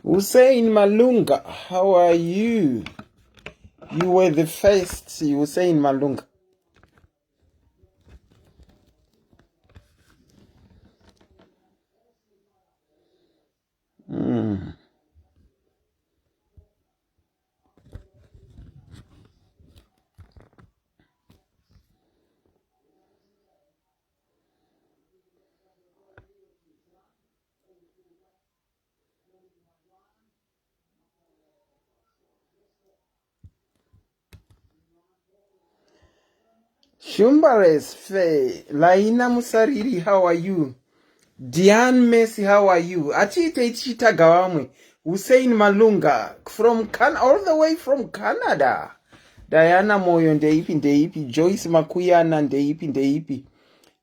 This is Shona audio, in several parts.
Hussein Malunga, how are you? You were the first, Hussein Malunga. Shumbares Fe, Laina Musariri, how are you? Diane Messi, how are you? Achite Chita Gawamwe, Hussein Malunga, from all the way from Canada. Diana Moyo ndeipi, Joyce Makuyana ndeipi.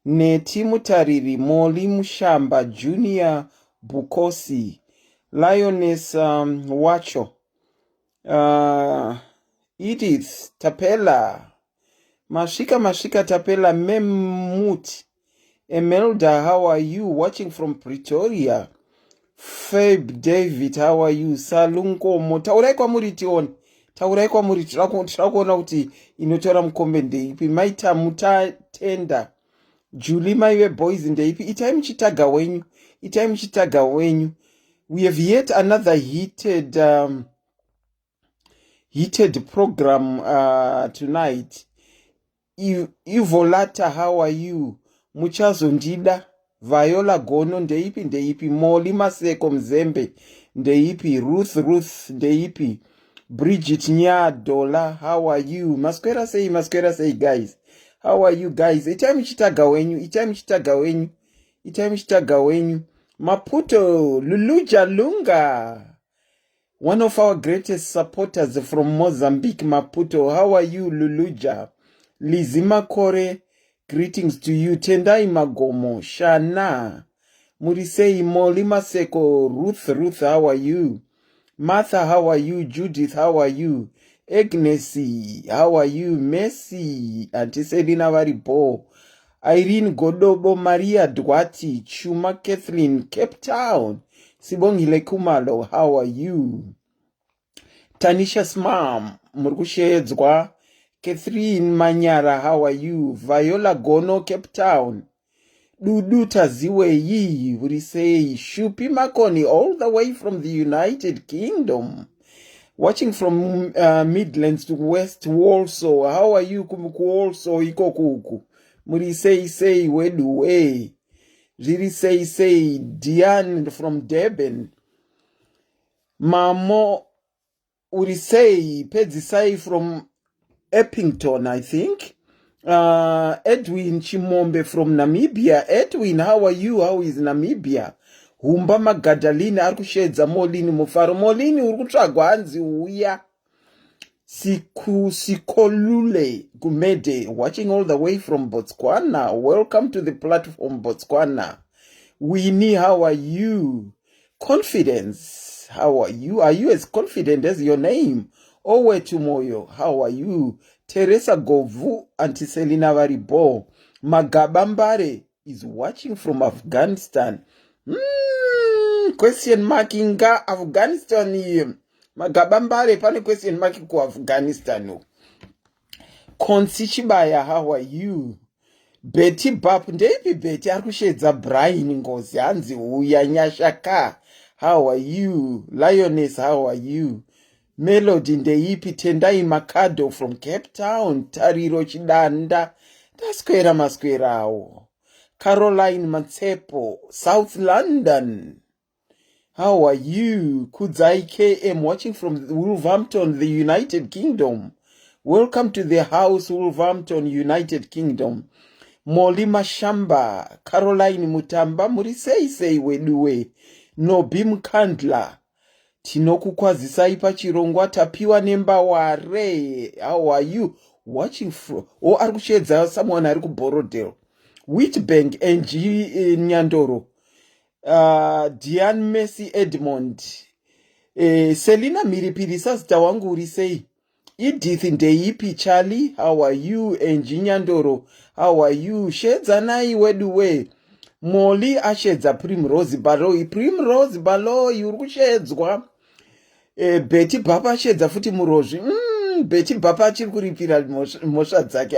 Neti Mutariri, Moli Mushamba, Junior Bukosi, Lioness Wacho, Edith Tapela, Mashika Tapela, Memut, Emelda, how are you? Watching from Pretoria. Fabe David, how are you? Salunko Mo, taurai muri tirakuona kuti inotora mukombe ndeipi. Maita Mutatenda, Julie Maiwe boys ndeipi. Itai mchitaga wenyu. We have yet another heated program tonight. Ivolata, how are you? Muchazo Ndida, Viola Gono ndeipi. Moli Maseko Mzembe ndeipi. Ruth ndeipi. Bridget Dola, how are you? Masquera say guys. How are you guys? Itai mchitaga wenyu. Maputo, Luluja Lunga, one of our greatest supporters from Mozambique, Maputo. How are you, Luluja? Lizima Kore, greetings to you. Tendai Magomo, Shana, Murisei Molima Seko, Ruth, how are you? Martha, how are you? Judith, how are you? Agnesi, how are you? Messi, Auntie Selina Varibo, Irene Godobo, Maria Dwati, Chuma Kathleen, Cape Town, Sibongile Kumalo, how are you? Tanisha's mom, Murkushedzwa, Catherine Manyara, how are you? Viola Gono, Cape Town, Dudu Taziwe Yi, would say, Shupi Makoni, all the way from the United Kingdom. Watching from Midlands to West Warsaw. How are you, Kumuku Warsaw, Ikokuku? Muri say, Weduwe. Jiri say, Diane from Devon. Mamo, Uri say, Pedzisai from Eppington, I think. Edwin Chimombe from Namibia. Edwin, how are you? How is Namibia? Humba Magadalina arikushedza Molini Mufaro. Molini urikutsvagwa hanzi uya. Sikolule Gumede, watching all the way from Botswana. Welcome to the platform, Botswana. Winnie, how are you? Confidence, how are you? Are you as confident as your name? Owe Tumoyo, how are you? Teresa Govu, Auntie Selina Varibo. Magabambare is watching from Afghanistan. Question mark inga Afghanistan here. Magabambare pane question mark ku Afghanistan. Konsichibaya, how are you? Betty Bap ndeipi Betty arikushedza Brian Ngozi hanzi uya Nyashaka. How are you? Lioness, how are you? Melody ndeipi Tendai Makado from Cape Town. Tariro Chidanda taskwera maskwerawo. Caroline Matsepo, South London. How are you? Kudzai KM, watching from Wolverhampton, the United Kingdom. Welcome to the house, Wolverhampton, United Kingdom. Molima Shamba, Caroline Mutamba, Murisei Weduwe. Nobim Kandla. Tinoku Kwazisai Pachirongwa Tapiwa Nemba Ware. How are you? Watching from, Argushedza, someone Ariku Borodale. Wheatbank, NG Nyandoro. Diane Messi Edmond. Selina Miripirisa Stawangu Urisei. Edith Ndeipi Charlie, how are you? NG Nyandoro, how are you? Shedzanai Weduwe. Moli Ashedza Primrose Baloi. Primrose Baloi, Urushedzwa. Betty Bapa shedza futi murozvi. Betty Bapa achiri kuripira mhosva dzake.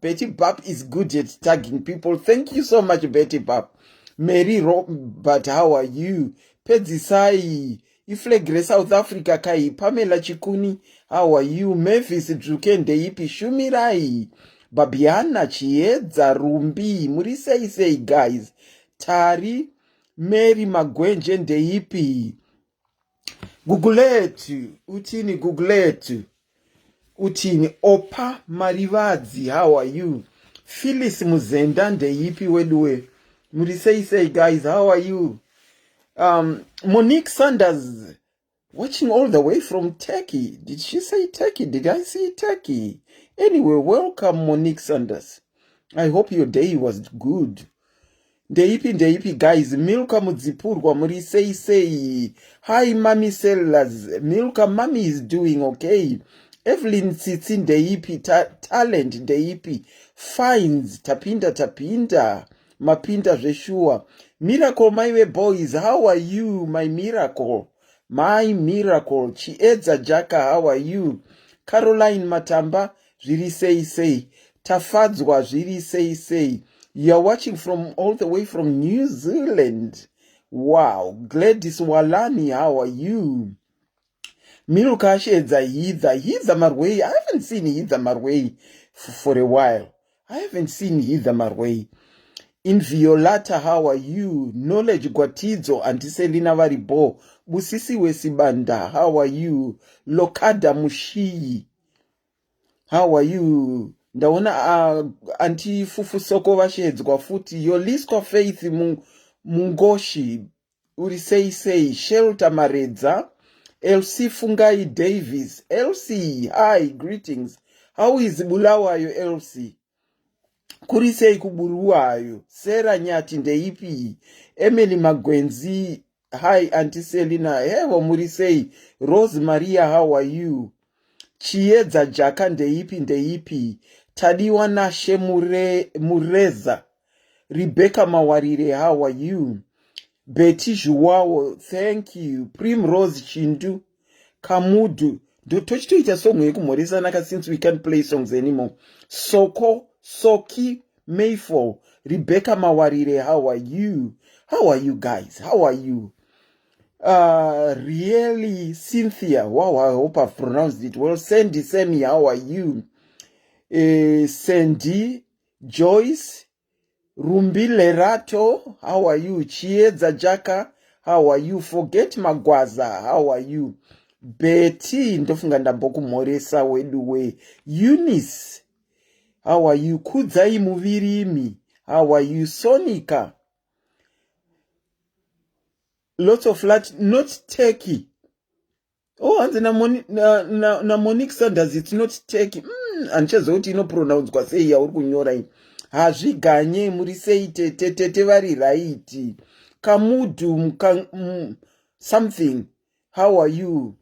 Betty Bap is good at tagging people. Thank you so much, Betty Bap. Mary Robert, how are you? Pedzisai iflegre South Africa kai. Pamela Chikuni, how are you? Memphis Druke ndeipi shumirai. Babiana Chiedza Rumbi murisei guys. Tari Mary Magwenje ndeipi. Googletu utini Googletu utini Opa Marivadzi, how are you? Phyllis Muzenda ndeipi wedwe murisei guys, how are you? Monique Sanders watching all the way from Turkey. Did she say Turkey? Did I see Turkey? Anyway, welcome Monique Sanders. I hope your day was good. Ndeipi guys. Milka Mudzipurwa murisei. Hi Mami Sellers. Milka Mami is doing okay. Evelyn Tsitsi ndeipi. Talent ndeipi. Fines tapinda mapinda zveshua. Miracle my boys, how are you? My miracle Chiedza Jaka, how are you? Caroline Matamba zviri sei. Tafadzwa zviri sei. You are watching from all the way from New Zealand. Wow. Gladys Walani, how are you? Miluka shedza Hitha Marway. I haven't seen Hitha Marway for a while. I haven't seen Hitha Marway. In Violata, how are you? Knowledge Gwatidzo, Antiselina Varibo. Busisi Wesibanda, how are you? Lokada Mushi, how are you? Ndaona anti Fufu Soko vashedzwa futi. Yolisko Faith Mungoshi urisei. Shelter Maredza. LC Fungai Davis. LC, hi, greetings. How is Bulawayo LC? Kurisei Kuburuwayo. Sarah Nyati ndeipi. Emily Magwenzi, hi Auntie Selina. Hevo murisei. Rose Maria, how are you? Chiedza Jaka ndeipi. Tadiwa Nashe Mureza. Rebecca Mawarire, how are you? Betty Joao, thank you. Primrose Chindu. Kamudu. Tochitoita song yekumhoresa naka since we can't play songs anymore. Soki Mayfall. Rebecca Mawarire, how are you? How are you guys? How are you? Really Cynthia. Wow, I hope I've pronounced it well. Sandy Semi, how are you? Sandy Joyce Rumbi Lerato, how are you? Chiedza Jaka, how are you? Forget Magwaza, how are you? Betty ndofunga ndambokumhoresa weduwe. Eunice, how are you? Kudzai Muvirimi, how are you? Sonica, lots of flat, not Turkey. Oh, and na Monique Sanders, it's not Turkey. Anchazoti no pronounce kwa sei ya urikunyora ini. Hazviganye murisei tete vari right. Kamudu something. How are you?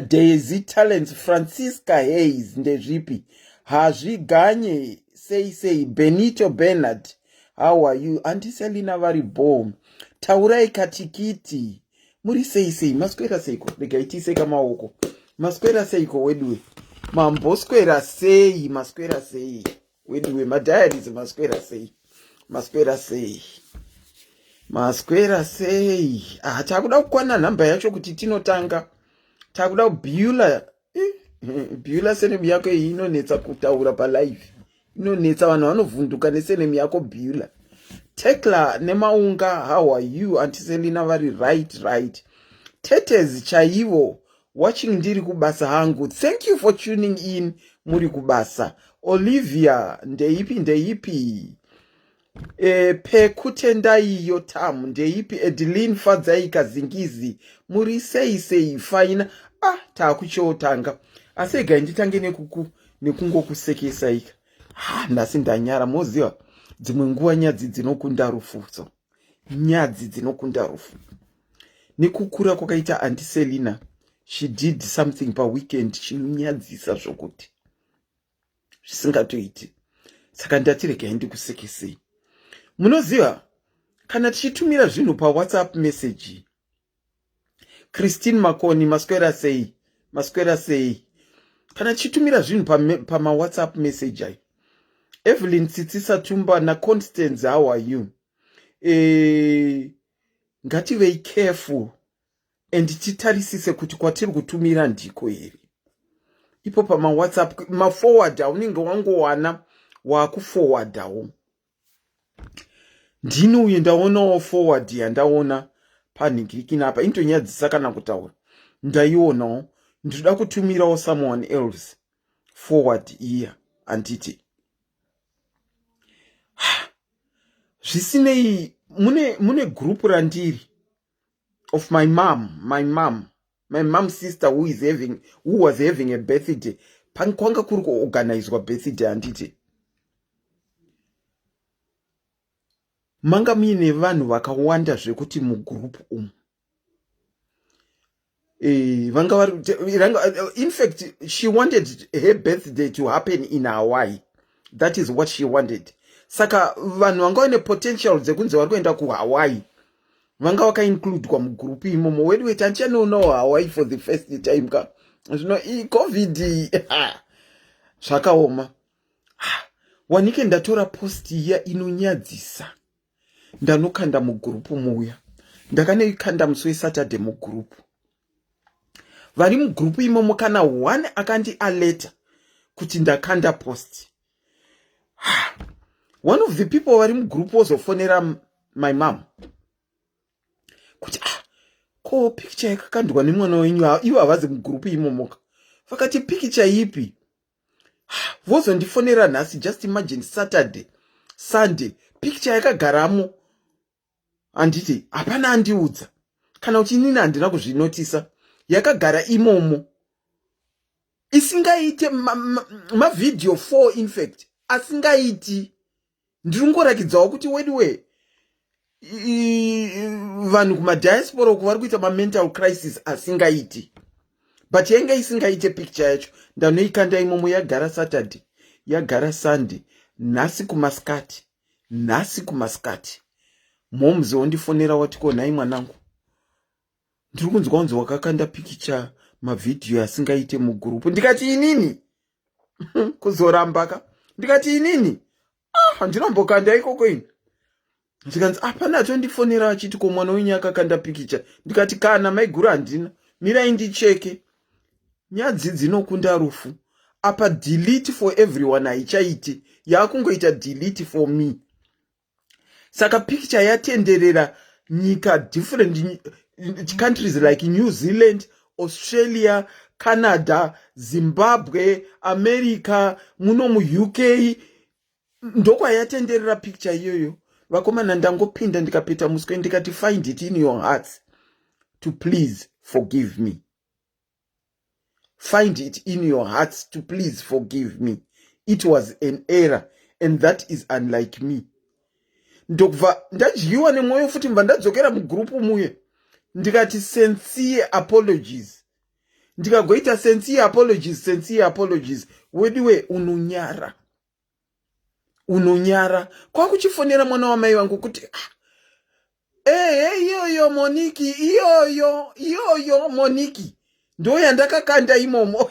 Daisy Talents Francisca Hayes ndezvipi. Hazviganye sei. Benito Bernard, how are you? Auntie Selina vari bomb. Taurai katikiti. Murisei maskwera seiko. Regaitise kamaoko. Maskwera seiko wedwe. Mamboskwera sei. Maskwera sei. Wedwe madiaries maskwera sei. Takuda kukwana namba yacho kuti tinotanga. Takuda Beulah. Beulah senemi yako inonetsa kutaura pa live. Inonetsa vanhu vanovhunduka nesenemi yako Beulah. Tekla Nemaunga, how are you? Auntie Selina vari right. Tetes chaivo watching ndiri kubasa hangu. Thank you for tuning in muri kubasa. Olivia ndeipi. Pekutendai yotam ndeipi. Edeline Fadzai Kazingizi muri sei fine. Takuchotanga asega nditange nekungo kusekesa ika. Ndasi ndanyara moziwa. Dzimwe nguva nyadzi dzinokunda rufuso. Nekukura kwakaita Auntie Selina, she did something pa weekend chinonyadzisa zvokuti zvisingatoiti. Saka ndati regai ndikusekesei. Munoziva kana tichitumira zvinhu pa WhatsApp message, Christine Makoni maswera sei kana chitumira zvinhu pama WhatsApp message ai. Evelyn Tsitsisa Tumba na Constance, how are you? Ngativei careful and titarisise kuti kwatiri kutumira ndiko here. Ipo pama WhatsApp ma forward unenge wangowana wakuforwardawo. Ndino uye ndaonawo forward yandaona panikikina apa intonyadzisa kana kutaura. Ndaionawo ndoda kutumirawo someone else forward here anditi. Zvisinei mune group randiri of my mom's sister who was having a birthday. Kwanga kuri kuorganizwa birthday anditi. Manga muine vanhu vakawanda zvekuti mugroup in fact, she wanted her birthday to happen in Hawaii. That is what she wanted. Saka vanhu vanga vane potential dzekunzi vari kuenda kuHawaii vanga vaka-include kwa mugroup imomo. Wait, anchanoona Hawaii for the first time ka zvino COVID zvakaoma. Wanike ndatora post iya inonyadzisa ndanokanda mugroup muya. Ndakaneikanda musi weSaturday mugroup. Vari mugroup imomo kana one akandi alert kuti ndakanda post. One of the people vari mugroup wazofonera my mom kuti ko picture yakakandwa nemwana wenyu ivo havazi mugroup imomoka. Vakati picture ipi? Vozondifonera nhasi. Just imagine Saturday Sunday picture yakagaramo. Anditi hapana andiudza kana uchinini handina kuzvinotisa. Yakagara imomo isingaite mavideo 4 in fact asingaiti. Ndiringoragidzawo kuti wediwe vanhu kumadiaspora uko vari kuita mental crisis asingaiti. But yanga isingaite picture yacho ndanoikanda imomo. Yagara Saturday, yagara Sunday, nhasi kumasikati momzi wondifonera watiko nhai mwanangu ndiri kunzwa kunzi wakakanda picture mavideo asingaite mugroup. Ndikati inini kuzorambaka. Ndikati inini handinambokanda ikoko ini. Ndikanzi hapana atondifonera achiti ko mwana wenyu akakanda picture. Ndikati kana maiguru handina mirai ndicheke. Nyadzi dzinokunda rufu. Apa delete for everyone haichaiti. Yakungoita delete for me. Saka picture yatenderera nyika different countries like New Zealand, Australia, Canada, Zimbabwe, America, muno mu UK. Ndokwa yatenderera picture iyoyo. Vakomana ndangopinda ndikapeta muswe ndikati find it in your hearts to please forgive me. Find it in your hearts to please forgive me. It was an error and that is unlike me. Ndokva ndajiwa nemwoyo futi mva ndadzokera mugroup muye. Ndikati sincere apologies. Ndikagoita sincere apologies. Wediwe unonyara. Kwa kuchifonera mwana wa mai wangu kuti iyoyo Moniki, iyoyo Moniki. Ndo yandakakanda imomo.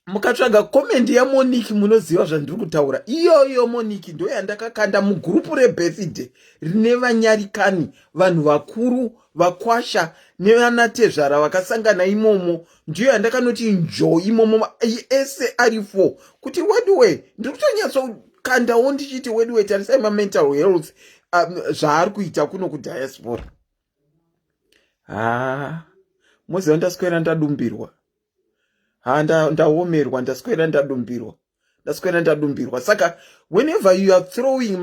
Mukatsvaga comment ya Moniki munoziva zvandiri kutaura. Iyoyo Moniki ndo yandakakanda mugroup rebirthday rine vanyarikani, vanhu vakuru, vakwasha nevanatezvara vakasangana imomo. Ndiyo yandakanoti enjoy imomo ese ari4 kuti wediwe ndiri kutonyatsokanda ndichiti wediwe tarisai mental health zvaari kuita kuno kudiaspora. Moziva ndaswera ndadumbirwa. Ndaomerwa ndaswera ndadumbirwa. Saka whenever you are throwing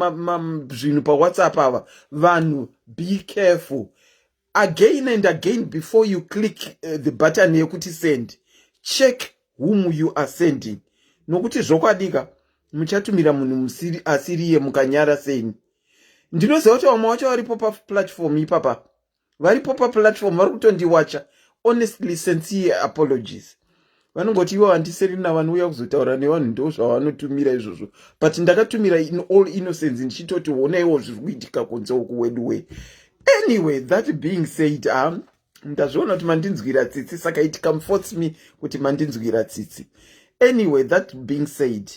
zvinhu paWhatsApp ava vanhu be careful again and again before you click the button yekuti send. Check whom you are sending. Nokuti zvokwadika muchatumira munhu asiriye mukanyara seni. Ndinoziva kuti vamwe vacho varipo paplatform ipapa. Varipo paplatform vari kutondiwacha. Honestly, sincere apologies. vanongoti ivo handiserina vanouya kuzotaura nevanhu ndo zvavanotumira izvozvo, but ndakatumira in all innocence ndichitoti honaiwo zviri kuitika kunze uku wedway. Anyway, that being said, ndazviona kuti mandinzwira tsitsi, saka it comforts me kuti mandinzwira tsitsi. Anyway, that being said,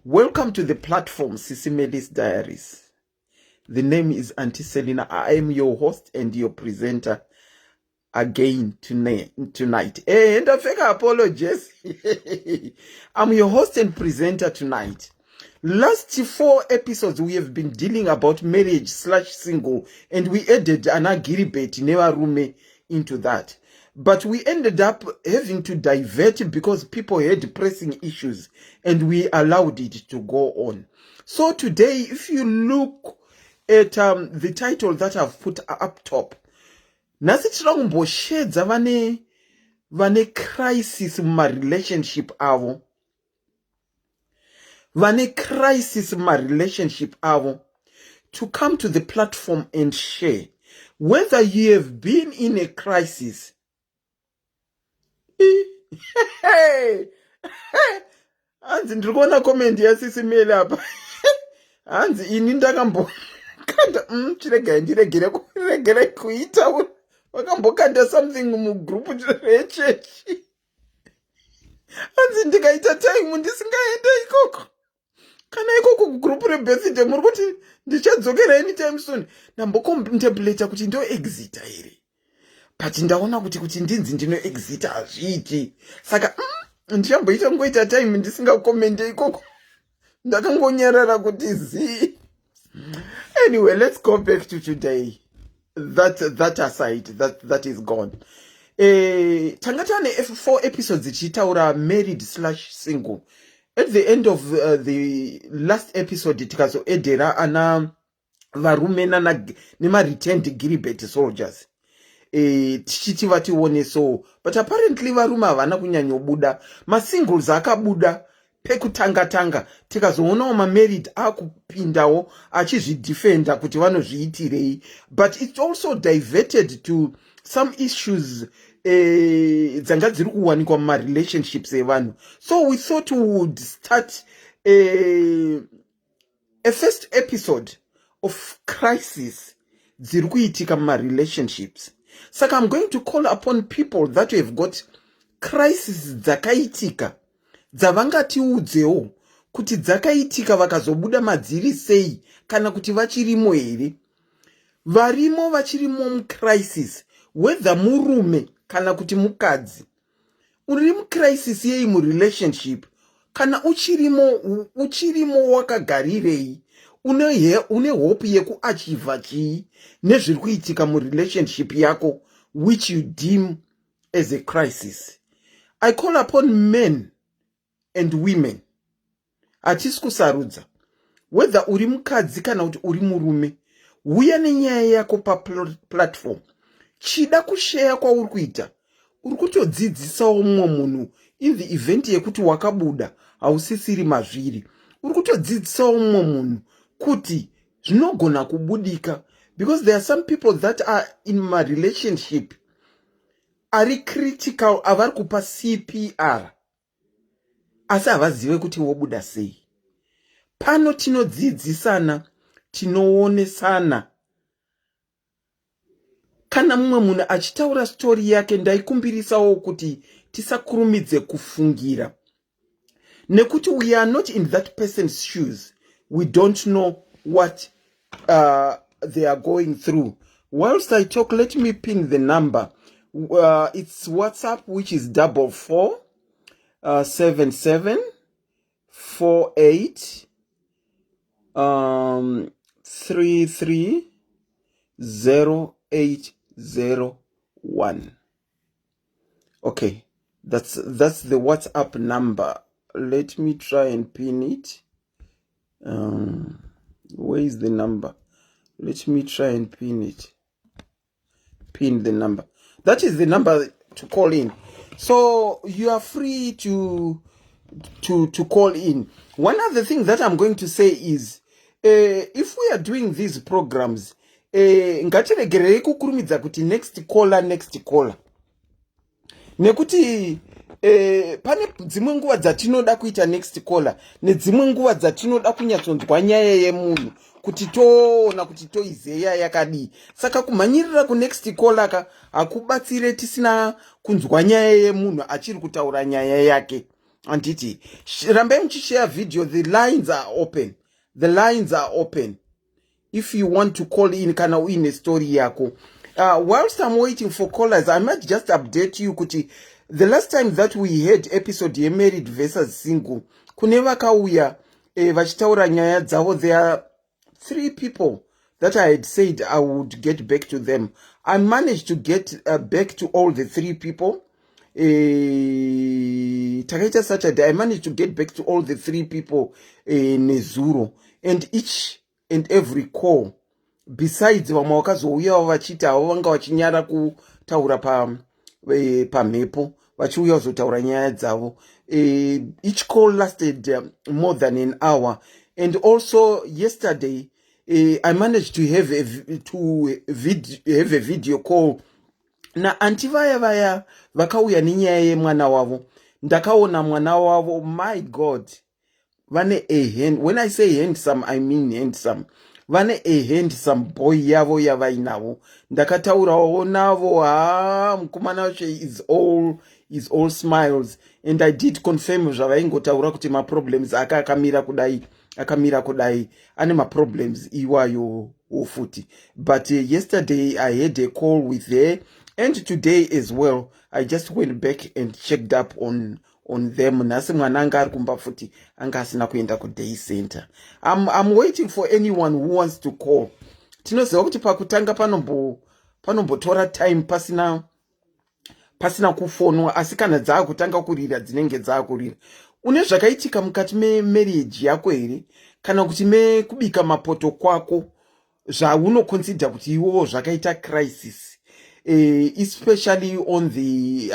welcome to the platform SIS MELLY's Diaries. The name is Auntie Selina. I am your host and your presenter again tonight. And I fake apologies. I'm your host and presenter tonight. Last 4 episodes we have been dealing about marriage/single, and we added an agiribet never rume into that. But we ended up having to divert because people had pressing issues, and we allowed it to go on. So today, if you look at the title that I've put up top, nasi tirakumboshedza vane crisis mumar-relationship avo. Vane crisis mumar-relationship avo to come to the platform and share whether you have been in a crisis. Hanzi ndiri kuona comment yaSIS MELLY apa. Hanzi ini ndakambokanda chiregai ndiregere kuita wakambokanda something mugroup rechechi. Hanzi ndikaita time ndisingaenda ikoko. Kana ikoko kugroup rebirthday muri kuti ndichadzokera anytime soon. Ndambocontemplate kuti ndo exita here. But ndaona kuti ndinzi ndino exita azviiti. Saka ndichamboita ngoita time ndisingakomende ikoko. Ndakangonyarara kuti zi. Anyway, let's go back to today. That aside, that is gone. Tangatane 4 episodes ichitaura married/single. At the end of the last episode, tikazo edera ana varume nema returned giribet soldiers. Tichiti vatione so, but apparently varume havana kunyanyobuda. Masingles akabuda pekutanga tikazoonawo mamarried akupindawo achizvidefenda kuti vanozviitirei. But it also diverted to some issues dzanga dziri kuwanikwa muma-relationships evanhu. So we thought we would start a first episode of crisis dziri kuitika muma-relationships. Saka I'm going to call upon people that have got crisis dzakaitika dzavangatiudzewo kuti dzakaitika vakazobuda madziri sei, kana kuti vachirimo here. Varimo vachirimo mucrisis, whether murume kana kuti mukadzi. Uri mucrisis yei murelationship, kana uchirimo wakagarirei, une hope yekuachieva chii nezviri kuitika murelationship yako, which you deem as a crisis. I call upon men and women. Hatisi kusarudza whether uri mukadzi kana kuti uri murume. Uya nenyaya yako platform. Chida kushare kwauri kuita, uri kutodzidzisawo mumwe munhu in the event yekuti wakabuda hausisiri mazviri. Uri kutodzidzisawo mumwe munhu kuti zvinogona kubudika, because there are some people that are in my relationship ari critical, avari kupa CPR asi havazive kuti wobuda sei. Pano tinodzidzisana, tinoonesana. Kana mumwe munhu achitaura story yake, ndaikumbirisawo kuti tisakurumidze kufungira, nekuti we are not in that person's shoes. We don't know what they are going through. Whilst I talk, let me pin the number. It's WhatsApp, which is 447748 330801. Okay, that's the WhatsApp number. Let me try and pin it. Where is the number? Let me try and pin it. Pin the number. That is the number to call in. So you are free to call in. One other thing that I'm going to say is, if we are doing these programs, ngatiregerei kukurumidza kuti next caller. nekuti pane dzimwe nguva dzatinoda kuita next caller nedzimwe nguva dzatinoda kunyatsonzwa nyaya yemunhu kuti toona kuti toizeya yakadii. Saka kumhanyirira kunext caller ka hakubatsire tisina kunzwa nyaya yemunhu achiri kutaura nyaya yake. Anditi rambai muchishare video. The lines are open. The lines are open if you want to call in kana uine story yako. Whilst I'm waiting for callers, I might just update you kuti the last time that we had episode ye married versus single, kune vakauya vachitaura nyaya dzavo. There are 3 people that I had said I would get back to them. I managed to get back to all the 3 people. Takaita Saturday, I managed to get back to all the 3 people nezuro, and each and every call, besides vamwe vakazouyawo vachiti havo vanga vachinyara kutaura pamhepo vachiuya kuzotaura nyaya dzavo. Each call lasted more than an hour. And also yesterday I managed to have a video call na anti vaya vakauya nenyaya yemwana wavo. Ndakaona mwana wavo, my God, vane a hand. When I say handsome, I mean handsome. Vane a handsome boy yavo yavainavo. Ndakataurawo navo, mukomana wacho is all smiles. And I did confirm zvavaingotaura kuti ma problems akamira kudai ane ma problems iwayo futi. But yesterday I had a call with her, and today as well I just went back and checked up on them. Nasi mwana anga ari kumba futi, anga asina kuenda ku day center. I'm waiting for anyone who wants to call. Tinoziva kuti pakutanga panombotora time pasina kufonwa, asi kana dzakutanga kurira dzinenge dzakurira. Une zvakaitika mukati marriage yako here, kana kuti kubika mapoto kwako zvaunoconsider kuti iwo zvakaita crisis, especially on the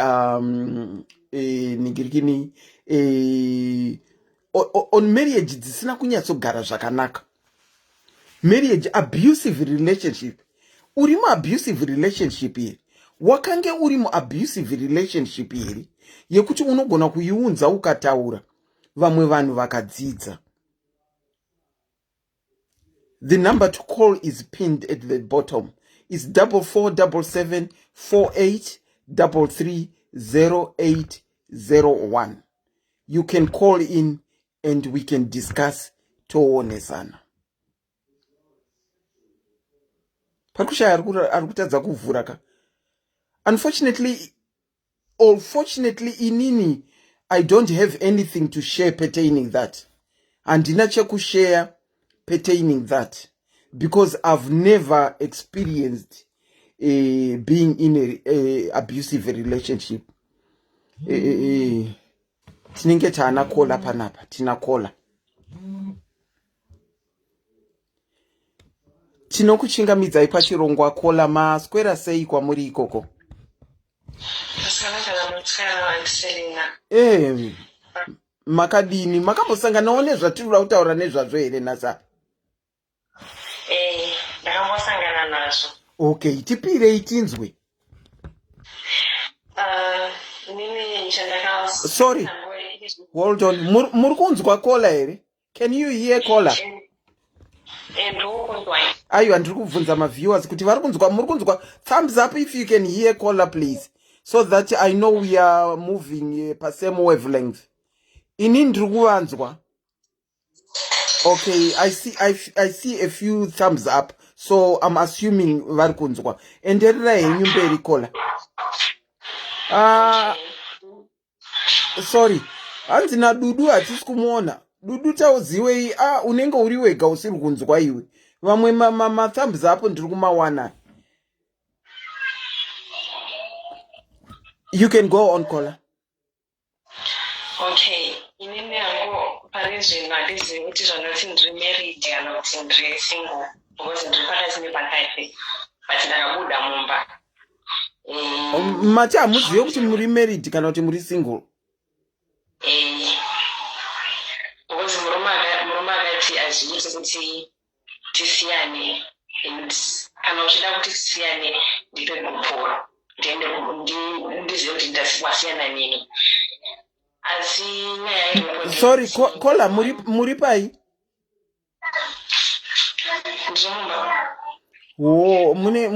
on marriage dzisina kunyatsogara zvakanaka. Marriage, abusive relationship. Uri mu abusive relationship here, wakange uri mu abusive relationship here yekuti unogona kuiunza ukataura vamwe vanhu vakadzidza. The number to call is pinned at the bottom. It's 447748330801. You can call in and we can discuss toonesana. Pakushaya arikutadza kuvhura ka. Unfortunately or fortunately inini, I don't have anything to share pertaining that. Handina chekushare pertaining that, because I've never experienced being in a abusive relationship. Tinenge tana kola panapa, tina kola. Tinokuchingamidzai pachirongwa kola maswera sei kwamuri ikoko. Makadini makambosanganawo nezvatiri kutaura nezvazvo here nasa? Ndakambosangana nazvo. Okay, tipirei tinzwe. Sorry, hold on. Muri kunzwa kola here? Can you hear kola? Aiwa, ndiri kubvunza maviewers kuti vari kunzwa, muri kunzwa. Thumbs up if you can hear kola, please, so that I know we are moving per same wavelength. Ini ndiri kuvanzwa. Okay, I see a few thumbs up, so I'm assuming vari kunzwa. Enderera henyu mberi kola. Sorry, hanzi naDudu hatisi kumuona. Dudu tauziwei, unenge uri wega usiri kunzwa iwe. Vamwe ma thumbs up ndiri kumawana. You can go on kola. Okay, inini yangu parizvi nadizi kuti zvanoti ndiri married kana kuti ndiri single, because ndiri pakati nepakati, but ndakabuda mumba. Mati hamuzive kuti muri married kana kuti muri single? Because murume akati azviti kuti tisiyane, and kana uchida kuti tisiyane ndipe muporo. ndiende ndizive kuti ndasiyana nini. Asi nyaya yerekodi sorry kola muri pai ndimumba. wo mune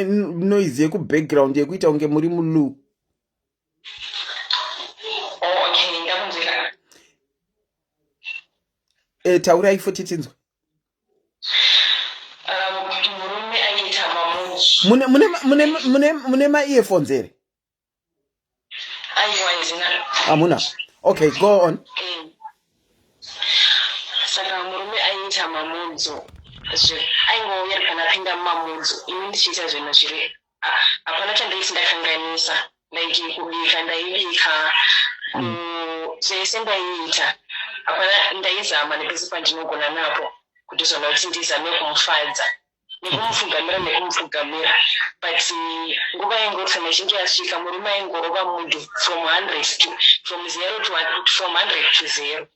noise yeku background yekuita unge muri mulu. Okay, ndakunzwira. Taurai futi tinzwe. Murume aita mamuzi. Mune ma earphones here? Aiwa izina. Amuna. Okay, go on. Saka murume aita mamudzo. Aingouyari kana apinda mumamudzo. Ini ndichiita zvinhu zviri. Hapana chandaiti ndakanganisa. Like kubika ndaibika. Zvese ndaiita. Hapana ndaizama nepese pandinogona napo. Kuti zvona kuti ndizame kumufadza. Nekumupfugamira nekumupfugamira. But nguva yengoti mizhinji yasvika murume aingorova munhu from 100 to from 0 to 100 from 100 to 0.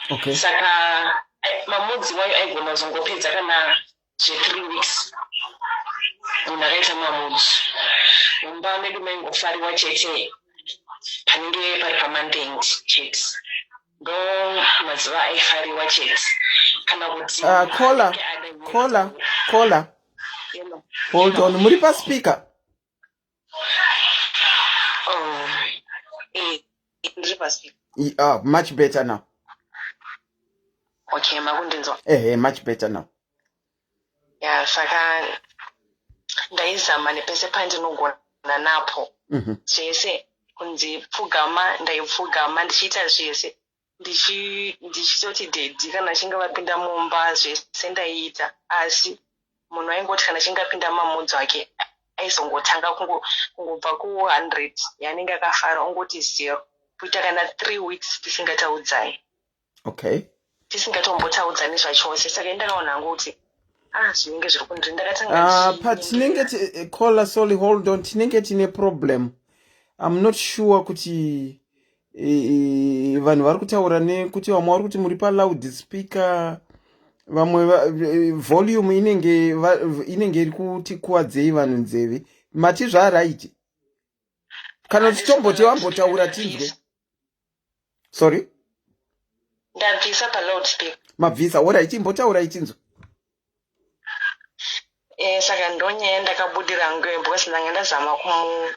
Okay. Saka mamudzi wayo aigona kuzongopedza kana zve3 weeks. Munhu akaita mamudzi. Mumba medu maingofariwa chete panenge pari pamandend chete. Ndo mazuva aifariwa chete. Kana kuti Kola. Hold on, muri pa speaker. Ndiri pa speaker. Much better now. Okay, makundinzwa. Much better now. Yeah, saka ndaizama nepese pandinogona napo. Zvese kunzi pfugama ndaipfugama ndichiita zvese. Ndichitoti dedhi kana chinge vapinda mumba zvese ndaiita. Asi munhu aingoti kana chinge apinda mamudzo ake aizongotanga kungobva ku100 yanenge akafara ongoti 0 kuita kana 3 weeks tisingataudzai. Okay. Tisingatombotaudzani zvachose. Saka ndakaona hangu kuti zvinenge zviri kundiri ndakatanga patinenge Kola, sorry, hold on, tinenge tine problem. I'm not sure kuti vanhu vari kutaura nekuti vamwe vari kuti muri pa loud speaker, vamwe volume inenge iri kuti kuwadzei vanhu nzeve. Mati zvaraiti kana tichitomboti wambotaura tinzwe. Sorry, ndabvisa pa loud speaker. Mabvisa, alright, imbotaura tinzwe. Saka ndonyaya ndakabudira ngwembo because ndanga ndazama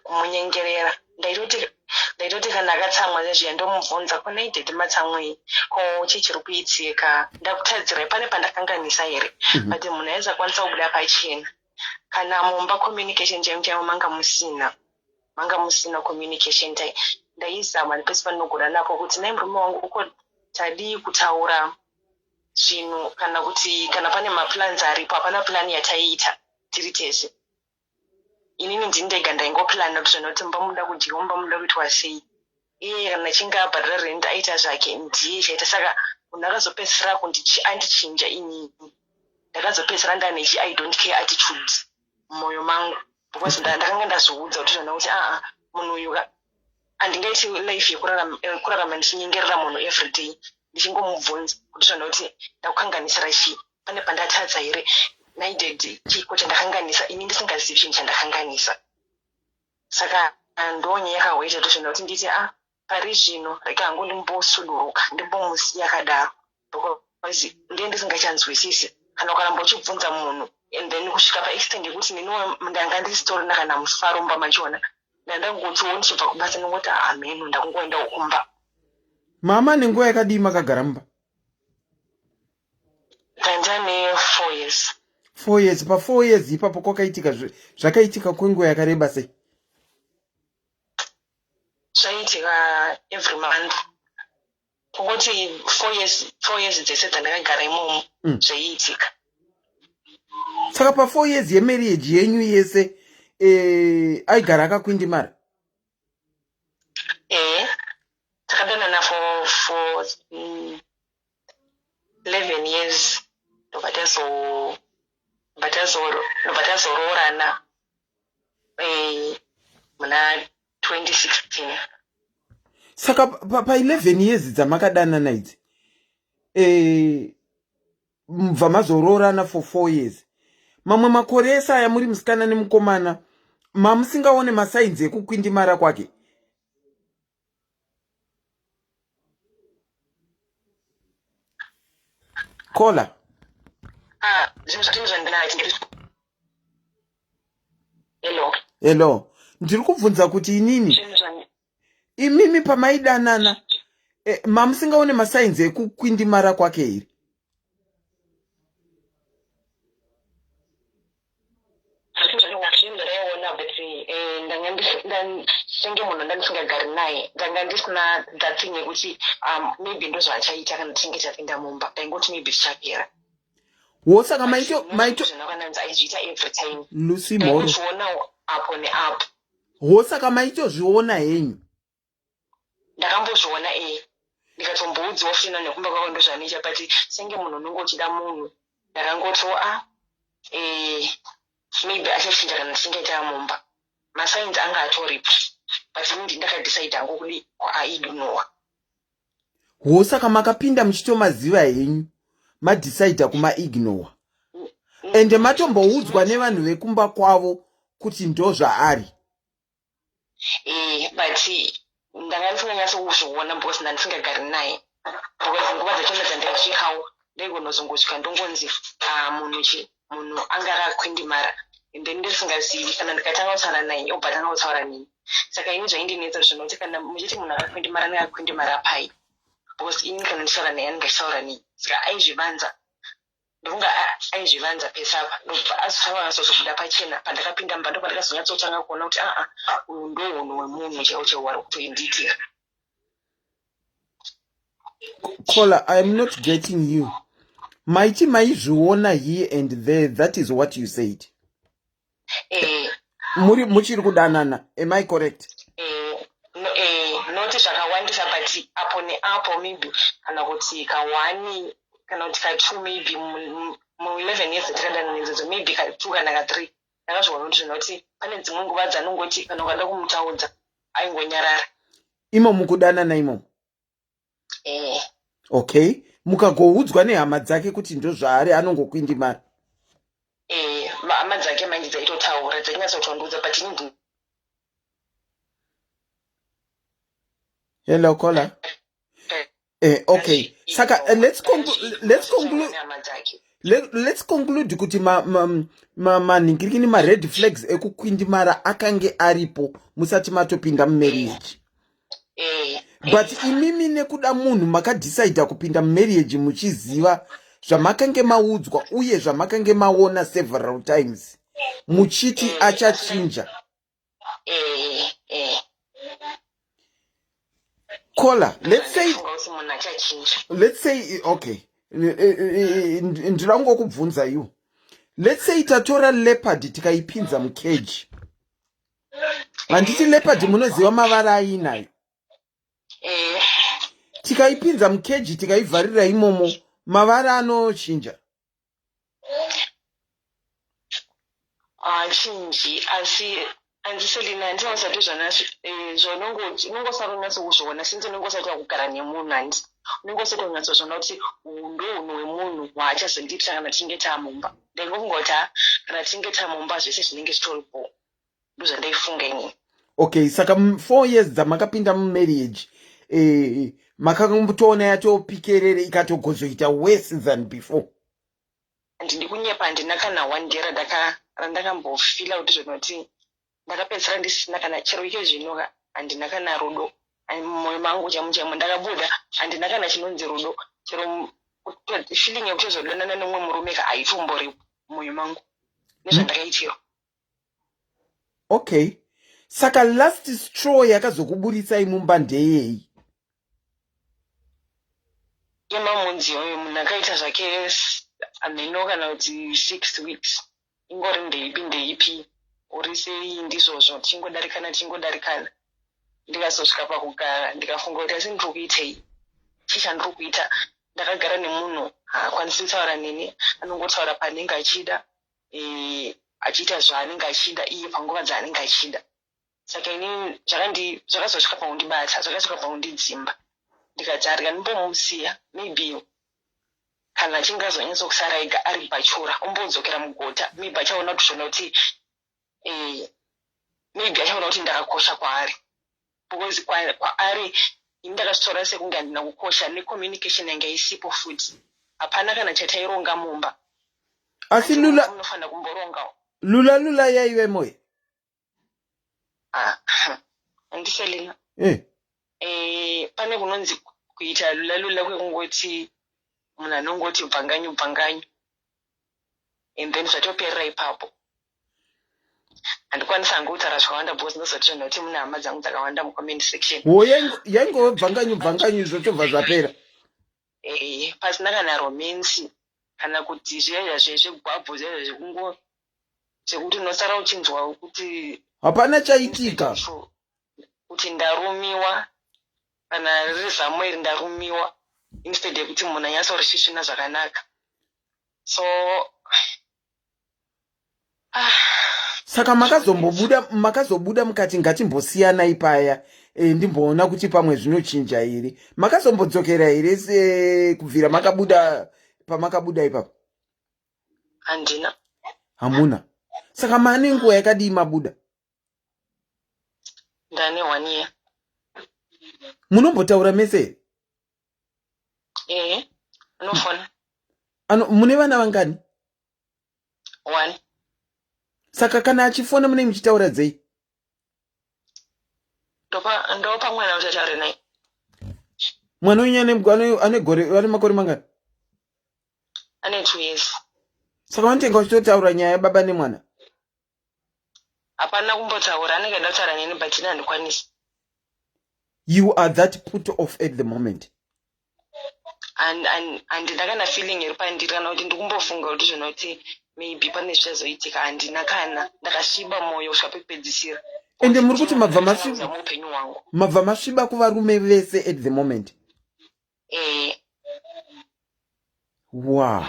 kumunyengerera. Ndaitoti kana akatsamwa nezviya ndomubvunza kunaitete matsamwei ko chichiri kuitika. Ndakutadzira pane pandakanganisa here. But munhu aiza kwanisa kubuda pachena. Kana mumba communication chaimu manga musina communication tai. Ndaizama nepese panogona napo kuti nai murume wangu uko tadi kutaura zvinhu kana kuti kana pane maplans aripo hapana plan yataiita tiri tese. Inini ndini ndega ndaingoplana kuti zvinoti mumba muda kudyiwa, mumba muda kuitwa sei. Kana chinge abhadhira rent aita zvake ndiye chaita. Saka munhu akazopedzisira andichinja inini. Ndakazopedzisira ndane I don't care attitude mumwoyo mangu because ndakanga ndazoudza kuti zvona kuti munhu uyu handingaiti life yekurarama ndichinyengerera munhu everyday ndichingomubvunza kuti zvona kuti ndakukanganisira chii, pane pandatadza here, naidedi chiko chandakanganisa ini ndisingazivi chinhu chandakanganisa. Saka ndonyaya yakawaita kuti zvona kuti nditi pari zvino rega hangu ndimbosuduruka ndimbomusiya akadaro because ndiye ndisingachanzwisisi. Kana ukaramba uchibvunza munhu and then kusvika paextend yekuti niniwo ndanga ndisitorina kana mufaro mumba machona ndandangotiwo ndichibva kubasa ndingoti mhenu ndakungoenda kumba. Mama nenguva yakadii makagara mumba? Ndane 4 years. 4 years. Pa 4 years ipapo kwakaitika zvakaitika kwenguva yakareba sei? Zvaitika every month. Kuti 4 years dzese dzandakagara imomo zvaiitika. Saka pa 4 years yemarriage yenyu yese aigara akakwindimara? Takadanana for 11 years. Nobatazoorana muna 2016. Saka pa 11 years dzamakadanana idzi mubva mazoroorana for 4 years. Mamwe makore ese aya muri musikana nemukomana mamusingaone masainzi ekukwindimara kwake. Kola. Hello. Ndiri kubvunza kuti inini imimi pamaidanana mamusingaone masainzi ekukwindimara kwake here? senge munhu ndandisingagari naye ndanga ndisina datsinye kuti maybe ndozvaachaita kana tichinge tapinda mumba ndaingoti maybe tichapera wosaka maito zvinokananzi aizviita every time Lucy Moro ndaingozvionawo apo neapo wosaka maitozviona henyu? ndakambozviona ndikatomboudzawo fina nekumba kwako ndozvanoita but senge munhu unenge uchida munhu ndakangotiwo maybe achachinja kana tichinge tamumba masainzi anga atoripo but indi ndakadhisaidha hangu kudi aignora. wosaka makapinda muchitomaziva henyu madhisaidha kumaignora ende matomboudzwa nevanhu vekumba kwavo kuti ndo zvaari? But ndanga ndisinganyatso kuzviona because ndandisingagari naye because nguva dzachona dzandikasvikawo ndaigonozongosvika ndongonzi munhu anga akakwindimara and then ndisingazivi kana ndikatanga kutaura naye obatanga kutaura nini. Saka ini zvaindinetsa zvinoti kana muchiti munhu akakwindimara neakakwindimara pai because ini kana nditaura naye andingachitaura nei. Saka aizvivanza ndonga aizvivanza pesapa ndobva azvavazozobuda pachena pandakapinda mumba ndopandakazonyatsotanga kuona kuti uyu ndo hunhu hwemunhu chaiwo chaiwo ari kutoindiitira. Kola, I am not getting you. Maiti maizviona here and there, that is what you said. Muchiri kudanana, am I correct? Noti zvakawandisa but apo neapo maybe kana kuti ka1 kana kuti ka2 maybe mu11 years dzatakadana nedzodzo maybe ka2 kana ka3 ndakazviona kuti zvinoti pane dzimwe nguva dzanongoti kana ukada kumutaudza aingonyarara. Imo mukudanana imomo? Okay, mukagoudzwa nehama dzake kuti ndo zvaari anongokwindimara? Hama dzake manje dzaitotaura dzainyatsotondiudza but ini. Hello Kola. Okay, saka let's conclude kuti manhingirikini ma-red flags ekukwindimara akange aripo musati matopinda mumarriage. But imimi nekuda munhu makadhisaidha kupinda mumarriage muchiziva zvamakange maudzwa uye zvamakange maona several times muchiti achachinja. Kola, let's say okay, ndirango kubvunza you. Let's say tatora leopard tikaipinza mucage. Handiti leopard munoziva mavara ainayo. Tikaipinza mucage tikaivharira imomo mavara anochinja. Chinji asi andiselina ndinozati zvona unongosara unatsokuzviona since unongosati wakugara nemunhu handi unongosati unyatsozviona kuti uhu ndo hunhu hwemunhu hwaachazondiitira kana tichinge tamumba. Ndaingongoti kana tichinge tamumba zvese zvinenge zvitoripo ndozvandaifunga inini. Okay, saka 4 years dzamakapinda mumarriage makambotoona yatopikerere ikatogozoita worse than before? Handidi kunyepa, handina kana 1 day randakambofila kuti zvinoti ndakapedzisira ndisina kana chero ike zvino handina kana rudo mumwoyo mangu chamu ndakabuda handina kana chinonzi rudo chero feeling yekutozodonana nemumwe murume haitombori mumwoyo mangu nezvandakaitirwa. Okay, saka last straw yakazokuburitsai mumba ndeyei? Yemamunzi oyo munhu akaita zvake ameno kana kuti 6 weeks ingori ndeipi uri sei ndizvozvo tingodarikana ndikazosvika pakugara ndikafunga kuti asi ndiri kuitei chichandiri kuita. Ndakagara nemunhu haakwanisi kutaura neni, anongotaura paanenge achida achiita zvaanenge achida iye panguva dzaanenge achida. Saka ini zvakazosvika pakundibata, zvakasvika pakundidzimba ndikati ndikanimbomumusiya maybe kana achinge azonyatsokusara ega ari bachura ombodzokera mugota maybe achaona kuti zvona kuti maybe achaona kuti ndakakosha kwaari because kwaari ndakazvitora sekunge handina kukosha necommunication yanga isipo futi hapana kana chataironga mumba asi Lula munofanira kumborongawo Lula yaive moyo handiselina pane kunonzi kuita lula kwekungoti munhu anongoti bvanganyu and then zvatoperera ipapo handikwanisa hangu kutaura zvakawanda because ndozotizvona kuti mune hama dzangu dzakawanda mucomment section yaingove bvanganyu zvotobva zvapera pasina kana romance kana kuti zviya zvegwabvu zviya zvekungo zvekuti unosara uchinzwa kuti hapana chaitika kuti ndarumiwa kana riri zamo iri ndarumiwa instead yekuti munhu anyatsorisvisvina zvakanaka so saka makazobuda mukati ngatimbosiyana ipaya ndimboona kuti pamwe zvinochinja here makazombodzokera here kubvira makabuda pamakabuda ipapo handina hamuna saka maane nguva yakadii mabuda ndane 1 year munombotaura mese unofona mune vana vangani 1 saka kana achifona mune muchitaura dzei ndopa mwana uchataure naye mwana wenyu ane makore mangani ane 2 years saka vanotenga uchitotaura nyaya yababa nemwana hapana kumbotaura anenge enda kutaura neni but ine handikwanisi you are that put off at the moment handina kana feeling iri pandiri kana kuti ndikumbofunga kuti zvinoti maybe pane zvichazoitika handina kana ndakasviba mwoyo kusvika pekupedzisira ende muri kuti muupenyu hwangu mabva masviba kuvarume vese at the moment wow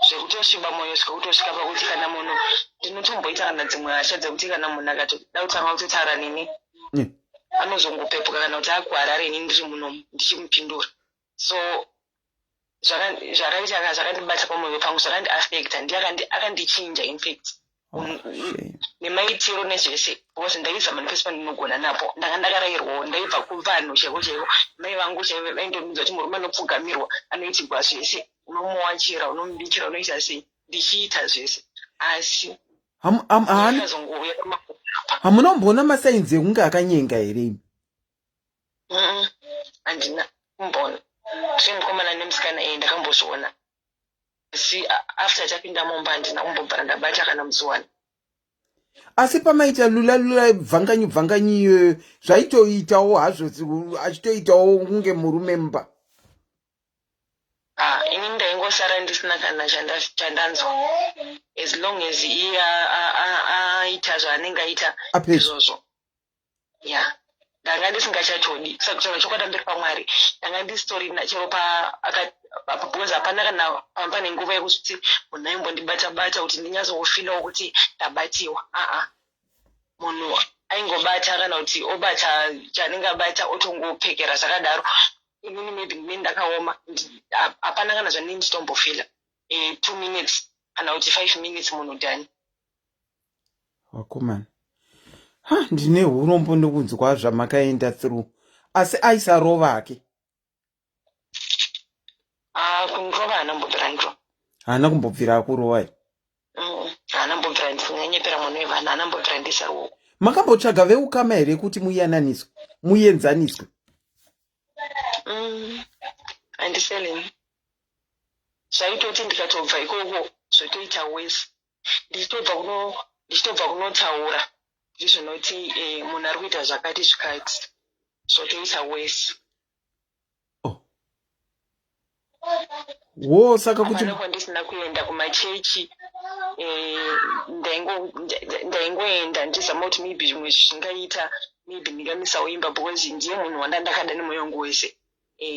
zvekutosviba mwoyo zvekutosvika pakuti kana munhu ndinotomboita kana dzimwe hasha dzekuti kana munhu akatoda kutanga kutotaura neni anozongopepuka kana kuti akuharare nini ndiri muno ndichimupindura so zvakaita zvakandibata pamwoyo pangu zvakandiafecta akandichinja infact nemaitiro nezvese because ndaizama nepesi pandinogona napo ndanga ndakarayirwawo ndaibva kuvanhu cheko mai vangu vaindomudza kuti murume anopfugamirwa anoitirwa zvese unomuwachira unomubikira unoita sei ndichiita zvese asi hamunomboona masainzi ekunge akanyenga here handina kumboona zvemukomana nemusikana ndakambozviona asi after tapinda mumba handina kumbobvara ndabata kana muziwana asi pamaita lula bvanganyu zvaitoitawo hazvo achitoitawo kunge murume mumba ini ndaingosara ndisina kana chandanzwa as long as iye aita zvaanenge aita izvozvo ya ndanga ndisingachatodi saka kutaura chokwadi mberi pamwari ndanga ndisitorina chero because hapana kana pane nguva yekuti munhu aimbondibata kuti ndinyatsofilawo kuti ndabatiwa munhu aingobata kana kuti obata chanenge abata otongopfekera zvakadaro inini maybe ndine ndakaoma hapana kana zvanini nditombofila 2 minutes kana kuti 5 minutes munhu dhani wakomana ndine urombo ndokunzwa zvamakaenda through asi aisarova ake kunirova haana kumbobvira akurova haana mbobvira ndisinganyepera munhu wevanhu haana mbobvira ndisaruoko makambotsvaga veukama here kuti muenzaniswe handiseleni zvaitoti ndikatobva ikoko zvotoita wese ndichitobva kunotaura ndizvinoti munhu ari kuita zvakati zvikati zvotoita wese saka kuti ndisina kuenda kumachechi ndaingoenda ndizama kuti maybe zvimwe zvingaita maybe ndingamisawo imba because ndiye munhu wandandakada nemwoyo wangu wese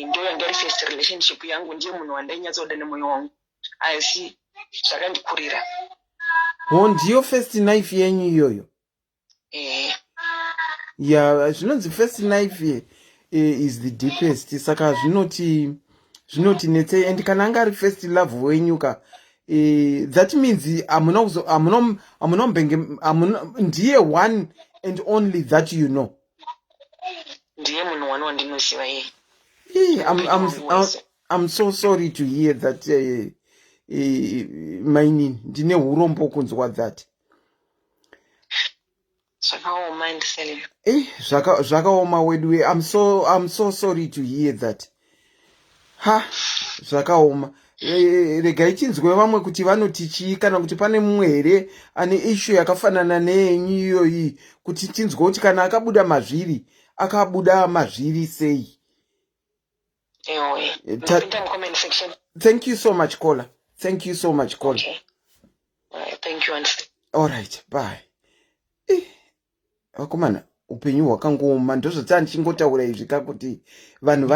ndo yanga iri first relationship yangu ndiye munhu wandainyatsoda nemwoyo wangu asi zvakandikurira ndiyo first knife yenyu iyoyo ya zvinonzi first knife is the deepest saka zvinoti netsei and kana anga ari first love wenyuka that means ndiye one and only that you know. Ndiye munhu wani wandinoziva iye. I'm so sorry to hear that. Maini ndine urombo kunzwa that. Zvakaoma ndiselina. Zvakaoma wedu. I'm so sorry to hear that. Ha, zvakaoma. Regai tinzwe vamwe kuti vanotichi kana kuti pane mumwe here ane issue yakafanana neyenyu iyoyi kuti tinzwe kuti kana akabuda mazviri sei. Comment section. Thank you so much, caller. Thank you so much, caller. Okay. Thank you, Auntie. All right, bye. Vakomana, upenyu hwakangooma ndozvoti ndichingotaura izvi kakuti vanhu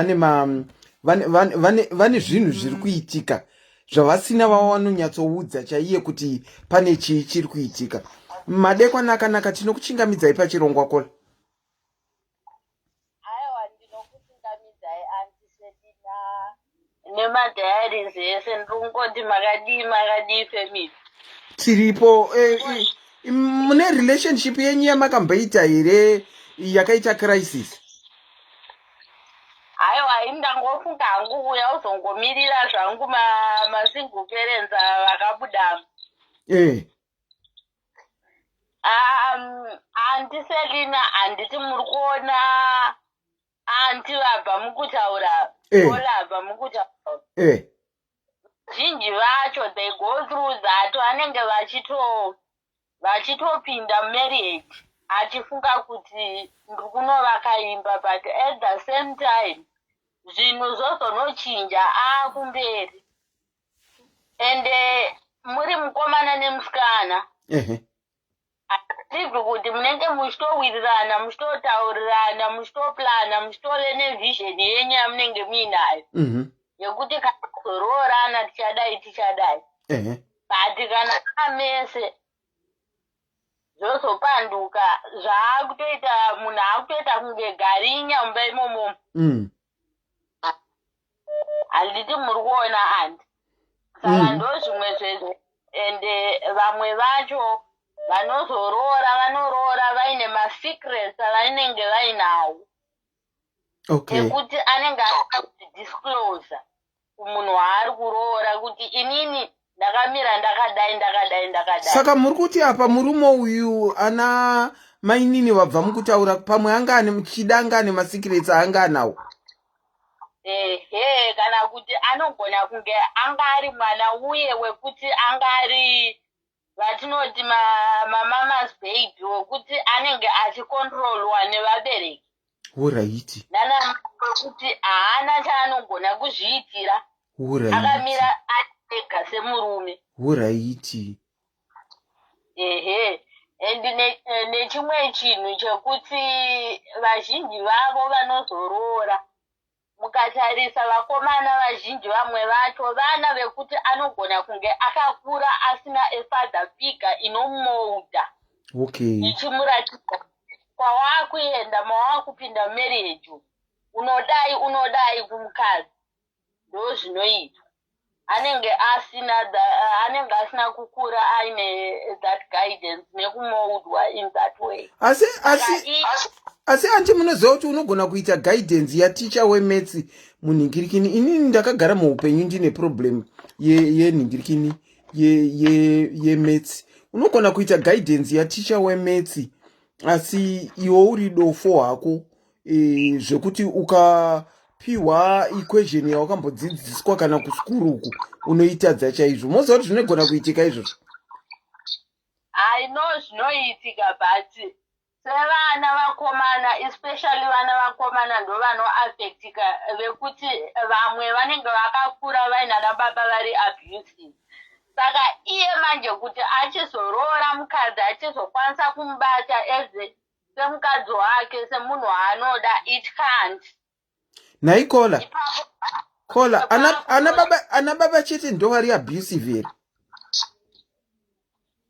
vane zvinhu zviri kuitika zvavasina vanonyatsoudza chaiye kuti pane chiri kuitika. Madekwana akanaka tinokuchingamidzai pachirongwa kola. Nemadhayaris ese ndikungoti makadii family tiripo. Mune relationship yenyu yamakamboita here yakaita crisis? Aiwa, ndangofunga hangu uya uzongomirira zvangu masingle parents vakabuda. Andiselina handiti muri kuona anti vabva mukutaura olabva mukutaura. Zhinji vacho they go through that vanenge vachitopinda marriage achifunga kuti ndiri kunovaka imba, but at the same time zvinhu zvozonochinja kumberi. Ende muri mukomana nemusikana hatibvi kuti munenge muchitowirirana, muchitotaurirana, muchitoplana, muchitove nevision yenyu yamunenge muinayo yekuti kana kuzoroorana tichadai. But kana amese zvozopanduka zvaakutoita munhu aakutoita kunge garinya mumba imomo. Handiti muri kuona andi. Saka ndozvimwe zvezvo. Ende vamwe vacho vanoroora vaine masecrets avanenge vainawo. Ekuti anenge akudisclose kumunhu waari kuroora kuti inini ndakamira ndakadai. Saka muri kuti apa murume uyu ana mainini vabva mukutaura pamwe anga ane muchida anga ane masecrets aanga anawo. Kana kuti anogona kunge anga ari mwana uye wekuti anga ari vatinoti mamamas baby wekuti anenge achikontrolwa nevabereki. Uraiti. Nana wekuti haana chaanogona kuzviitira. Akamira ega semurume. Uraiti. Ende nechimwe chinhu chekuti vazhinji vavo vanozoroora. Mukatarisa vakomana vazhinji vamwe vacho vana vekuti anogona kunge akakura asina father figure inomouda. Ichimuratidza kwawakuenda mawakupinda marriage unodai kumukadzi. Ndo zvinoitwa. Anenge asina kukura aine that guidance nekumoudwa in that way. Asi anti munoziva kuti unogona kuita guidance yaticha wemaths munhingirikini. Inini ndakagara muupenyu ndine problem yenhingirikini yemaths. Unogona kuita guidance yaticha wemaths asi iwe uri dofo hako zvekuti ukapiwa equation yawakambodzidziswa kana kuskuru uku unoitadza chaizvo. Moziva kuti zvinogona kuitika izvozvo? I know zvinoitika, but sevana vakomana, especially vana vakomana ndo vanoaffectika vekuti vamwe vanenge vakakura vainana baba vari abusive. Saka iye manje kuti achizoroora mukadzi achizokwanisa kumubata eze semukadzi wake semunhu waanoda, it can't. Nhai kola ana baba chete ndo vari abusive here?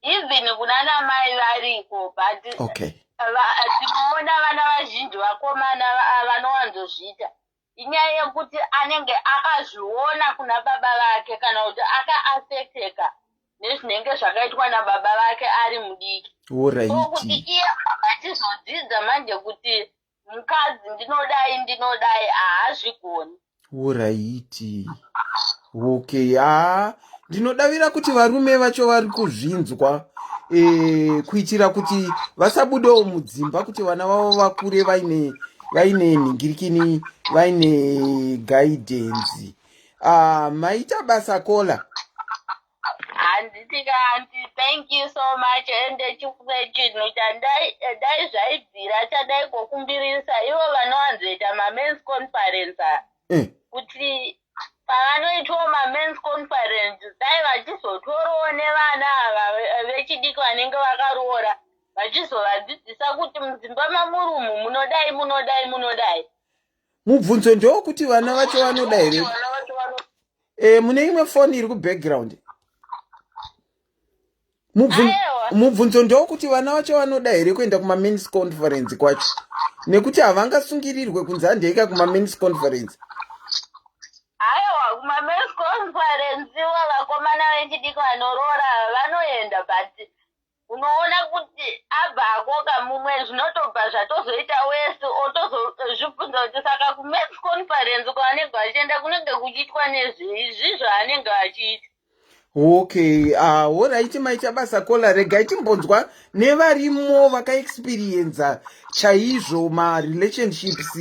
Even kunana mai variko, but tinoona vana vazhinji vakomana vanowanzozviita. inyaya yekuti anenge akazviona kuna baba vake kana kuti akaafekteka nezvinenge zvakaitwa nababa vake ari mudiki. So kuti iye achizodzidza manje kuti mukadzi ndinodai haazvigoni. Alright. Okay, ndinodavira kuti varume vacho vari kuzvinzwa kuitira kuti vasabudewo mudzimba kuti vana vavo vakure vaine nhingirikini, vaine guidance. Maita basa Kola. Handiti kanti, thank you so much. Ende chimwe chinhu chandai zvaibvira chadai kukumbirisa ivo vanowanzoita ma-men's conference kuti pavanoitwa ma-men's conference dai vachizotorawo nevana ava vechidiki vanenge vakaroora vachizovadzidzisa kuti mudzimba mamurumu munodai. Mubvunzo ndokuti vana vacho vanoda here? Mune imwe foni iri kubackground. Mubvunzo ndokuti vana vacho vanoda here kuenda kuma-men's conference kwacho, nekuti havangasungirirwe kunzi handeika kuma-men's conference. Aiwa, kuma-men's conference vakomana vechidiki vanoroora vanoenda, but unoona kuti abvako kamumwe zvinotobva zvatozoita wese otozozvibvunza kuti saka ku-men's conference kwaanenge vachienda kunenge kuchiitwa nezvizvi zvaanenge achiita. Okay, alright, maita basa Kola. Regai timbonzwa nevarimo vakaexperienza chaizvo ma-relationships,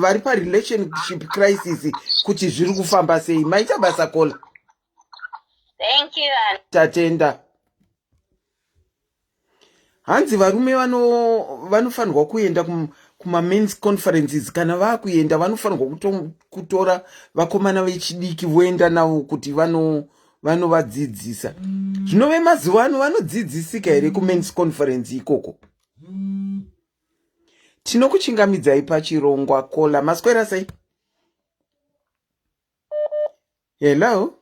vari pa-relationship crisis kuti zviri kufamba sei. Maita basa Kola. Thank you. Tatenda. Hanzi varume vanofanirwa kuenda kuma-men's conferences. Kana vakuenda vanofanirwa kutora vakomana vechidiki voenda navo kuti vanovadzidzisa. Zvinove mazuva ano vanodzidzisika here ku-men's conference ikoko? Tinokuchingamidzai pachirongwa Kola. Maswera sei? Hello?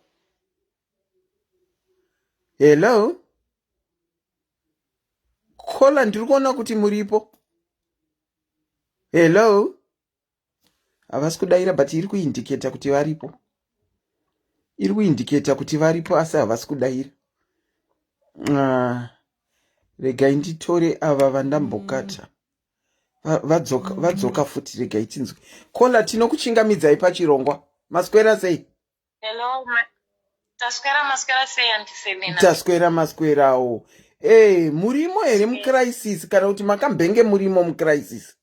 Kola, ndiri kuona kuti muripo. Hello? Havasi kudaira, but iri kuindiketa kuti varipo. Iri kuindiketa kuti varipo, asi havasi kudaira. Regai nditore ava vandambokata. Vadzoka futi, regai tinzwe. Kola, tinokuchingamidzai pachirongwa. Maswera sei? Hello, maswera sei antiselina? Taswera maswerawo. Murimo here mucrisis kana kuti makambenge murimo mucrisis?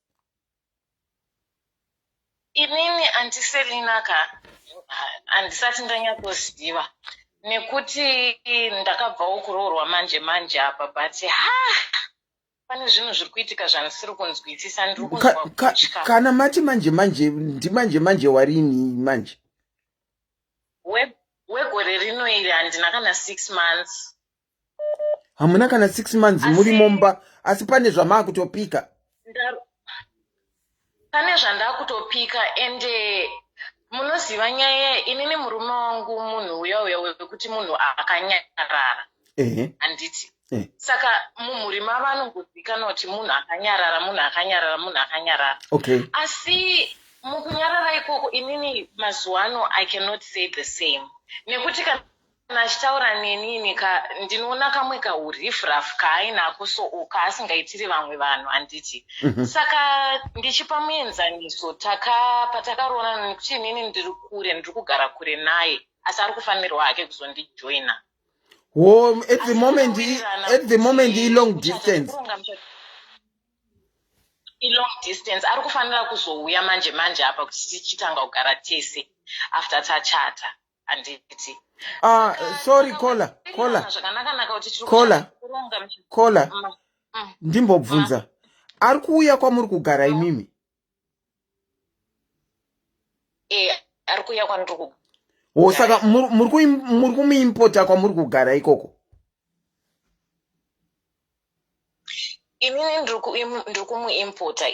Inini antiselina handisati ndanyatsoziva nekuti ndakabvawo kuroorwa manje apa, but pane zvinhu zviri kuitika zvandisiri kunzwisisa. Ndiri kunzwa kutya. Kana mati manje ndimanje warini manje? Wegore rino iri handina kana 6 months. Hamuna kana 6 months muri momba, asi pane zvamakutopika? Pane zvandakutopika, ende munoziva nyaya, inini murume wangu munhu uya wekuti munhu akanyarara. Handiti. Saka mumhuri mavanongozivikanwa kuti munhu akanyarara. Okay. Asi mukunyarara ikoko inini mazuva ano I cannot say the same. Nekuti kana achitaura nenini ndinoona kamwe kaurifrafu kaainako so kaasingaitiri vamwe vanhu, handiti. Saka ndichipa muenzaniso patakaroona nekuti inini ndiri kugara kure naye, asi ari kufanirwa hake kuzondijoina. At the moment long distance. Long distance ari kufanira kuzouya manje apa kuti tichitanga kugara tese after tachata, handiti. Sorry Kola. Ndimbobvunza. Ari kuuya kwamuri kugara imimi? Ari kuuya kwandiri kugara. Saka muri kumuimpota kwamuri kugara ikoko? Inini ndiri kumuimpota,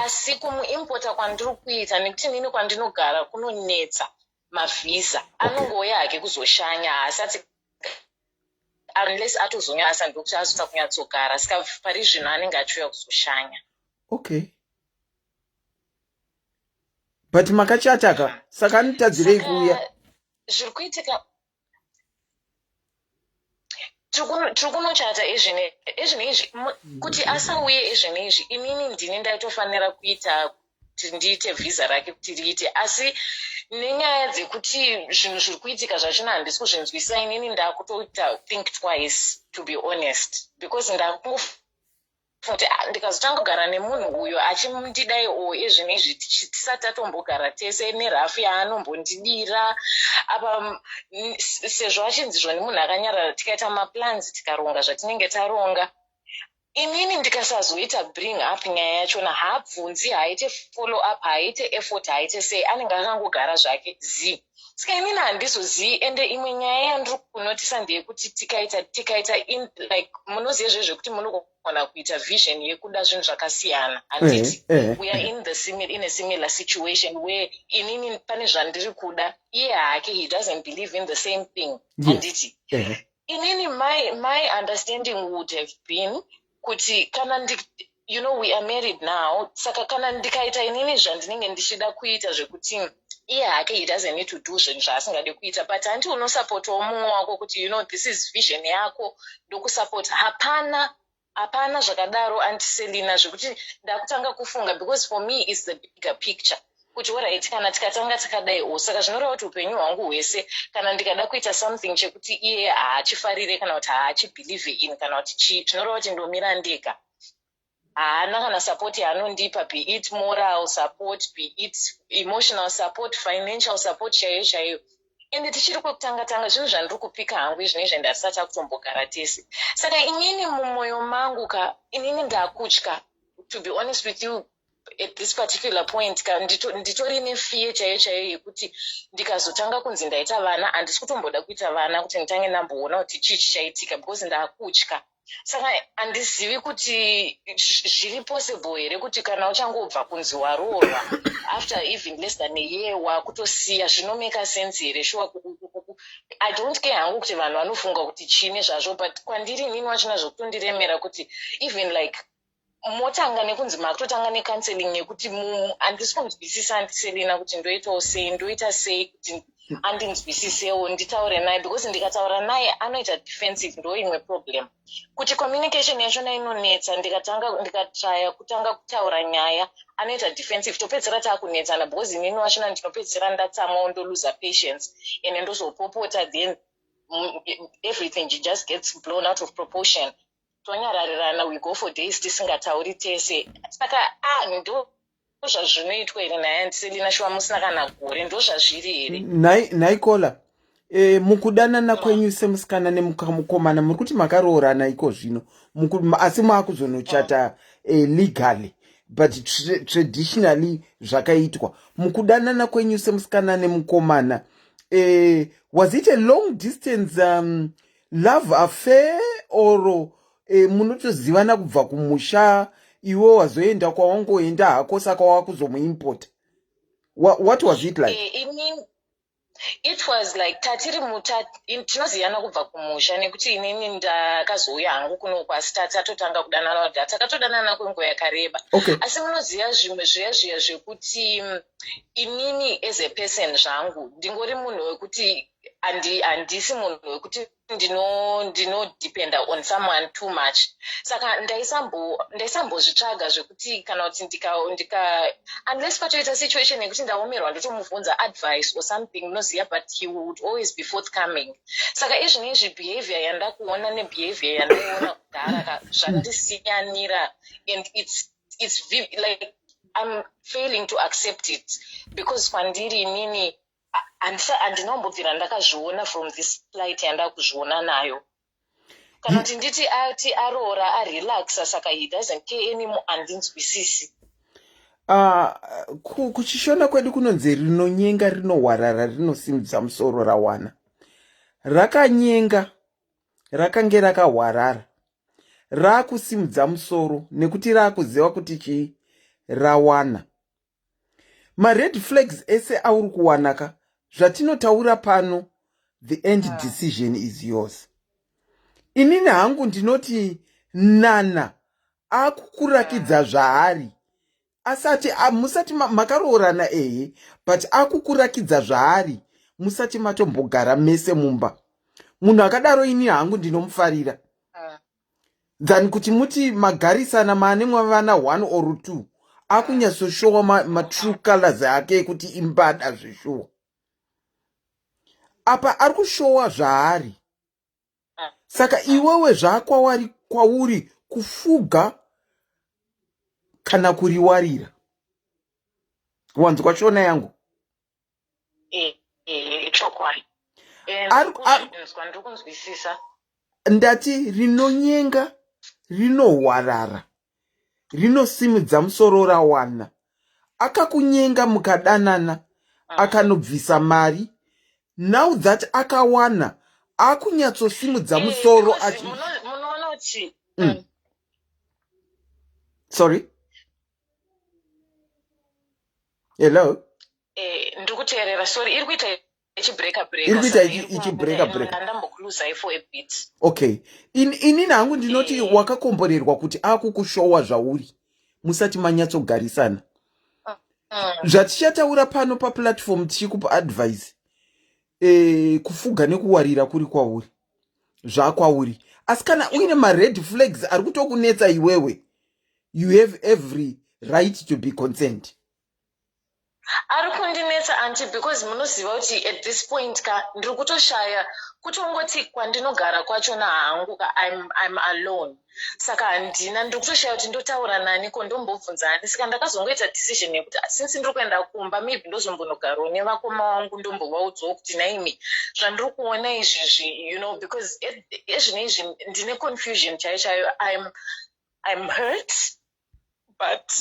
asi kumuimpota kwandiri kuita nekuti inini kwandinogara kunonetsa. Mavhisa anongouya hake kuzoshanya, asati unless atozonyasa ndokuti azota kunyatsogara, saka pari zvino anenge achiuya kuzoshanya. Okay. but makachataka saka anotadzirei kuuya zviri kuitika tiri kunochata ezvinezvi kuti asauye ezvinezvi inini ndini ndaitofanira kuita kuti ndiite vhisa rake kuti riite asi nenyaya dzekuti zvinhu zviri kuitika zvachona handisi kuzvinzwisa inini ndakutoita think twice to be honest because kuti ndikazotanga kugara nemunhu uyo achindidaiwo ezvinezvi tisati tatombogara tese nerafu yaanombondidira apa sezvo achinzizvo nemunhu akanyarara tikaita maplans tikaronga zvatinenge taronga inini ndikasazoita bring up nyaya yachona haabvunzi haaite follow up haaite effort haaite sei anenge akangogara zvake zi saka inini handizozii ende imwe nyaya yandiri kunotisa ndeyekuti tikaita like munoziva zvezvekuti munogona kuita vision yekuda zvinhu zvakasiyana handiti we are in a similar situation where inini pane zvandiri kuda iye hake he doesn't believe in the same thing handiti inini my understanding would have been kuti kana you know we are married now saka kana ndikaita inini zvandinenge ndichida kuita zvekuti iye hake he doesn't need to do zvinhu zvaasingade kuita but handi unosapotawo mumwe wako kuti you know this is vision yako ndokusapota hapana zvakadaro antiselina zvekuti ndakutanga kufunga because for me is the bigger picture kuti oright kana tikatanga takadaiwo saka zvinoreva kuti upenyu hwangu hwese kana ndikada kuita something chekuti iye haachifarire kana kuti haachibhelieve in kana kuti chii zvinoreva kuti ndomira ndega haana kana support yaanondipa be it moral support be it emotional support financial support chaiyo ende tichiri kutanga zvinhu zvandiri kupika hangu izvinezvi ndasati akutombogara tese saka inini mumwoyo mangu inini ndakutya to be honest with you at this particular point nditori nefear chaiyo yekuti ndikazotanga kunzi ndaita vana handisi kutomboda kuita vana kuti nditange ndamboona kuti chii chichaitika because ndakutya saka handizivi kuti zviri possible here kuti kana uchangobva kunzi waroorwa after even less than a year wakutosiya zvinomeka sense here sure I don't care hangu kuti vanhu vanofunga kuti chine zvazvo but kwandiri inini wachona zvokutondiremera kuti even like motanga nekunzi makutotanga necounseling yekuti handisi kunzwisisa handiselina kuti ndoitawo sei ndoita sei kuti andinzwisisewo nditaure naye because ndikataura naye anoita defensive ndo imwe problem kuti communication yachona inonetsa ndikatraya kutanga kutaura nyaya anoita defensive topedzera taakunetsana because inini wachona ndinopedzera ndatsamwawo ndoluza patience ende ndozopopota then everything just gets blown out of proportion tonyararirana we go for days tisingatauri tese saka ndo zvazvinoitwa here naye handiselina shuwa musina kana gore ndo zvazviri here naikola mukudanana kwenyu semusikana nemukomana muri kuti makaroorana iko zvino asi maakuzonochata legally but traditionally zvakaitwa mukudanana kwenyu semusikana nemukomana was it a long distance love affair or munotozivana kubva kumusha iwe wazoenda kwawangoenda hako saka wakuzomuimport what was it like it was like tatiri tinoziyana kubva kumusha nekuti inini ndakazouya hangu kuno kwasi tatotanga kudanana takatodanana kwenguva yakareba asi munoziva zvimwe zviya zvekuti inini as a person zvangu ndingori munhu wekuti handisi munhu wekuti ndinodependa on someone too much saka ndaisambozvitsvaga zvekuti kana kuti unless patoita situation yekuti ndaomerwa ndotomubvunza advice or something unoziva but he would always be forthcoming saka izvinezvi behavior yandakuona nebehavior yandaiona kudhara zvandisiyanira and it's like I'm failing to accept it because kwandiri inini handinambobvira ndakazviona from this plight yandakuzviona nayo kana kuti nditi ati aroora arelaxa saka he doesn't care anymore handinzwisisi kuchishona kwedu kunonzi rinonyenga rinohwarara rinosimudza musoro rawana rakanyenga rakange rakahwarara raakusimudza musoro nekuti raakuziva kuti chii rawana mared flags ese auri kuwanaka zvatinotaura pano the end decision is yours inini hangu ndinoti nana akukurakidza zvaari asati musati makaroorana but akukurakidza zvaari musati matombogara mese mumba. Munhu akadaro ini hangu ndinomufarira than kuti muti magarisana maane mwavana 1 or 2 akunyasoshowa matrue colors ake kuti imbada zvishowa. Apa ari kushowa zvaari. Saka iwewe zvakwawari kwauri kufuga kana kuriwarira. Wanzwa shona yangu? Chokwadi. Ndati rinonyenga, rinohwarara, rinosimudza musoro rawana. Akakunyenga mukadanana, akanobvisa mari. Now that akawana, akunyatsosimudza musoro munonoti. Sorry? Hello? Ndikuteerera, sorry, iri kuita ichibreaka. Ndambokuluza for a bit. Okay. Ini nangu ndinoti wakakomborerwa kuti akukushowa zvauri. Musati manyatsogarisana. Zvatichataura pano paplatform tichikupa advice. Kufuga nekuwarira kuri kwauri. Zvakwauri. Asi kana uine ma-red flags ari kutokunetsa iwewe, you have every right to be concerned. Ari kundinetsa anti because munoziva kuti at this point ndiri kutoshaya kutongoti kwandinogara kwacho nahangu I'm alone. Saka handina ndiri kutoshaya kuti ndotaura nani kondombobvunzani. Saka ndakazongoita decision yekuti since ndiri kuenda kumba maybe ndozombonogarawo nevakoma vangu ndombovaudzawo kuti naimi zvandiri kuona izvizvi, you know, because ezvinezvi ndine confusion chaiyo. I'm hurt, but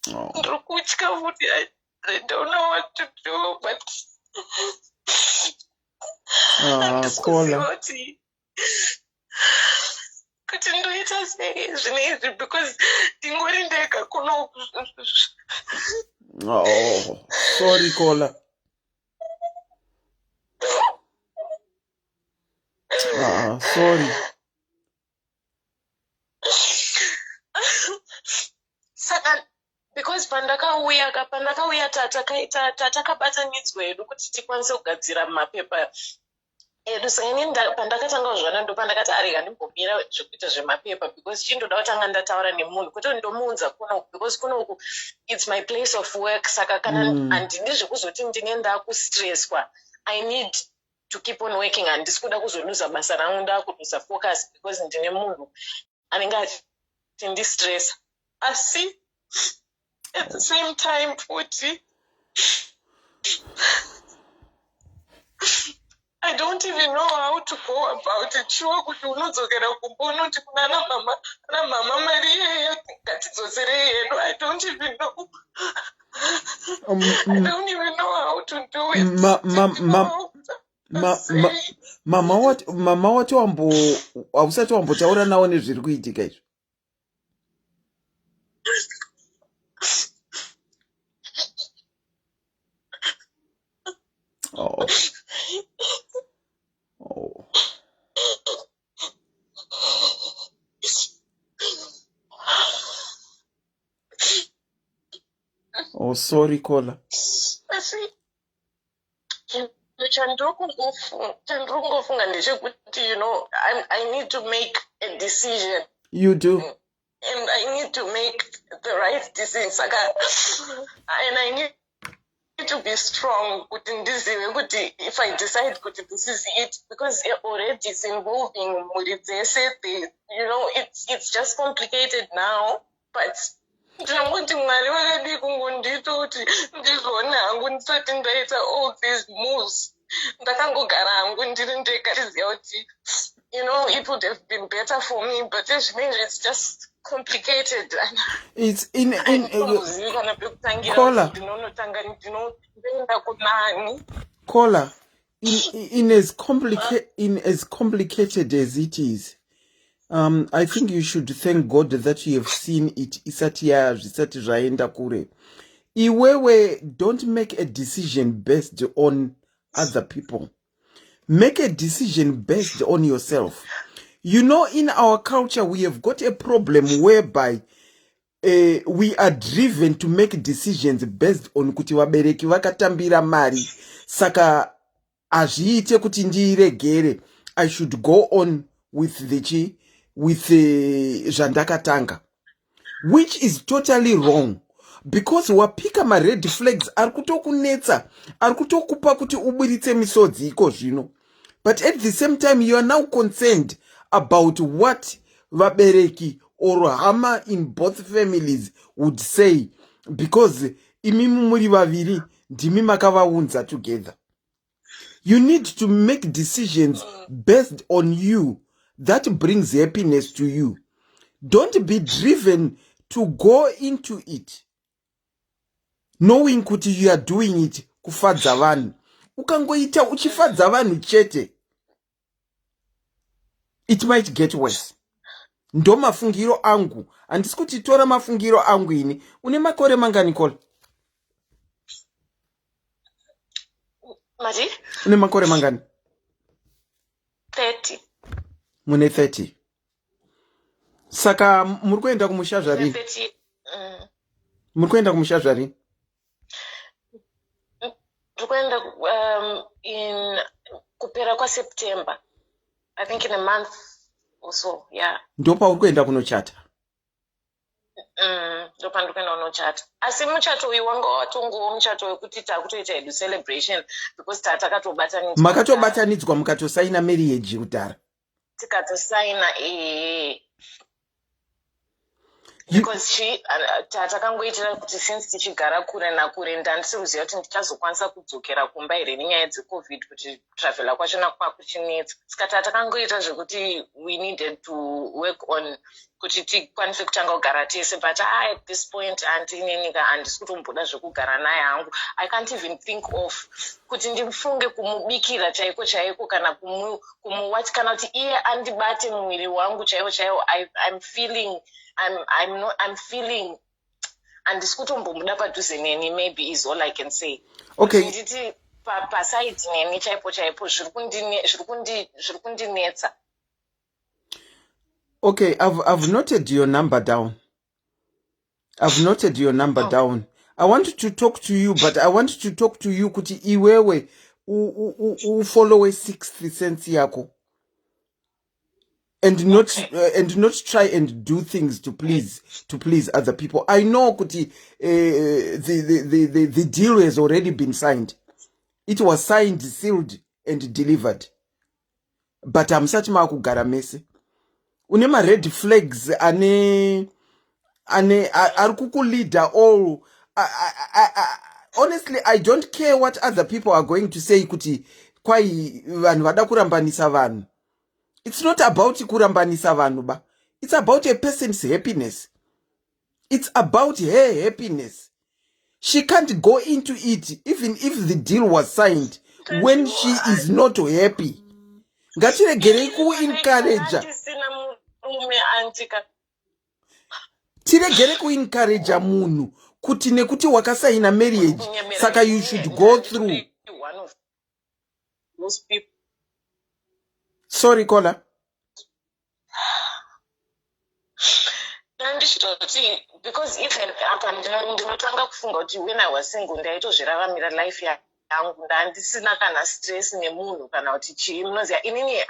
ndiri kutya kuti I don't know what to do, but Kola. Kuti ndoita sei zvinezvi because ndingori ndega kuno. Sorry Kola. Sorry. Saka because pandakauya tatakabatanidzwa edu kuti tikwanise kugadzira mapepa edu. Saka ini pandakatanga kuzvana ndo pandakati arega ndimbomira zvekuita zvemapepa because chindoda kutanga ndataura nemunhu kuti ndomuunza kuno because kunoku it's my place of work. Saka kana handidi zvekuzoti ndine ndakustresswa, I need to keep on working. Handisi kuda kuzoluza basa rangu, ndakudusa focus because ndine munhu anenge achindistressa. Asi at the same time, futhi, I don't even know how to go about it. Sure, kuti unodzokera kumbono kuti kunana mama Maria ngatidzosere yedu. I don't even know. I don't even know how to do it. Mama wacho hausati wambotaura nawo nezviri kuitika izvo? Sorry Kola. Chandrongofunga ndechekuti, you know, I need to make a decision. You do. And I need to make the right decision. And I need to be strong. If I decide this is it, because already it's involving you know, it's just complicated now. But all these moves. You know, it would have been better for me, but it's just complicated. It's Kola, in as complicated as it is, I think you should thank God that you have seen it. Iwewe, don't make a decision based on other people. Make a decision based on yourself. You know, in our culture, we have got a problem whereby we are driven to make decisions based on kuti vabereki vakatambira mari, saka azviite kuti ndiiregere, I should go on with zvandakatanga, which is totally wrong, because wapika ma red flags ari kutokunetsa, ari kutokupa kuti uburitse misodzi iko zvino. But at the same time, you are now concerned about what vabereki or hama in both families would say, because imi muri vaviri ndimi makavaunza together. You need to make decisions based on you that brings happiness to you. Don't be driven to go into it knowing kuti you are doing it kufadza vanhu. Ukangoita uchifadza vanhu chete, it might get worse. Ndo mafungiro angu. Handisi kuti tora mafungiro angu ini. Une makore mangani Kola? Maji? Une makore mangani? 30. Mune 30. Saka muri kuenda kumusha zvari? 30. Muri kuenda kumusha zvari? Tukwenda in kupera kwa September. I think in a month or so, yeah. Ndo pauri kuenda kunochata? Ndo pandokuenda kunochata. Asi muchato uyu wanga watongowo muchato wekuti takutoita hedu celebration because takatobatanidzwa. Makatobatanidzwa mukatosaina marriage kudhara? Tikatosaina because tatakangoitira kuti since tichigara kure nakure ndandisi kuziva kuti ndichazokwanisa kudzokera kumba here nenyaya dzecovid kuti travela kwachona kwakuchinetsa. Saka tatakangoita zvekuti we needed to work on kuti tikwanise kutanga kugara tese, but at this point handineni handisi kutomboda zvekugara naye hangu. I can't even think of kuti ndifunge kumubikira chaiko chaiko kana kumuwati kana kuti iye andibate muviri wangu chaiwo chaiwo. I'm feeling handisi kutombomuda padhuze neni, maybe is all I can say. Okay. Nditi pasaidi neni chaipo chaipo zviri kundinetsa. Okay, I've noted your number down. Down. I want to talk to you, but I want to talk to you kuti iwewe follow a sixth sense yako. And not try and do things to please other people. I know kuti the deal has already been signed. It was signed, sealed, and delivered. But I'm such makugara mese. Unema red flags ane leader all. Honestly, I don't care what other people are going to say kuti kwai vanhu vada kurambanisa vanhu. It's not about kurambanisa vanhu ba. It's about a person's happiness. It's about her happiness. She can't go into it even if the deal was signed when she is not happy. Ngatiregere ku-encourage. Tiregere ku-encourage munhu kuti nekuti wakasaina marriage saka you should go through. Sorry, Kola. Because even ndinotanga kufunga kuti when I was single ndaitozviraramira life yangu ndandisina kana stress nemunhu kana kuti chii. Munoziva inini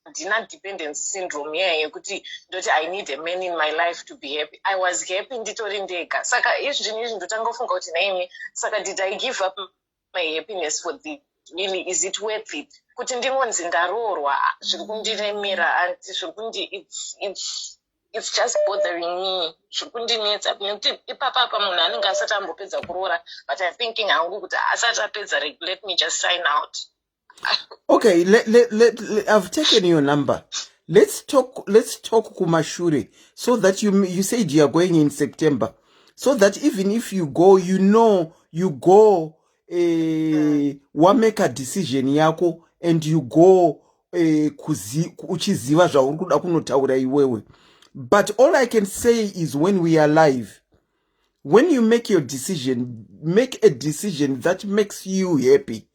handina dependence syndrome yekuti ndoti I need a man in my life to be happy. I was happy nditori ndega. Saka izvi ndotanga kufunga kuti naimi saka did I give up my happiness for the really, is it worth it? Kuti ndingonzi ndarorwa zviri kundiremera anti zviri kundi it's just bothering me. Zviri kundinetsa nekuti ipapapa munhu anenge asati ambopedza kuroora, but I'm thinking hangu kuti asati apedza let me just sign out. Okay, I've taken your number. Let's talk kumashure, so that you said you are going in September, so that even if you go, you go wameka decision yako and you go uchiziva zvauri kuda kunotaura iwewe. But all I can say is when we are live, when you make your decision, make a decision that makes you happy.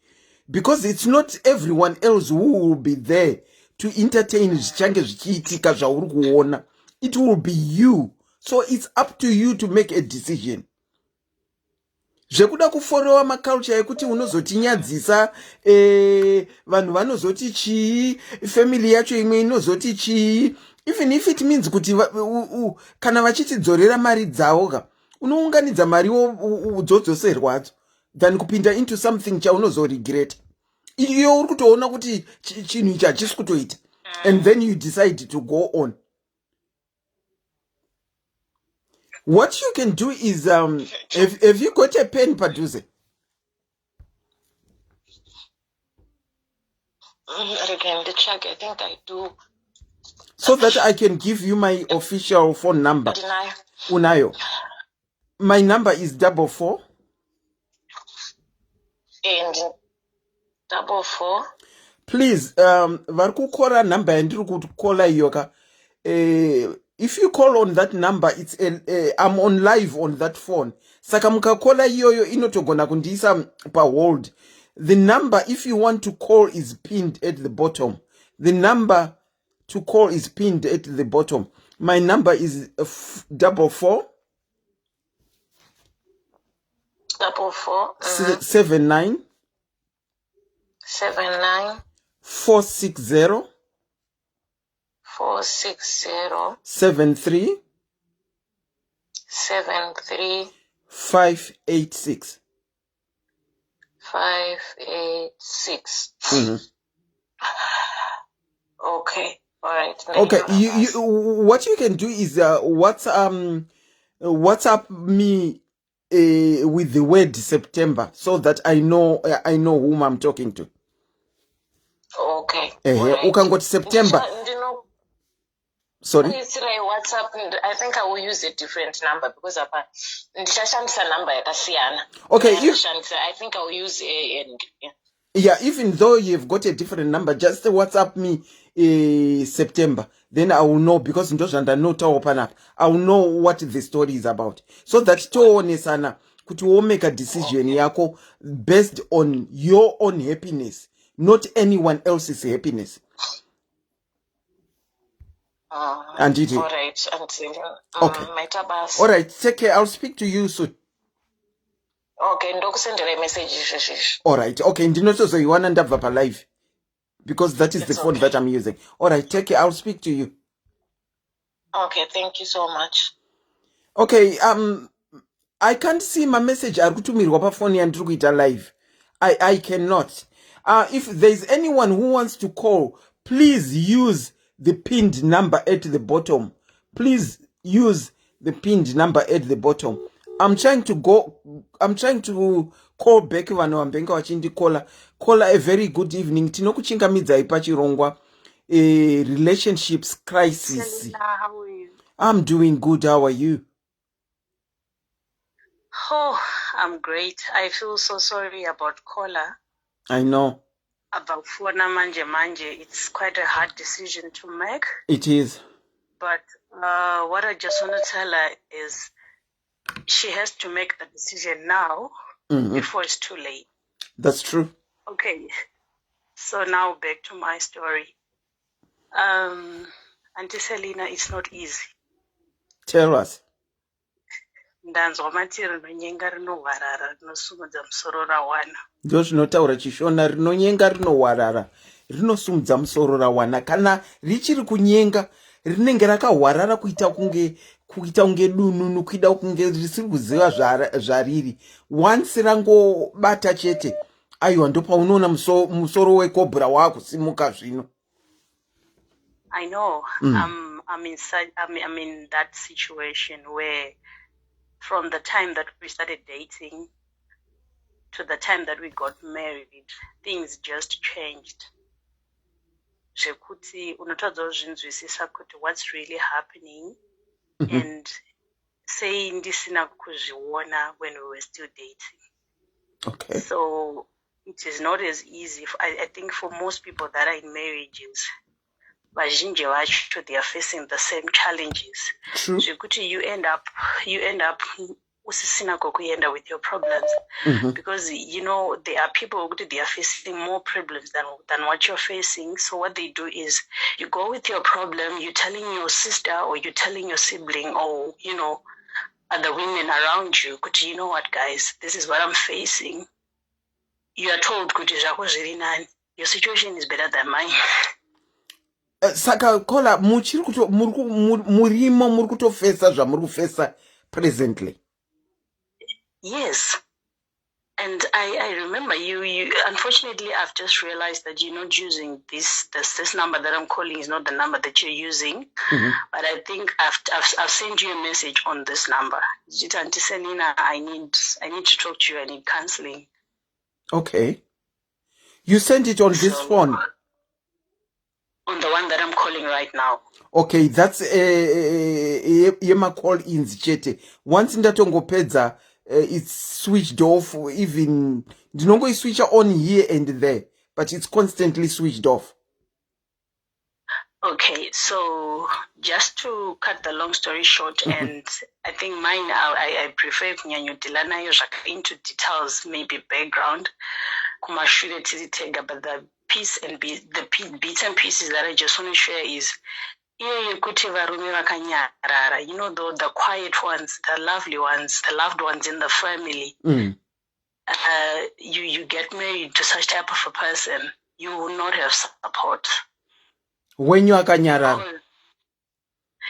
Because it's not everyone else who will be there to entertain zichange zvichiitika zvauri kuona. It will be you. So it's up to you to make a decision. Zvekuda kuforowa maculture yekuti unozotinyadzisa, vanhu vanozoti chii, family yacho imwe inozoti chii. Even if it means kuti kana vachitidzorera mari dzavo, unounganidza mari dzodzoserwadzo than kupinda into something chaunozoregret. Iyo uri kutoona kuti chinhu ichi hachisi kutoita, and then you decide to go on. What you can do is, have you got a pen, Paduze? Again, the check, I think I do. So that I can give you my official phone number. Unayo. My number is 44. And 44. Please, varikukora number yandiri kukola iyoka. If you call on that number, it's I'm on live on that phone. Saka mukakola iyoyo inotogona kundiisa pa hold. The number, if you want to call, is pinned at the bottom. The number to call is pinned at the bottom. My number is 44 79 460 73 586. 586. Okay. All right. Okay. What you can do is WhatsApp me with the word September, so that I know whom I'm talking to. Okay. Ukangot September. Sorry. WhatsApp. I think I will use a different number because number. Okay. I think I will use yeah, even though you've got a different number, just WhatsApp me September. Then I will know, because I will know what the story is about. So that sana kuti wo make a decision yako based on your own happiness, not anyone else's happiness. And it. All right. Okay. All right. Take care. I'll speak to you soon. Okay, send a message. All right. Okay. So you want to end up live, because that is the phone that I'm using. All right. Take care. I'll speak to you. Okay. Thank you so much. Okay. I can't see my message. Phone live. I cannot. If there's anyone who wants to call, please use the pinned number at the bottom. Please use the pinned number at the bottom. I'm trying to call back vanhu vambenga vachindikola. Call a very good evening. Tinokuchingamidzai pachirongwa relationships crisis. How are you? I'm doing good. How are you? Oh, I'm great. I feel so sorry about Kola. I know. About Fona Manje. It's quite a hard decision to make. It is. But what I just want to tell her is she has to make the decision now before it's too late. That's true. Okay. So now back to my story. Auntie Selina, it's not easy. Tell us. Ndanzwa mati rinonyenga rinohwarara rinosumudza musoro rawana. Ndo zvinotaura chishona, rinonyenga rinohwarara rinosumudza musoro rawana. Kana richiri kunyenga rinenge rakahwarara kuita kunge dununu, kuida kunge risiri kuziva zvariri. Once rangobata chete, aiwa ndo paunoona musoro wekobra wakusimuka zvino. I know. I'm in that situation where from the time that we started dating to the time that we got married, things just changed. Zvekuti unotadza kuzvinzwisisa kuti what's really happening and say ndisina kuzviona when we were still dating. Okay. So it is not as easy. I think for most people that are in marriages, vazhinji vacho, they are facing the same challenges. True. Zvekuti you end up usisina kokuyenda with your problems. Because, you know, there are people who they are facing more problems than what you're facing. So what they do is you go with your problem, you're telling your sister or you're telling your sibling or, you know, other women around you, but you know what, guys, this is what I'm facing. You are told, your situation is better than mine. Saka kola murimo muri kutofesa zvamuri kufesa presently. Yes. And I remember you unfortunately I've just realized that you're not using this number that I'm calling is not the number that you're using. But I think I've sent you a message on this number. Auntie Selina, I need to talk to you, I need counseling. Okay. You sent it on this phone? On the one that I'm calling right now. Okay, that's yema call-ins chete. Once ndatongopedza it's switched off, even ndinongo switch on here and there, but it's constantly switched off. Okay, so just to cut the long story short, and I think mine, I prefer kunyanyutilana into details, maybe background, but the piece and the bits and pieces that I just want to share is, you know, the quiet ones, the lovely ones, the loved ones in the family. You get married to such type of a person, you will not have support. When you are kanyarara?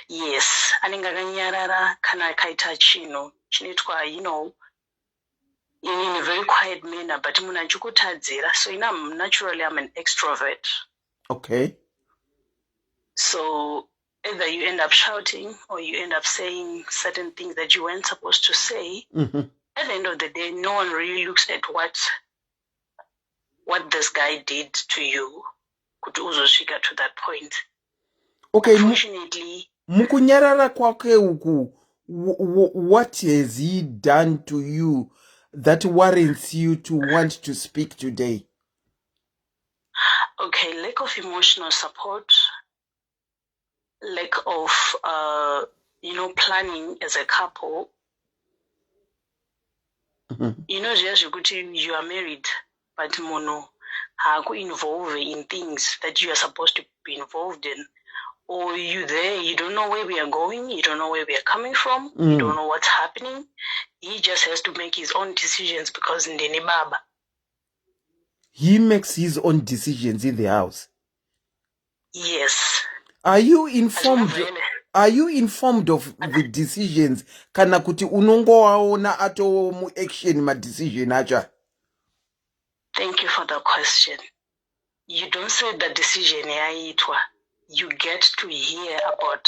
Yes, anenga kanyarara kana kaita chino chinitwa, you know, in a very quiet manner, but muna chikutadzira. So naturally I'm an extrovert. Okay. So either you end up shouting or you end up saying certain things that you weren't supposed to say. At the end of the day, no one really looks at what this guy did to you to that point. Okay. Unfortunately, mukunyarara kwake uku, what has he done to you that warrants you to want to speak today? Okay, lack of emotional support, lack of you know, planning as a couple. You know, just you are married, but mono haku involved in things that you are supposed to be involved in. Or you there, you don't know where we are going, you don't know where we are coming from, you don't know what's happening. He just has to make his own decisions because ndeni baba. He makes his own decisions in the house. Yes. Are you informed of the decisions? Kana kuti unongowaona ato mu action ma decision acha? Thank you for the question. You don't say the decision yaitwa. You get to hear about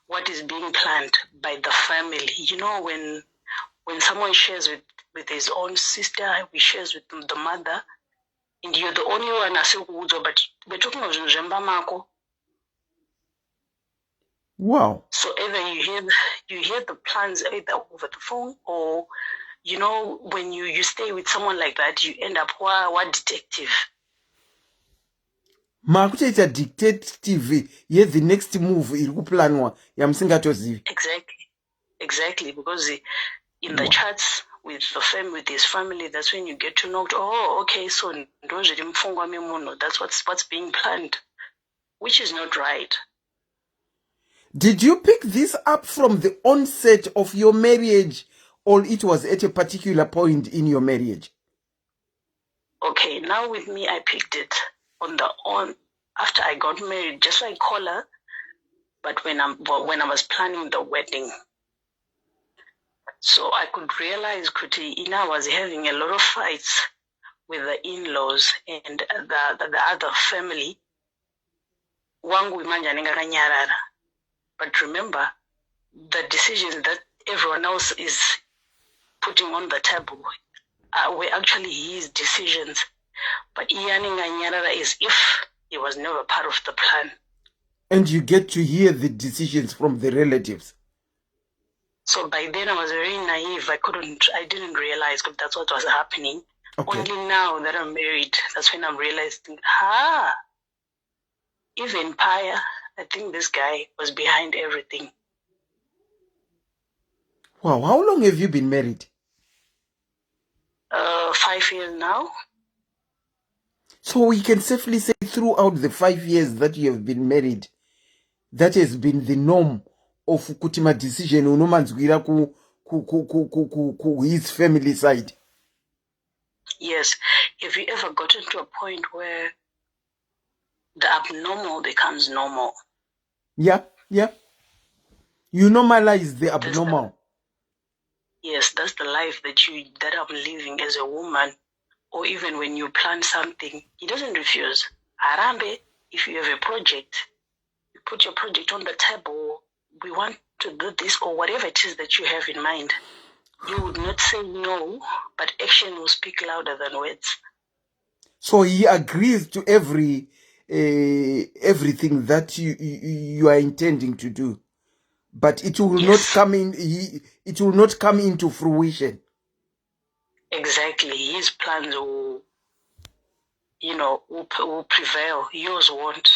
what is being planned by the family. You know, when someone shares with his own sister, he shares with the mother, and you're the only one but we're talking of Mako. Wow. So either you hear the plans either over the phone, or you know, when you stay with someone like that, you end up what detective. Makuchaita detective ye the next move iri kuplanwa yamusingatozivi. Exactly, because in the chats with his family, that's when you get to know, oh, okay, so that's what's being planned, which is not right. Did you pick this up from the onset of your marriage, or it was at a particular point in your marriage? Okay, now with me, I picked it after I got married, just like Kola, but when I was planning the wedding. So I could realize Ina was having a lot of fights with the in-laws and the other family. But remember, the decisions that everyone else is putting on the table were actually his decisions. But Iyaninga is if he was never part of the plan. And you get to hear the decisions from the relatives. So by then I was very naive. I didn't realize that's what was happening. Okay. Only now that I'm married, that's when I'm realizing, even prior, I think this guy was behind everything. Wow, how long have you been married? 5 years now. So we can safely say throughout the 5 years that you have been married, that has been the norm of kuti madecision unomanzwira ku his family side. Yes. Have you ever gotten to a point where the abnormal becomes normal? Yeah. You normalize the abnormal. Yes, that's the life that I'm living as a woman. Or even when you plan something, he doesn't refuse. Arambe, if you have a project, you put your project on the table, we want to do this or whatever it is that you have in mind. You would not say no, but action will speak louder than words. So he agrees to everything that you are intending to do, but it will not come in. It will not come into fruition. Exactly, his plans will prevail. Yours won't.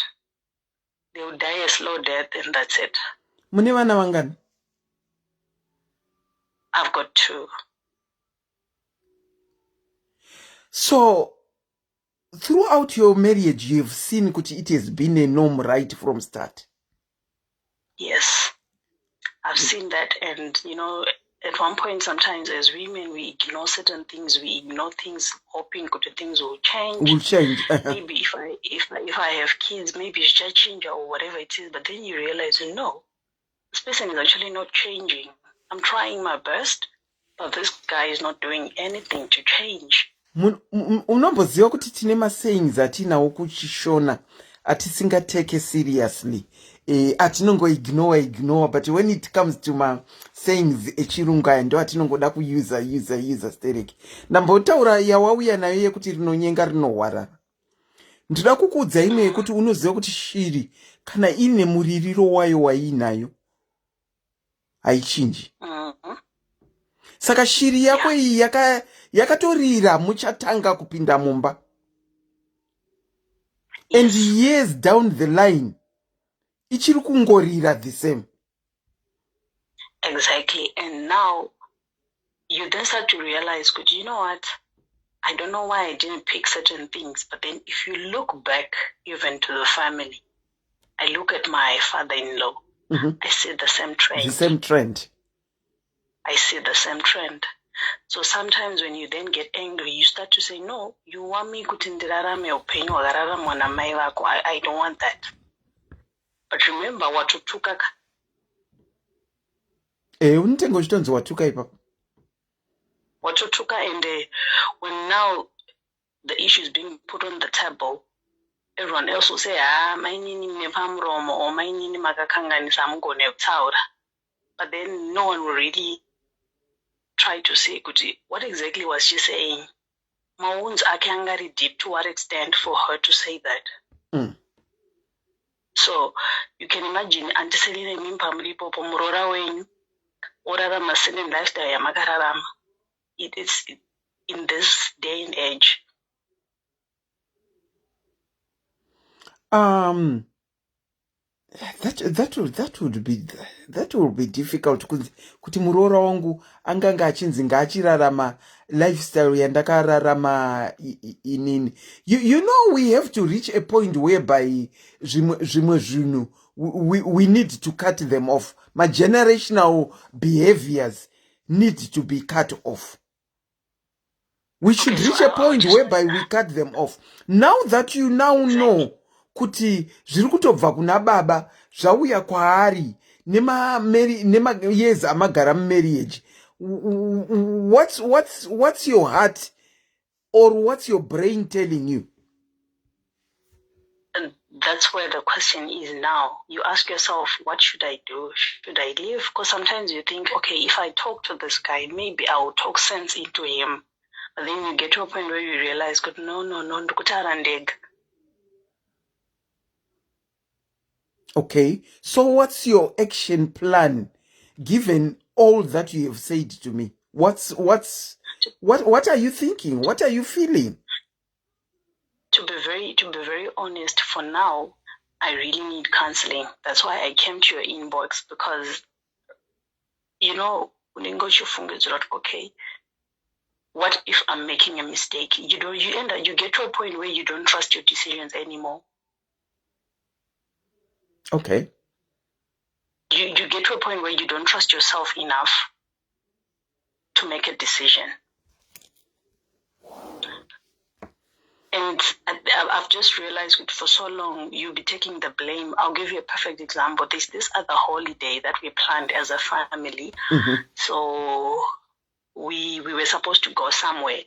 They will die a slow death, and that's it. Mune vana vangani? I've got 2. So throughout your marriage, you have seen kuti it has been a norm right from start. Yes, I've seen that, and at one point, sometimes as women, we ignore certain things. We ignore things, hoping that things will change. Maybe if I have kids, maybe it's just change or whatever it is. But then you realize, no, this person is actually not changing. I'm trying my best, but this guy is not doing anything to change. Unomboziva kuti tine masayings atinawo kuchishona atisingateke seriously. Atinongo ignore, but when it comes to ma sayings echirungu aya ndo atinongoda kuusa stereki. Ndambotaura yawauya nayo yekuti rinonyenga rinohwarara. Ndoda kukuudza imwe yekuti unoziva kuti shiri kana ine muririro wayo wainayo haichinji. Saka shiri yako iyi yakatorira muchatanga kupinda mumba. And years down the line, ichiri kungorira the same. Exactly. And now, you then start to realize, you know what? I don't know why I didn't pick certain things. But then if you look back even to the family, I look at my father-in-law, I see the same trend. The same trend. I see the same trend. So sometimes when you then get angry, you start to say, no, you want me kutindirarame upenyu wakararamwa na mai vako. I don't want that. But remember watutuka. Unitengo chitonzi watuka ipapo. Watutuka, and when now the issue is being put on the table, everyone else will say, mainini mnepamromo or mainini makakanganisa mungone taura. But then no one will really try to say, what exactly was she saying? My wounds are very deep. To what extent for her to say that? So you can imagine, antiselina mimpa mlipo pomurora wenyu, orara masene lifestyle ya makararama. It is in this day and age. That would be difficult kuti muroora wangu anganga achinzi ngaachirarama lifestyle yandakararama inini. You know, we have to reach a point whereby zvimwe zvinhu we need to cut them off. My generational behaviors need to be cut off. We should reach a point whereby we cut them off. Now that you now know kuti zviri kutobva kuna baba zvauya kwaari nema years amagara mumarriage, what's your heart or what's your brain telling you? And that's where the question is now. You ask yourself, what should I do? Should I leave? Because sometimes you think, okay, if I talk to this guy, maybe I will talk sense into him. But then you get to a point where you realize, no, Okay, so what's your action plan given all that you have said to me? What are you thinking? What are you feeling? To be very honest, for now, I really need counseling. That's why I came to your inbox, because unenge uchifungidzira kuti okay, what if I'm making a mistake? You get to a point where you don't trust your decisions anymore. Okay. You get to a point where you don't trust yourself enough to make a decision. And I've just realized that for so long, you'll be taking the blame. I'll give you a perfect example. There's this other holiday that we planned as a family. So we were supposed to go somewhere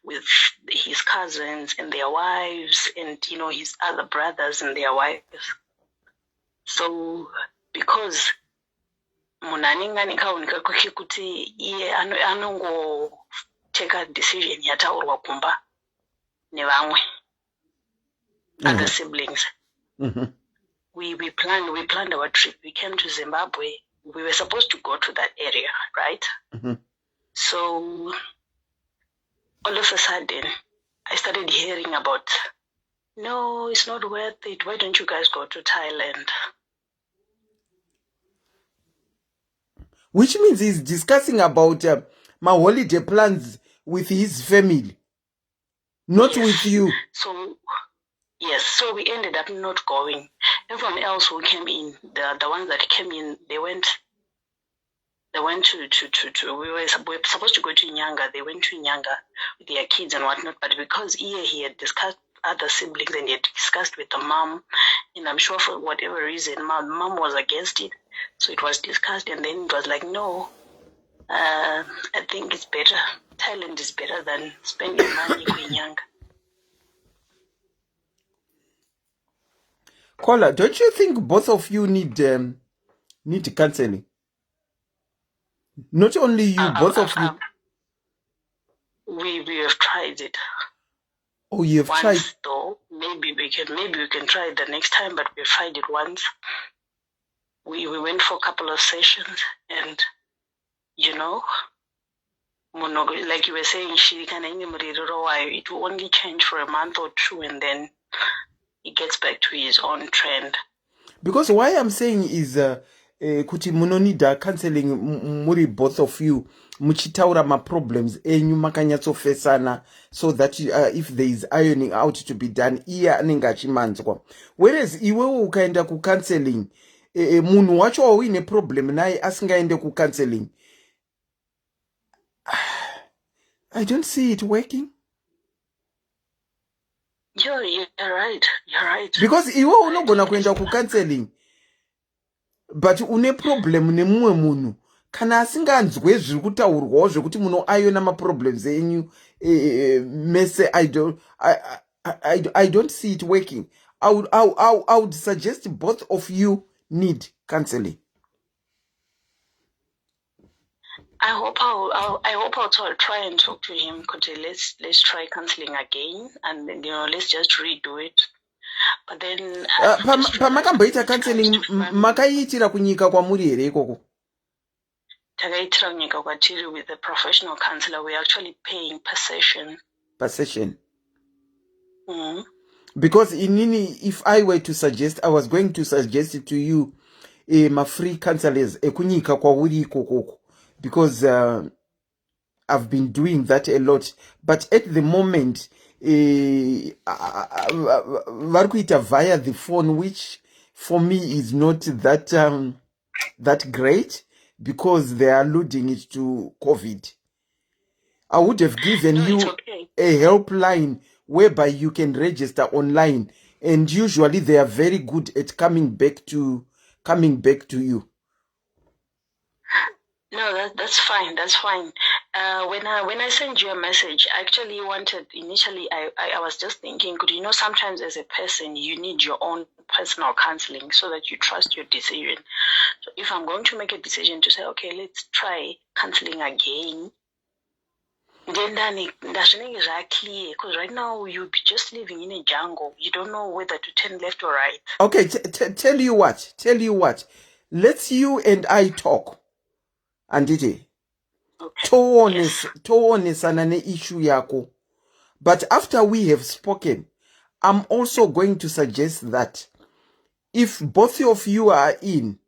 with his cousins and their wives and, his other brothers and their wives. So because munanenga nikaoneka kwake kuti iye anongo take a decision yataurwa kumba nevamwe other siblings. We planned our trip. We came to Zimbabwe. We were supposed to go to that area, right? So all of a sudden I started hearing about, no, it's not worth it. Why don't you guys go to Thailand? Which means he's discussing about my holiday plans with his family, not with you. So, yes, so we ended up not going. Everyone else who came in, the ones that came in, they went to we were supposed to go to Nyanga. They went to Nyanga with their kids and whatnot, but because he had discussed other siblings and he had discussed with the mom, and I'm sure for whatever reason, mom was against it. So it was discussed, and then it was like, no, I think it's better. Thailand is better than spending money in Nyanga. Kola, don't you think both of you need counseling? Not only you, both of you. We have tried it. Oh, you have once, tried. Though maybe we can try it the next time, but we tried it once. We went for a couple of sessions, and like you were saying, it will only change for a month or two, and then he gets back to his own trend. Because why I'm saying is kuti munonida counseling muri both of you muchitaura ma problems enyu makanyatsofesana, so that if there is ironing out to be done, iye anenge achimanzwa. Whereas iwewe ukaenda ku counseling, munhu wacho wauine problem naye asingaende ku counseling, I don't see it working. You're right. You're right. Because iwe unogona kuenda ku counseling, but une problem nemumwe munhu kana asinganzwe zviri kutaurwawo zvekuti munoayona maproblems enyu mese. I don't see it working. I would suggest both of you need counseling. I hope I'll try and talk to him. Let's try counseling again, and then let's just redo it. But then pamakamboita counseling makaiitira kunyika kwamuri here ikoko? Takaitira kunyika kwatiri with a professional counselor. We're actually paying per session. Per session. Because if I were to suggest, I was going to suggest it to you, my free counselors kunyika kwawuri ikoko, because I've been doing that a lot. But at the moment, varkuita via the phone, which for me is not that great, because they are alluding it to COVID. I would have given you a helpline whereby you can register online, and usually they are very good at coming back to you. No, that's fine. That's fine. When I send you a message, I actually wanted initially. I was just thinking, sometimes as a person you need your own personal counseling so that you trust your decision. So if I'm going to make a decision to say, okay, let's try counseling again, then that's exactly, because right now you'll be just living in a jungle. You don't know whether to turn left or right. Okay, tell you what. Let's you and I talk. Andite, towonesana ne issue yako. But after we have spoken, I'm also going to suggest that if both of you are in,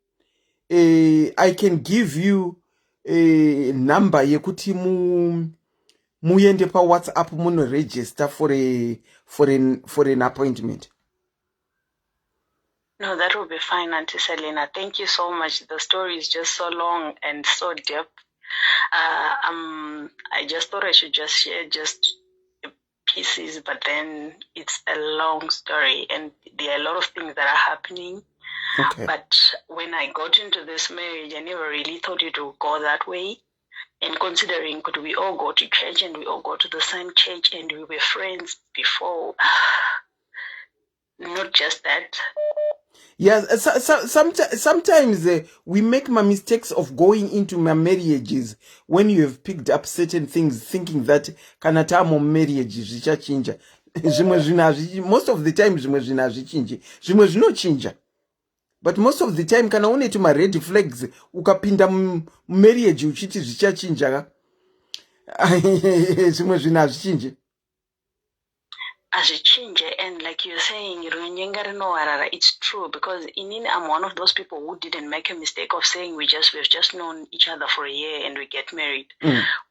I can give you number yekuti muyende pa WhatsApp muno register for an appointment. No, that will be fine, Auntie Selena. Thank you so much. The story is just so long and so deep. I just thought I should just share just pieces, but then it's a long story and there are a lot of things that are happening. Okay. But when I got into this marriage, I never really thought it would go that way. And considering could we all go to church and we all go to the same church and we were friends before, not just that. Yes, sometimes we make my mistakes of going into my marriages when you have picked up certain things, thinking that kanatamo marriage zvichachinja. Most of the time zvimwe zvinazvichinji, zvimwe zvinochinja. But most of the time kana une tuma red flags ukapinda marriage uchiti zvichachinja, zvimwe zvinazvichinji. As a change, and like you're saying, it's true, because I'm one of those people who didn't make a mistake of saying we've just known each other for a year and we get married.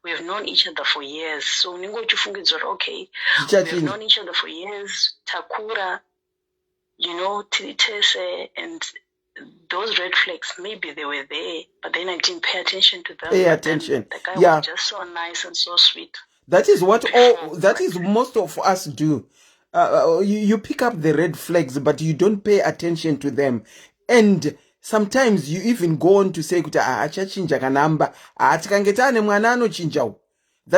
We have known each other for years. So okay, we've known each other for years, Takura, Tilitese, and those red flags, maybe they were there, but then I didn't pay attention to them. Pay attention. The guy was just so nice and so sweet. That is most of us do. You pick up the red flags, but you don't pay attention to them. And sometimes you even go on to say, that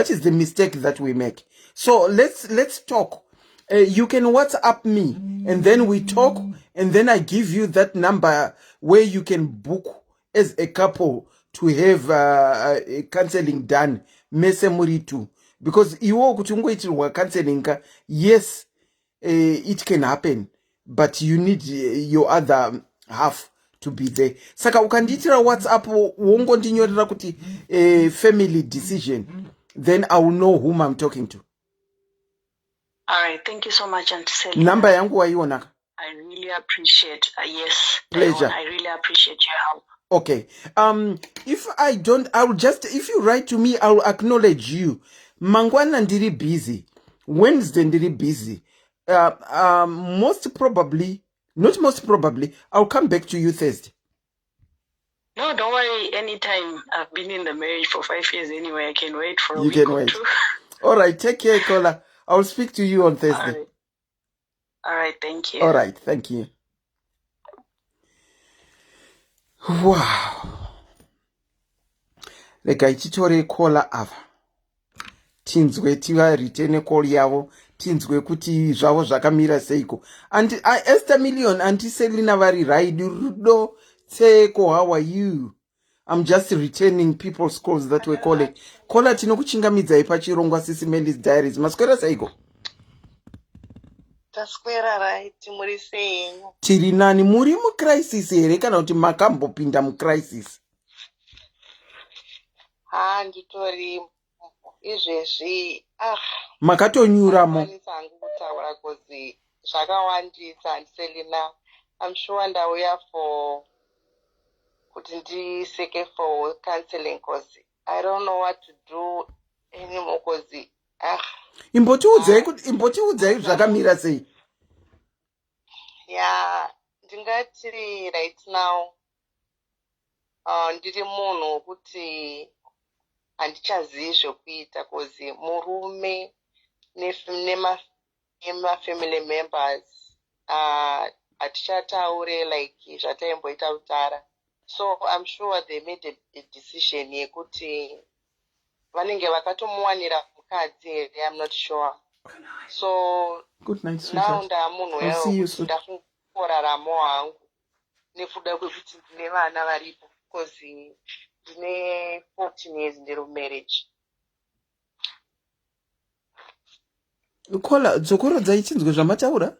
is the mistake that we make. So let's talk. You can WhatsApp me, and then we talk, and then I give you that number where you can book as a couple to have a counseling done. Mesemuri too. Because iwo kuti ungoitirwa counseling, yes, it can happen, but you need your other half to be there. Saka ukandiitira WhatsApp wongondinyorera kuti family decision, then I will know whom I'm talking to. All right, thank you so much, Auntie Selena. Number yangu waiona? I really appreciate. Yes, pleasure. I really appreciate your help. Okay. If I don't, if you write to me, I'll acknowledge you. Mangwana ndiri busy. Wednesday ndiri busy. Not most probably, I'll come back to you Thursday. No, don't worry. Anytime. I've been in the marriage for 5 years anyway. I can wait for a week or two. All right. Take care, caller. I'll speak to you on Thursday. All right. Thank you. All right. Thank you. Wow. Rega ichitore caller ava. Tinzwe tiva return call yavo. Tinzwe kuti zvavo zvakamira seiko. And Esther Million, Auntie Selena vari right. Rudo Seko, how are you? I'm just returning people's calls that we're calling. Caller tinokuchingamidza ipachirongwa SIS MELLY's diaries. Maswera seiko? Taswera right, muri saying. Tiri nani muri mu crisis here kana kuti makambopinda mu crisis? Nditori izvezvi makatonyuramo. Kutaura kozi zvakawandisa Selena. I'm sure ndauya for kuti ndiseke for counseling cause I don't know what to do anymore cause imbotiudzai zvakamira sei? Yeah, ndingati right now ndiri munhu wekuti handichazivi zvekuita cause murume nemafamily members hatichataure like zvataimboita kutara. So I'm sure they made a decision yekuti vanenge vakatomuwanira mukadzi here. I'm not sure. So good night, now ndamunhu ndakuraramo hangu nekuda kwekuti ndine vana varipo because ndine 14 years ndiri marriage. Kola dzokorodza ichinzwe zvamataura?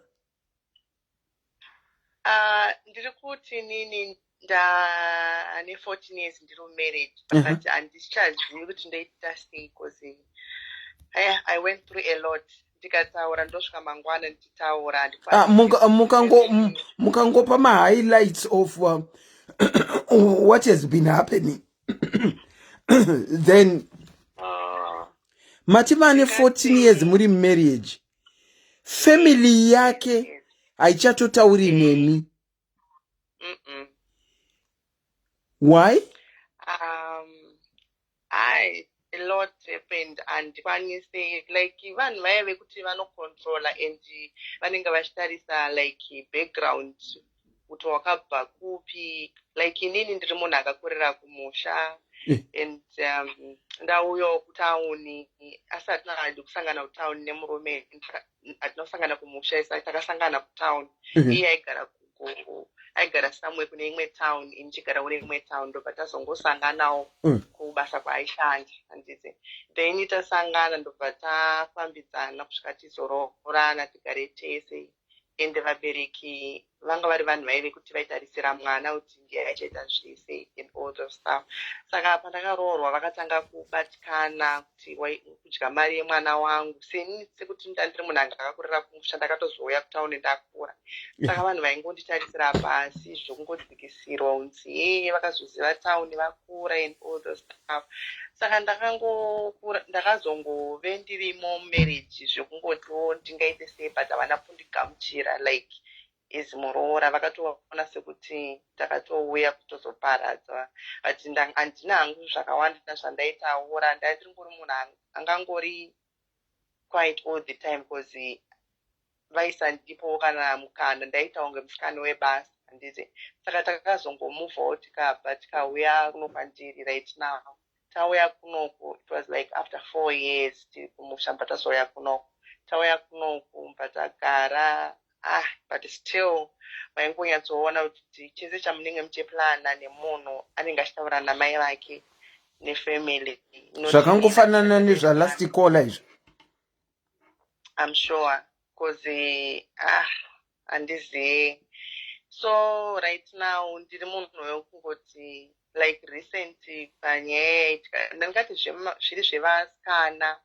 Ndiri kuti nini ndane 14 years ndiri marriage but handichazivi kuti ndoita sei because I went through a lot. Ndikataura ndosvika mangwana ndichitaura. Mukangopa ma highlights of what has been happening. Then Matima ane 14 years muri marriage. Family yake haichatotauri nemi. Why? A lot happened, and when you say like even vaive kuti vanocontrola and vanenge vachitarisa like background kuti wakabva kupi, like inini ndiri munhu akakurira kumusha and ndauyawo kutauni asi hatina hadi kusangana kutauni nemurume, hatinosangana kumusha isa takasangana kutauni. Iye aigara somewhere kune imwe town, indichigara kune imwe town, ndobva tazongosanganawo kubasa kwaaishanda handiti. Then tasangana ndobva tafambidzana kusvika tizororana tigare tese, ende vabereki vanga vari vanhu vaive kuti vaitarisira mwana kuti ndiye achaita zvese and all those stuff. Saka pandakaroorwa vakatanga kubatikana kuti kudya mari yemwana wangu, seni sekuti ndandiri munhu anga akakurira kumusha, ndakatozouya kutauni ndakura. Saka vanhu vaingonditarisira pasi zvokungodzikisirwa unzi vakazoziva tauni vakura and all those stuff. Saka ndakazongove ndirimo marriage zvokungotiwo ndingaite sei, but havana kundigamuchira like as muroora. Vakatoona sekuti takatouya kutozoparadzwa, but handina hangu zvakawanda zvandaitaura. Ndandingori munhu angangori quite all the time because vaisandipo kana mukana, ndaita kunge musikana webasa handiti. Saka takazongomove out tikabva tikauya kuno kwandiri right now. Tauya kunoku, it was like after 4 years tiri kumusha patazouya kunoku. Tauya kunoku patagara, but still vaingonyatsoona kuti chese chamunenge muchiplana nemunhu anenge achitaura namai vake nefamily. Zvakangofanana nezvalast call izvo. I'm sure, because handizivi. So right now ndiri munhu wekungoti like recent panyaya ndingati zviri zvevasikana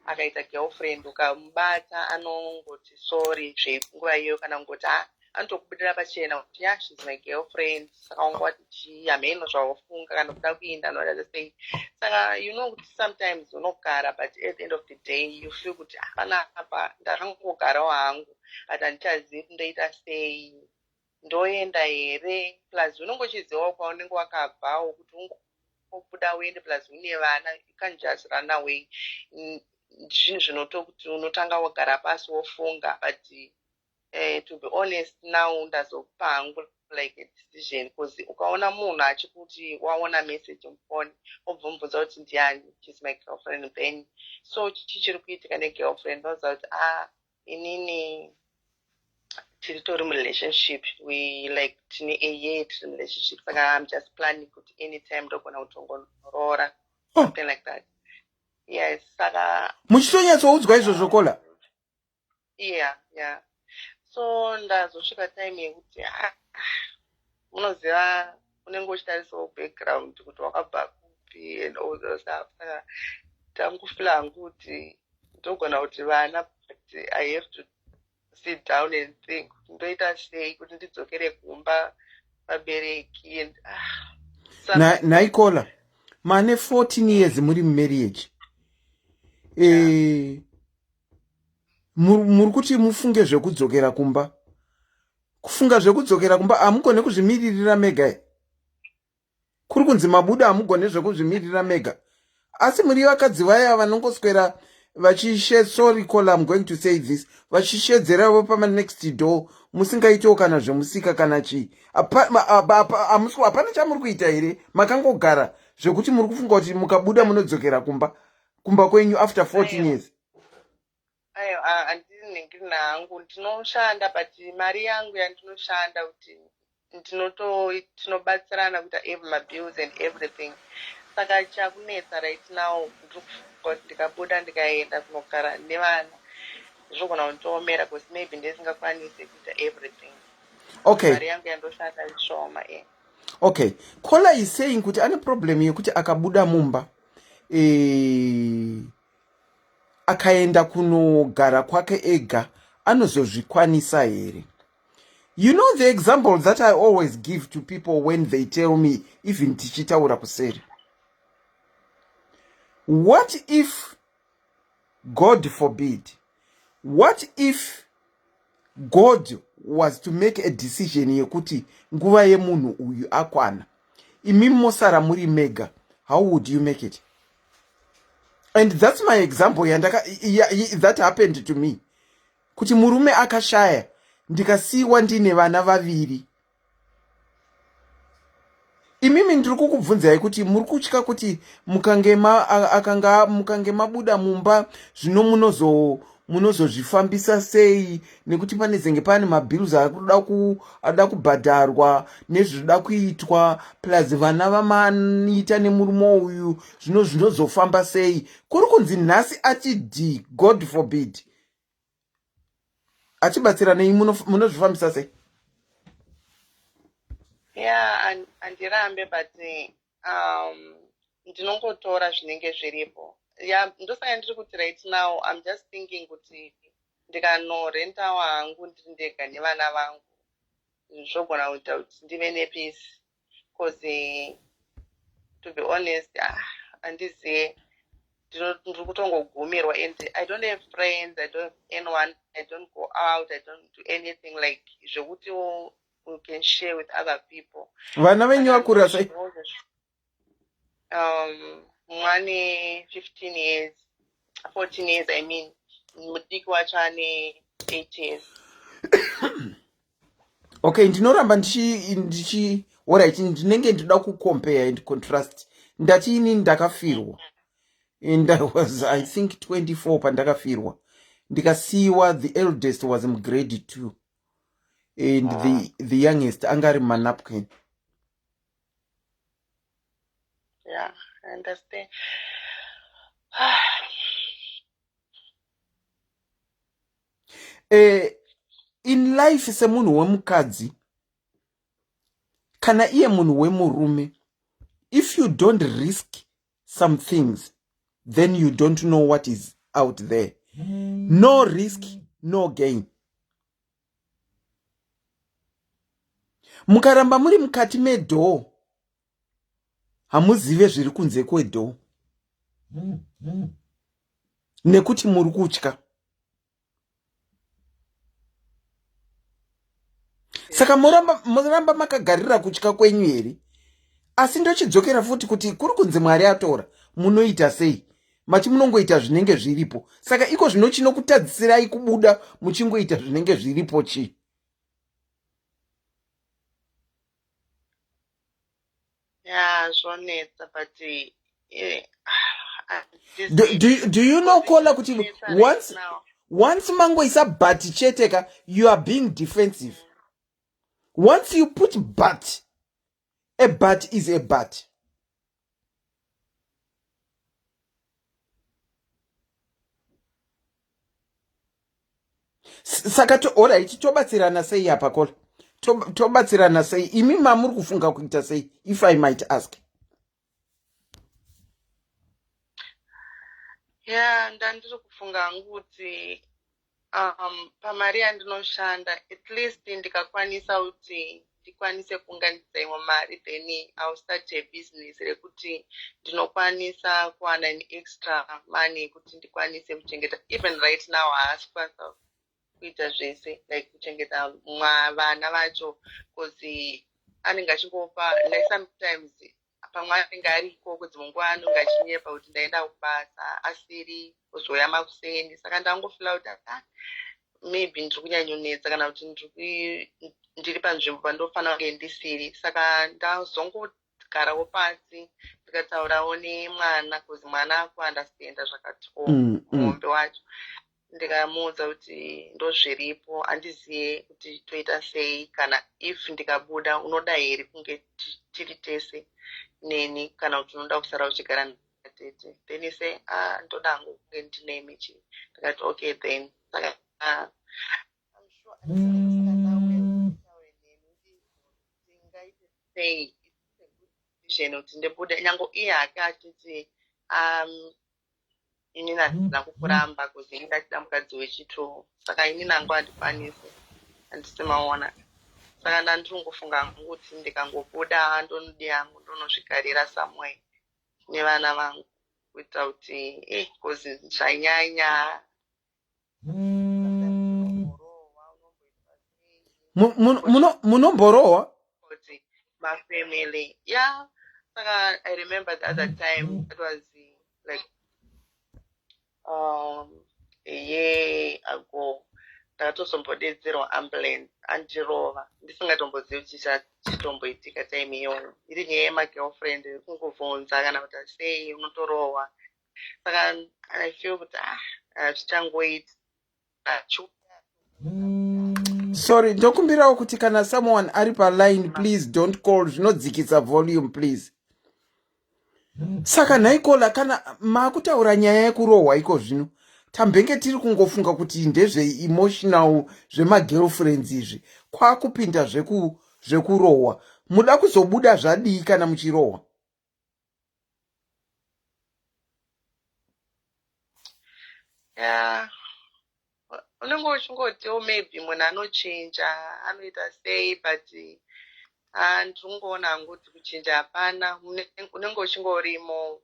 akaita girlfriend ukamubata anongoti sorry zvenguva iyoyo, kana kungoti anotokubudira pachena kuti she's my girlfriend, saka ungati hameno zvaufunga kana kuda kuinda noda sei. Saka you know kuti sometimes unogara but at the end of the day you feel kuti panapa ndakangogarawo hangu ati handichazivi kuti ndoita sei, ndoenda here, plus unongochizivawo kwaunenge wakabvawo kuti ungobuda uende, plus une vana, you can't just run away. Zvinhu zvinoto kuti unotanga wagara pasi wofunga, but to be honest now ndazopa hangu like a decision, because ukaona munhu achikuti waona message mufoni obvumvudza kuti ndiani, she's my girlfriend, then so chichiri kuitika negirlfriend unoziva kuti inini tiritori murelationship, we like tine a year tiri relationship. Saka I'm just planning kuti anytime ndogona kutongorora, something like that. Yes, saka muchitonyatsoudzwa izvozvo kola. Yeah. So ndazosvika time yekuti unoziva unenge uchitarisawo background kuti wakabva kupi and all those stuff. Saka tangofila hangu kuti ndogona kuti vana, but I have to sit down and think ndoita sei kuti ndidzokere kumba vabereki and naikola mane 14 years muri marriage. Muri kuti mufunge zvekudzokera kumba. Kufunga zvekudzokera kumba amugone kuzvimiririra mega. Kuri kunzi mabuda amugone zvekuzvimirira mega. Asi muri vakadzi vaya vanongoswera vachishe, sorry kola, I'm going to say this, vachishedzerawo pama next door, musingaitewo kana zvemusika kana chi. Hapana chamuri kuita here, makangogara zvekuti muri kufunga kuti mukabuda munodzokera kumba kwenyu after 14 years. Handinenge nangu ndinoshanda, but mari yangu yandinoshanda kuti tinobatsirana kuita my bills and everything. Saka chakunetsa right now ndikabuda ndikaenda kunogara nevana zvogona kundiomera, because maybe ndisingakwanisi kuita everything. Okay. Mari yangu yandoshanda shoma. Okay. Kola is saying kuti ane problem yekuti akabuda mumba akaenda kunogara kwake ega anozozvikwanisa here. You know the example that I always give to people when they tell me, even tichitaura kuseri. What if, God forbid, what if God was to make a decision yekuti nguva yemunhu uyu akwana, imi mosara muri mega, how would you make it? And that's my example that happened to me. Kuti murume akashaya, ndikasiwa ndine vana vaviri. Imimi ndiri kukubvunzai kuti muri kutya kuti mukange mabuda mumba zvino munozozvifambisa sei, nekuti panezenge pane mabhills ada kubhadharwa nezvinoda kuitwa, plus vana vamaniita nemurume uyu zvinozofamba sei. Kuri kunzi nhasi achidhi, God forbid, achibatsira nei, munozvifambisa sei? Yeah, andirambe but ndinongotora zvinenge zviripo. Yeah, ndosaka ndiri kuti right now I'm just thinking kuti ndikanorentawo hangu ndiri ndega nevana vangu zvogona kuita kuti ndive nepeace, because to be honest handizive, ndiri kutongogumirwa and I don't have friends, I don't have anyone, I don't go out, I don't do anything like zvekuti we can share with other people. Vana venyu vakura sei? One 15 years, 14 years, I mean. Mudiki wacho ane 8 years. Okay, ndinoramba ndichi alright, ndinenge ndoda kucompare and contrast. Ndati ini ndakafirwa. And I was, I think, 24 pandakafirwa. Ndikasiwa, the eldest was in grade 2. And the youngest angari manapkin. Yeah, I understand. In life semunhu wemukadzi kana iye munhu wemurume, if you don't risk some things, then you don't know what is out there. No risk, no gain. Mukaramba muri mukati medhoo, hamuzive zviri kunze kwedhoo, nekuti muri kutya. Saka muramba makagarira kutya kwenyu here. Asi ndochidzokera futi kuti kuri kunze Mwari atora, munoita sei? Machi munongoita zvinenge zviripo. Saka iko zvino chinokutadzisirai kubuda muchingoita zvinenge zviripo chi. Yeah, zvonetsa, but do you know Kola kuti once mangoisa but cheteka, you are being defensive. Once you put but, a but is a but. Saka alright, tobatsirana sei apa Kola? Tobatsirana sei? Imi mamuri kufunga kuita sei, if I might ask? Yeah, ndandiri kufunga kuti pamari yandinoshanda, at least ndikakwanisa kuti ndikwanise kuunganidza imwe mari, then I'll start a business rekuti ndinokwanisa kuwana an extra money kuti ndikwanise kuchengeta. Even right now haasi kwanisa kuita zvese, like kuchengeta vana vacho, because anenge achingopa, like sometimes pamwe anenge ariko kudzimwe nguva anenge achinyepa kuti ndaenda kubasa asiri kuzoya makuseni. Saka ndangofila kuti maybe ndiri kunyanyonetsa kana kuti ndiri panzvimbo pandofanira kunge ndisiri. Saka ndazongogarawo pasi ndikataurawo nemwana, because mwana akuandastenda zvakati muombe wacho. Ndikamuudza kuti ndozviripo, handizive kuti toita sei, kana if ndikabuda unoda here kunge tiri tese neni, kana kuti unoda kusara uchigara natete. Then say ndoda hangu kunge ndine michi. Ndikati okay then. Saka I'm sure ndingaite sei, it's a good decision kuti ndibude, nyange iye hake achiti ini handina kukuramba kuzi ndachida mukadzi wechitoo. Saka ini nangu handikwanisi, handisi maona. Saka ndandiri kungofunga kuti ndikangobuda ndonodi yangu ndonozvigarira somewhere nevana vangu. kuita kuti kozi zvanyanya munomborowa kuti mafamily saka I remember the other time it was like a year ago ndakatozombodetserwa ambulance andirova ndisingatombozivi kuti chitomboitika time iyoyo iri nyaya yemagirlfriend kungobvunza kana kuti sei unotorohwa saka I feel kuti zvichangoita sorry ndokumbirawo kuti kana someone ari paline please don't call zvinodzikisa volume please. Saka naikola kana makutaura nyaya yekurohwa iko zvino tambenge tiri kungofunga kuti ndezve emotional zvemagirlfriends izvi kwakupinda zvekurohwa muda kuzobuda zvadii kana muchirohwa? unenge uchingotiwo maybe munhu anochinja anoita sei but ndinongoona hangu kuti kuchinja hapana unenge uchingorimo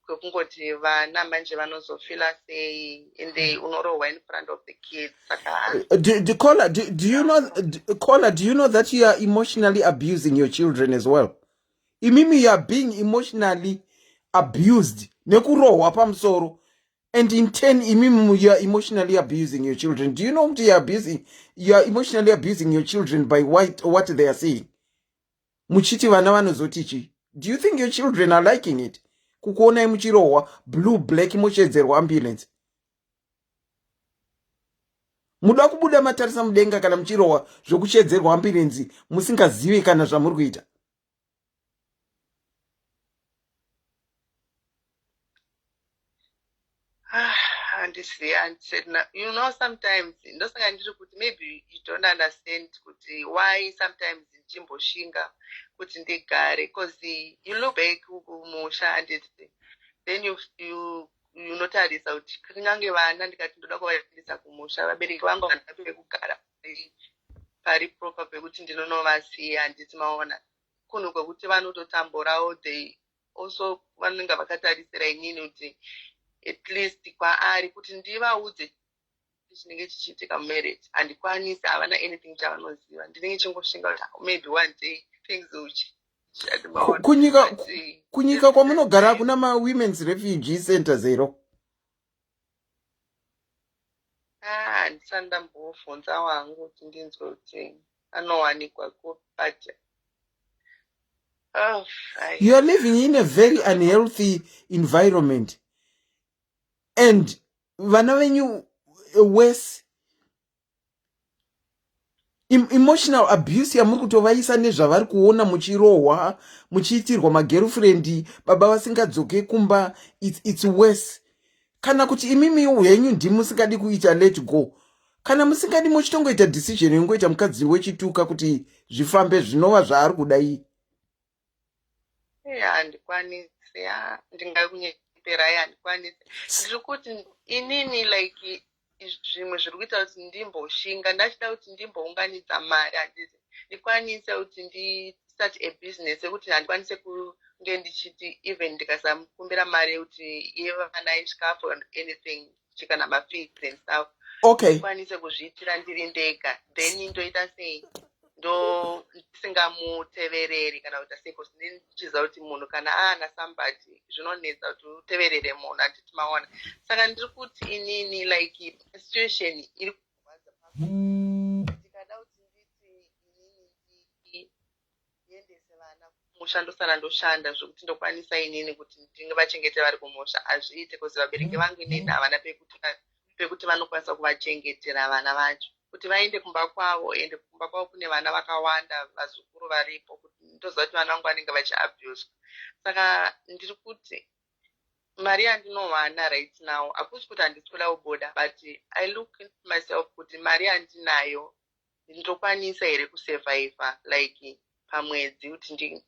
kwekungoti vana manje vanozofila sei ende unorohwa in front of the kids saka Caller, do you know that you are emotionally abusing your children as well? Imimi you are being emotionally abused nekurohwa pamusoro. And in turn, you are emotionally abusing your children. Do you know what you are emotionally abusing your children by what they are saying? Muchiti vana vanozotichi. Do you think your children are liking it? Kukuona muchirohwa, blue, black, moshedzerwa ambulance. Muda kubuda matarisa mudenga kana muchirohwa, zvokushedzerwa ambulance, musingazivi kana zvamuri kuita. and said, you know, sometimes maybe you don't understand why sometimes in chimboshinga kuti ndigare because you look back kumusha and then you notarisa kuti kunyange vana ndikati ndoda kuvaendesa kumusha vabereki vangu vanape kugara pari proper pekuti ndinonovasiya handiti maona kunhu kwekuti vanototamborawo they also vanenge vakatarisira inini kuti at least kwaari kuti ndivaudze chinenge chichiitika mumarriage handikwanisi havana anything chavanoziva ndinenge chingoshinga kuti maybe one day things will kunyika kwamunogara hakuna ma-women's refugee centers ero? handisati ndambobvunza wangu kuti ndinzwe kuti anowanikwa but you are living in a very unhealthy environment and vana venyu worse emotional abuse yamuri kutovaisa nezvavari kuona muchirohwa muchiitirwa magirlfriend baba vasingadzoke kumba it's worse. Kana kuti imimi henyu ndimusingadi kuita let go kana musingadi muchitongoita decision yongoita mukadzi wechituka kuti zvifambe zvinova zvaari kudai. handikwanisi ndingakunyepera handikwanisi ndiri kuti inini like zvimwe zviri kuita kuti ndimboshinga ndachida kuti ndimbounganidza mari handiti ndikwanise kuti ndistart a business yekuti handikwanise kunge ndichiti even ndikasakumbira mari yekuti yevana yechikafu and anything chikana mafeeds and stuff ndikwanise kuzviitira ndiri ndega then ndoita sei ndo ndisingamutevereri kana kuita sei kosi ndichiziva kuti munhu kana aana somebody zvinonetsa kuti uteverere munhu handiti maona saka ndiri kuti inini like situation iri kurwadza ndikada kuti nditi inini ndiendese vana kumusha ndosara ndoshanda zvokuti ndokwanisa inini kuti ndingavachengete vari kumusha hazviite kozi vabereki vangu inini havana pekuti vanokwanisa kuvachengetera vana vacho kuti vaende kumba kwavo ende kumba kwavo kune vana vakawanda vazukuru varipo kuti ndoziva kuti vana vangu vanenge vachiabuswa saka ndiri kuti mari yandinowana right now hakusi kuti handisi kuda kuboda but I look into myself kuti mari yandinayo ndinokwanisa here kusurvivha like pamwedzi kuti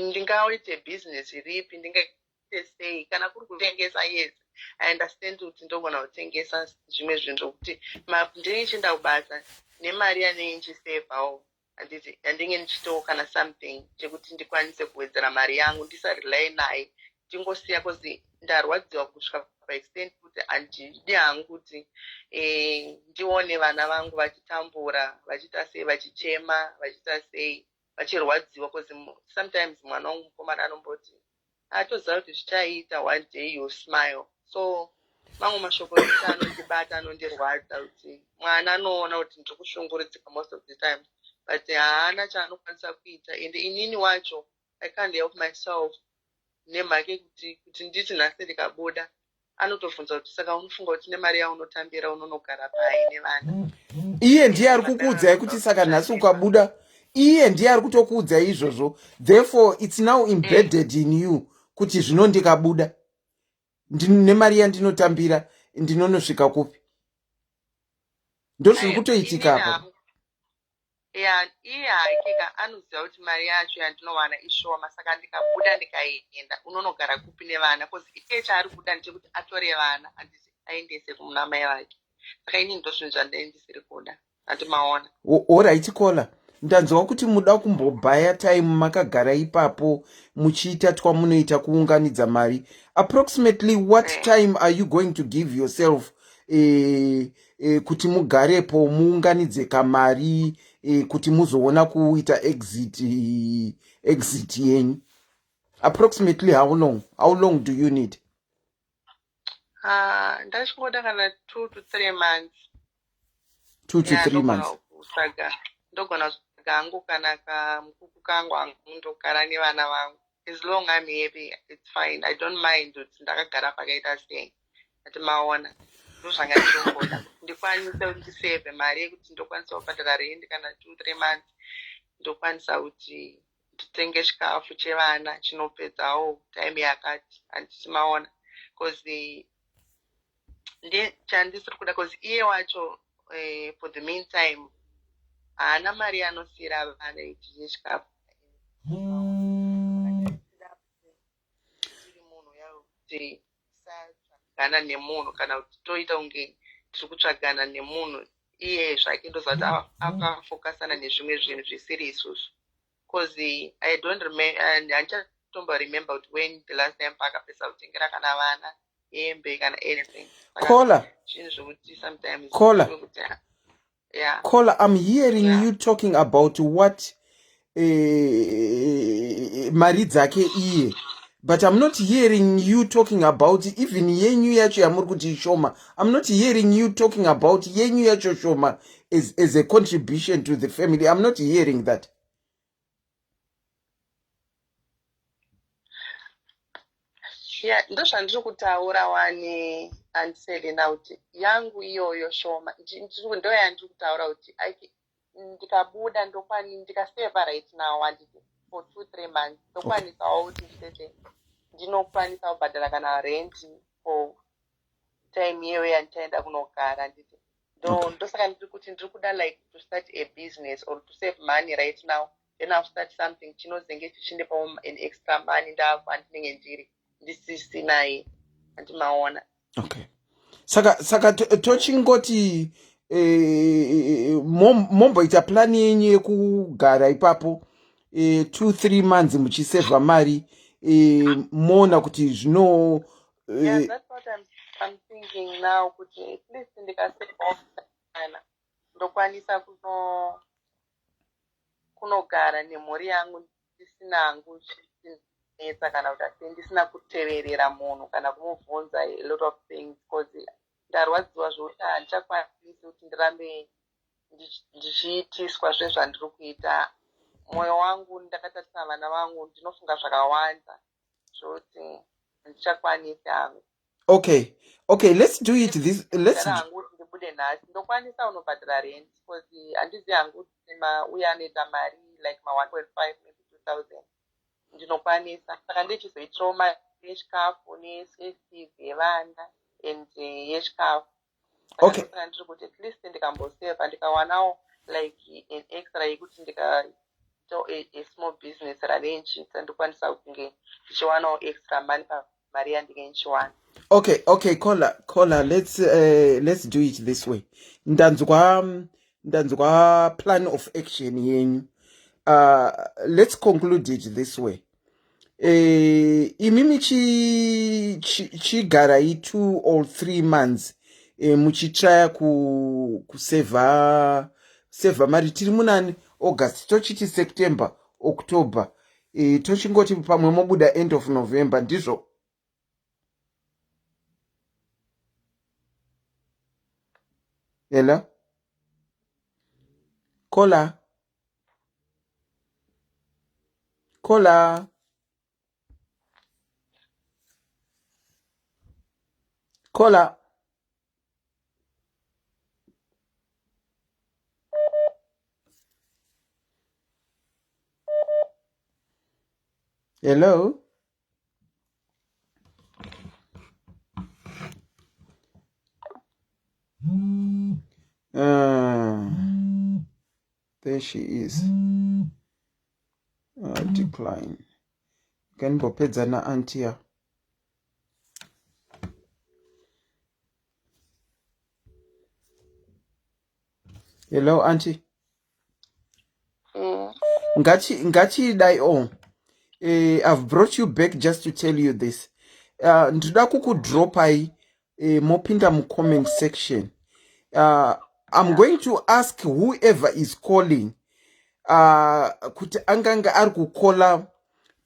ndingaite business ripi ndingaite sei kana kuri kutengesa yes I understand kuti ndogona kutengesa zvimwe zvinhu zvokuti ndinenge chienda kubasa nemari yanenge nchisevhawo handinge ndichitowo kana something chekuti ndikwanise kuwedzera mari yangu ndisarely naye ndingosiya kozi ndarwadziwa kusvika paextent kuti handidi hangu kuti ndione vana vangu vachitambura vachiita sei vachichema vachiita sei vachirwadziwa kozi sometimes mwana wangu mukomana anomboti atoziva kuti zvichaita one day you smile. So mamwe mashoko ekuti anondibata anondirwadza kuti mwana anoona kuti ndiri kushungurudzika most of the time but haana chaanokwanisa kuita ende inini wacho I can't help myself nemhake kuti nditi nhasi ndikabuda anotobvunza kuti saka unofunga kuti nemari yaunotambira unonogara pai nevana. Iye ndiye ari kukuudzai kuti saka nhasi ukabuda, iye ndiye ari kutokuudzai izvozvo, therefore it's now embedded in you kuti zvino ndikabuda nemari yandinotambira ndinonosvika kupi. Ndozviri kutoitika apo. Iye hakika anoziva kuti mari yacho yandinowana ishoma saka ndikabuda ndikaenda unonogara kupi nevana kozi iye chaari kuda ndechekuti atore vana aendese kumuna mai vake. Saka ini ndozvinhu zvandisiri kuda handimaona. Alright Kola, ndanzwa kuti muda kumbobhaya time makagara ipapo muchiita twamunoita kuunganidza mari. Approximately what time are you going to give yourself kuti mugarepo muunganidze kamari kuti muzoona kuita exit yenyu? Approximately how long do you need? Ndachingoda kana 2 to 3 months. 2 to 3 months. Ndogona kutsvaga hangu kana kamukuku kangu hangu ndogara nevana vangu. As long I'm happy, it's fine. I don't mind kuti ndakagara pakaita sei. Atimaona. Ndozvanga ndinongoda. Ndikwanisa kuti ndiseve mari yekuti ndokwanisa kubhadhara rent kana 2-3 months. Ndokwanisa kuti nditenge chikafu chevana chinopedzawo time yakati. Handisimaona. Because chandisiri kuda because iye wacho for the meantime haana mari anosiyira vana ichi chikafu. Gana nemunhu kana kuti toita unge tiri kutsvagana nemunhu iye zvake ndozvati akafokasana nezvimwe zvinhu zvisiri isusu because I don't remember and handichatombo remember kuti when the last time pakapesa kutengera kana vana hembe kana anything. Kola, zvinhu zvokuti sometimes yeah. Kola, I'm hearing you talking about what mari dzake iye, but I'm not hearing you talking about even yenyu yacho yamuri kuti shoma. I'm not hearing you talking about yenyu yacho shoma as a contribution to the family. I'm not hearing that. Yeah, ndozvandiri kutaura wani Anselina kuti yangu iyoyo shoma ndo yandiri kutaura kuti ndikabuda ndikaseva right now handiti for 2-3 months ndokwanisawo kuti nditete ndinokwanisa kubhadhara kana rent for time iyeyo yandichaenda kunogara nditi ndosaka ndiri kuti ndiri kuda like to start a business or to save money right now then I'll start something chinozenge chichindipawo an extra money ndaapo handinenge ndiri ndisisinaye handimaona. Okay, saka tochingoti momboita plani yenyu yekugara ipapo 2-3 months muchisevha mari moona kuti zvino yeah, that's what I'm thinking now kuti at least ndikaseva kana ndokwanisa kunogara nemhuri yangu ndisina hangu netsa kana kuti ndisina kuteverera munhu kana kumubvunza a lot of things because ndarwadziwa zvokuti handichakwanisi kuti ndirambe ndichiitiswa zvezvandiri kuita. Mwoyo wangu ndakatarisa vana vangu ndinofunga zvakawanda zvokuti handichakwanisi hangu. Okay, let's do it this. Hangu ndibude nhasi ndokwanisa unobhadhara rent because handizi hangu kuti uye anoita mari like 1.5 maybe 2,000 ndinokwanisa saka ndichizoitirawo mari yechikafu nefees yevana and yechikafu. Okay, saka ndiri kuti at least ndikamboseva ndikawanawo like an extra yekuti ndikaita a small business ranenchiita ndokwanisa kunge ndichiwanawo extra money pamari yandinge ndichiwana. Okay, Kola, let's do it this way. Ndanzwa plan of action yenyu. Let's conclude it this way. imimi chigara 2 or 3 months muchitraya kuseva mari tiri munani August tochiti September October tochingoti pamwe mobuda end of November ndizvo. Ela kola hello. There she is. Decline. Can bopedza na auntie. Hello auntie. Ngati dai on. I've brought you back just to tell you this. Ndoda kukudropai mopinda mu comment section. I'm going to ask whoever is calling kuti anganga ari kukola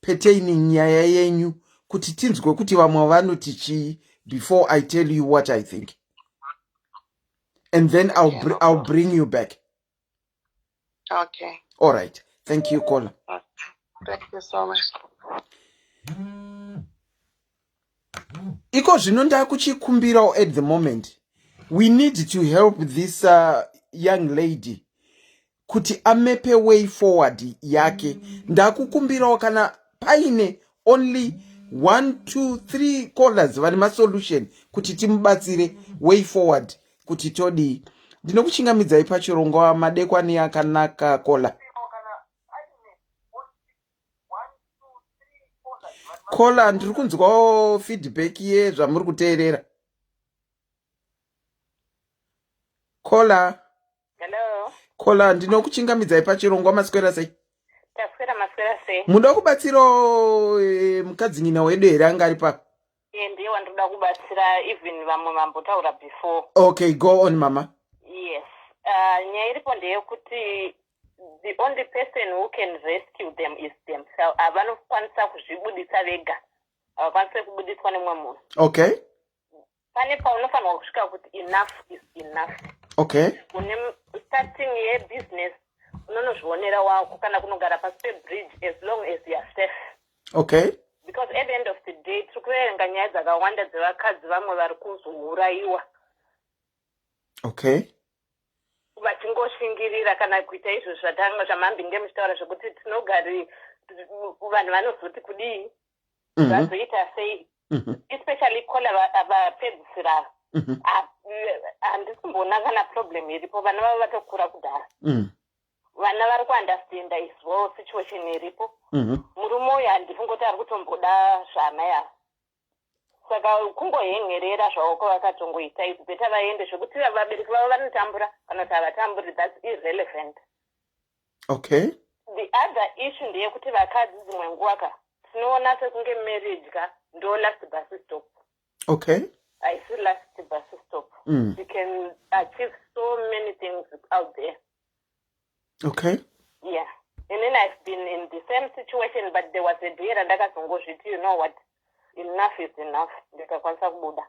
peteini nyaya yenyu kuti tinzwe kuti vamwe vanoti chii before I tell you what I think. And then I'll bring you back. Okay. All right. Thank you, caller. Okay. Thank you so much. Iko zvino ndakuchikumbirawo at the moment. We need to help this young lady kuti amepe way forward yake. Ndakukumbirawo kana paine only 1, 2, 3 callers vari masolution kuti timubatsire way forward kuti todi. Ndinokuchingamidzai pachirongo madekwana akanaka caller. Kola ndiri kunzwawo feedback yezvamuri kuteerera. Kola. Hello. Kola ndinokuchingamidzai pachirongwa maswera sei? Taswera maswera sei? Muda kubatsirawo mukadzinyina wedu here anga ari pa? Ndiye wandoda kubatsira even vamwe mambotaura before. Okay, go on mama. Yes. Nyaya iripo ndeyekuti the only person who can rescue them is themselves. Avanokwanisa kuzvibudisa vega. Avakwanisi kubudiswa nemumwe munhu. Okay. Pane paunofanirwa kusvika kuti enough is enough. Okay. Starting a business unonozvionera wako kana kunogara pasi pebridge as long as you are safe. Okay. Because at the end of the day tiri kuverenga nyaya dzakawanda dzevakadzi vamwe vari kuzouraiwa. Okay. Vachingosvingirira kana kuita izvo zvamambinge muchitaura zvokuti tinogari vanhu vanozoti kudii vazoita sei, especially kola vapedzisira. Handisimbona kana problem iripo, vana vavo vatokura kudhara. Vana vari kuunderstanda as well situation iripo. Murume uyu handifungoti ari kutomboda zvaamai ava. Saka kungohengerera zvawoko vakatongoita izvi beta vaende zvokuti vabereki vavo vanotambura kana kuti havatamburi, that's irrelevant. Okay. The other issue ndeyekuti vakadzi dzimwe nguva tinoona sekunge marriage ndo last bus stop. Okay. I see last bus stop. You can achieve so many things out there. Okay. Yeah. And then I've been in the same situation, but there was a day randakazongozviti, you know what, enough is enough. Ndikakwanisa kubuda.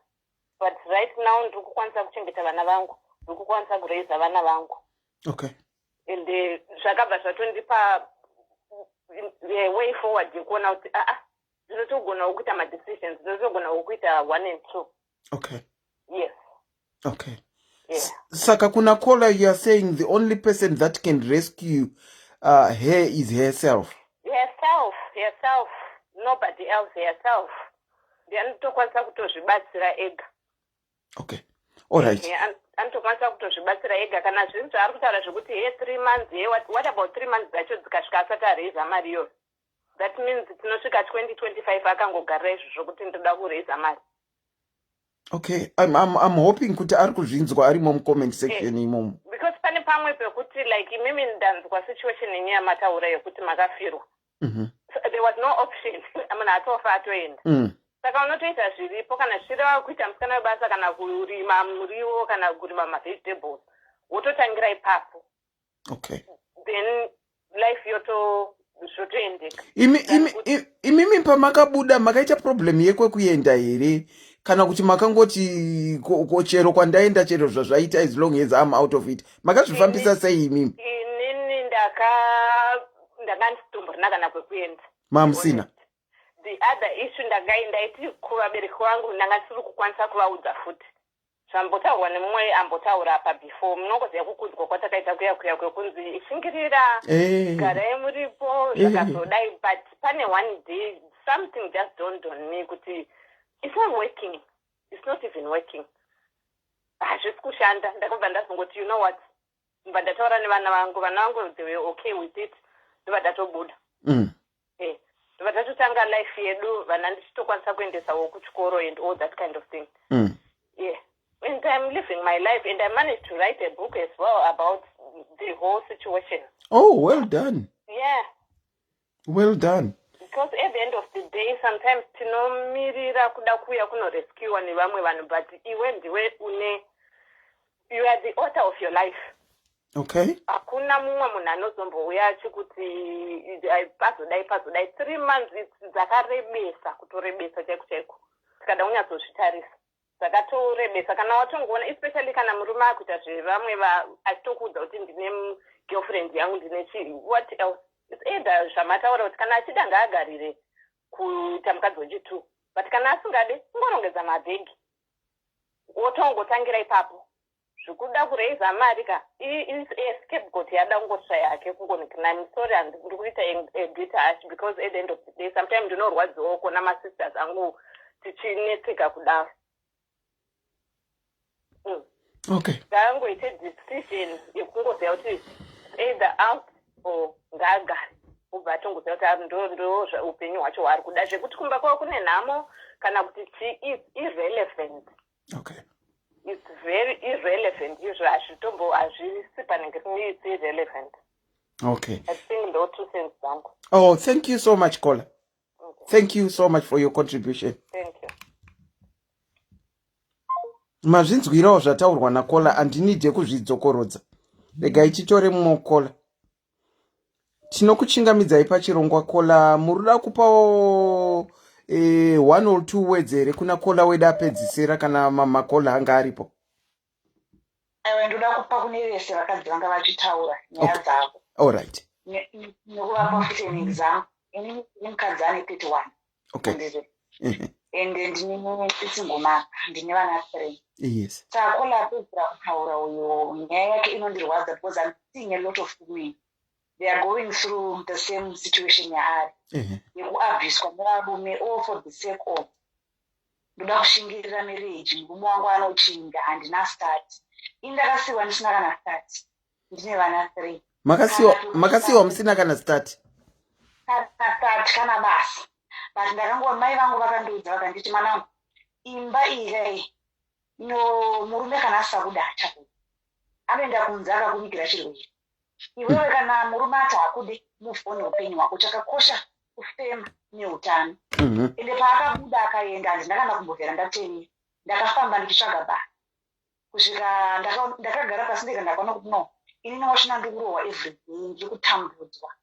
But right now ndikukwanisa kuchengeta vana vangu, ndikukwanisa kuraisa vana vangu. Okay. And zvakabva zvatondipa way forward yekuona kuti ndinotogonawo kuita madecisions, ndinotogonawo kuita 1 and 2. Okay. Yes. Okay. Yeah. Saka kuna caller, you are saying the only person that can rescue her is herself. Herself. Nobody else, herself. Ndinotokwanisa kutozvibatsira ega. Okay. All right. Anotokwanisa kutozvibatsira ega kana zvinhu zvaari kutaura zvokuti 3 months, what about 3 months dzacho dzikasvika asati araiza mari iyoyo? That means tinosvika 2025 akangogarira izvo zvokuti ndoda kuraiza mari. Okay, I'm hoping kuti ari kuzvinzwa arimo mucomment section imomo. Because pane pamwe pekuti like mimi ndanzwa situation yenyaya mataura yekuti makafirwa. The there was no option. Amuna atofa atoenda. Saka unotoita zviripo kana zvichireva kuita musikana webasa kana kurima muriwo kana kurima mavegetables wototangira ipapo. Okay. Then life yoto zvotoendeka. Imimi pamakabuda makaita problem yekwekuenda here kana kuti makangoti chero kwandaenda chero zvazvaita as long as I'm out of it makazvifambisa sei imimi? Inini ndakanditomborina kana kwekuenda. Mamusina. The other issue ndaiti kuvabereki vangu ndanga ndisiri kukwanisa kuvaudza futi. Zvambotaurwa nemumwe ambotaura apa before munongoziva kukudzwa kwatakaita kuya kunzi shingirira garai muripo zvakazodai, but pane one day something just dawned on me kuti it's not working, it's not even working. Hazvisi kushanda. Ndakabva ndazongoti you know what, mba ndataura nevana vangu they were okay with it, ndobva ndatobuda. Ndobva ndatotanga life yedu, vana ndichitokwanisa kuendesawo kuchikoro and all that kind of thing. Yeah. And I'm living my life, and I managed to write a book as well about the whole situation. Oh, well done. Yeah. Well done. Because at the end of the day, sometimes tinomirira kuda kuya kunorescuewa nevamwe vanhu, but iwe ndiwe you are the author of your life. Okay. Hakuna mumwe munhu anozombouya achikuti pazodai 3 months dzakarebesa, kutorebesa chaiko tikada kunyatsozvitarisa. Dzakatorebesa kana watongoona, especially kana murume akuita zvevamwe achitokuudza kuti ndine girlfriend yangu ndine chii, what else? It's either zvamataura kuti kana achida ngaagarire kuita mukadzi wechitu, but kana asingade ungorongedza mabhegi wotongotangira ipapo. Zvikuda kureiza mari ka scapegoat yada kungosva yake kungonikina. I'm sorry ndiri kuita a bit harsh because at the end of the day sometimes ndinorwadziwawo kuona masisters angu tichinetseka kudaro. Okay. Ndangoite decision yekungoziva kuti either out or ngaagare, ubva atongoziva kuti ndo upenyu hwacho hwari kuda, zvekuti kumba kwavo kune nhamo kana kuti is irrelevant. Okay. It's very irrelevant. Usually hazvisi panenge it's irrelevant. Okay. I think ndo 2 cents zangu. Oh, thank you so much, Kola. Okay. Thank you so much for your contribution. Thank you. Mazvinzwirawo zvataurwa naKola, andinidhe kuzvidzokorodza. Regai titore mumwe Kola. Tinokuchingamidzai pachirongwa Kola, muruda kupawo 1 or 2 words here kuna Kola wedu apedzisira kana makola anga aripo? Ndoda kupa kune vese vakadzi vanga vachitaura nyaya dzavo. All right. Nekuvapa futi an example. Ini mukadzi ane 31. Okay. Ende ndine singomaka, ndine vana 3. Yes. Saka Kola apedzera kutaura uyo nyaya yake inondirwadza because I'm seeing a lot of women. They are going through the same situation yaari. Yekuabviswa nevarume all for the sake of ndoda kushingirira marriage, murume wangu anochinga handina start. Indakasiwa ndisina kana start. Ndine vana 3. Makasiwa musina kana start. Kana basa. But ndakangwa mai vangu vakandiudza vakanditi mwanangu, imba iyi murume kana asakuda achakuda. Anoenda kunze akakuvigira chirwere. Iwewe kana murume ati akude, move on upenyu hwako, chakakosha kufema neutano. Ende paakabuda akaenda ndakana kumbobvera ndateni. Ndakafamba ndichitsvaga baba. Kusvika ndakagara pasi ndakaona kuti no, inini wachina ndikurohwa everyday, ndiri kutambudzwa.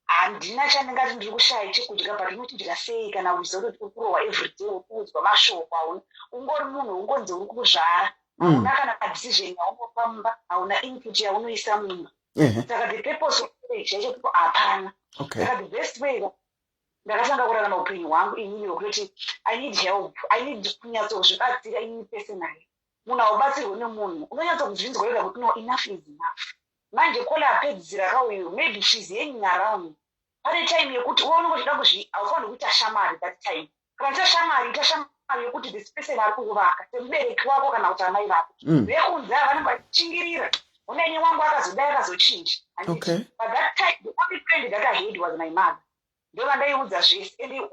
Handina chandingati ndiri kushaya chekudya, but unotidya sei kana uchiziva kuti uri kurohwa everyday, uri kuudzwa mashoko, hauna ungori munhu ungonzi uri kuzvara, hauna kana decision yaunofamba, hauna input yaunoisa mumba. Saka the purpose of marriage yacho kuti hapana. Saka the best way ndakatanga kurarama upenyu hwangu inini wekuti I need help, I need kunyatsozvibatsira inini personally. Munhu haubatsirwe nemunhu, unonyatsokuzvinzwa wega kuti no, enough is enough. Manje Kola apedzisira kauyu, maybe she's hanging around. Pane time yekuti unongoda haufaniri kuita shamari that time. Kana ita shamari yekuti this person ari kuvaka, semubereki wako kana kuti amai vako. Vekunze vanenge vachingirira. Uneni wangu akazodai akazochinja. Okay. But that time, the only friend that I had was my mother. Ndova ndaiudza zvese, and your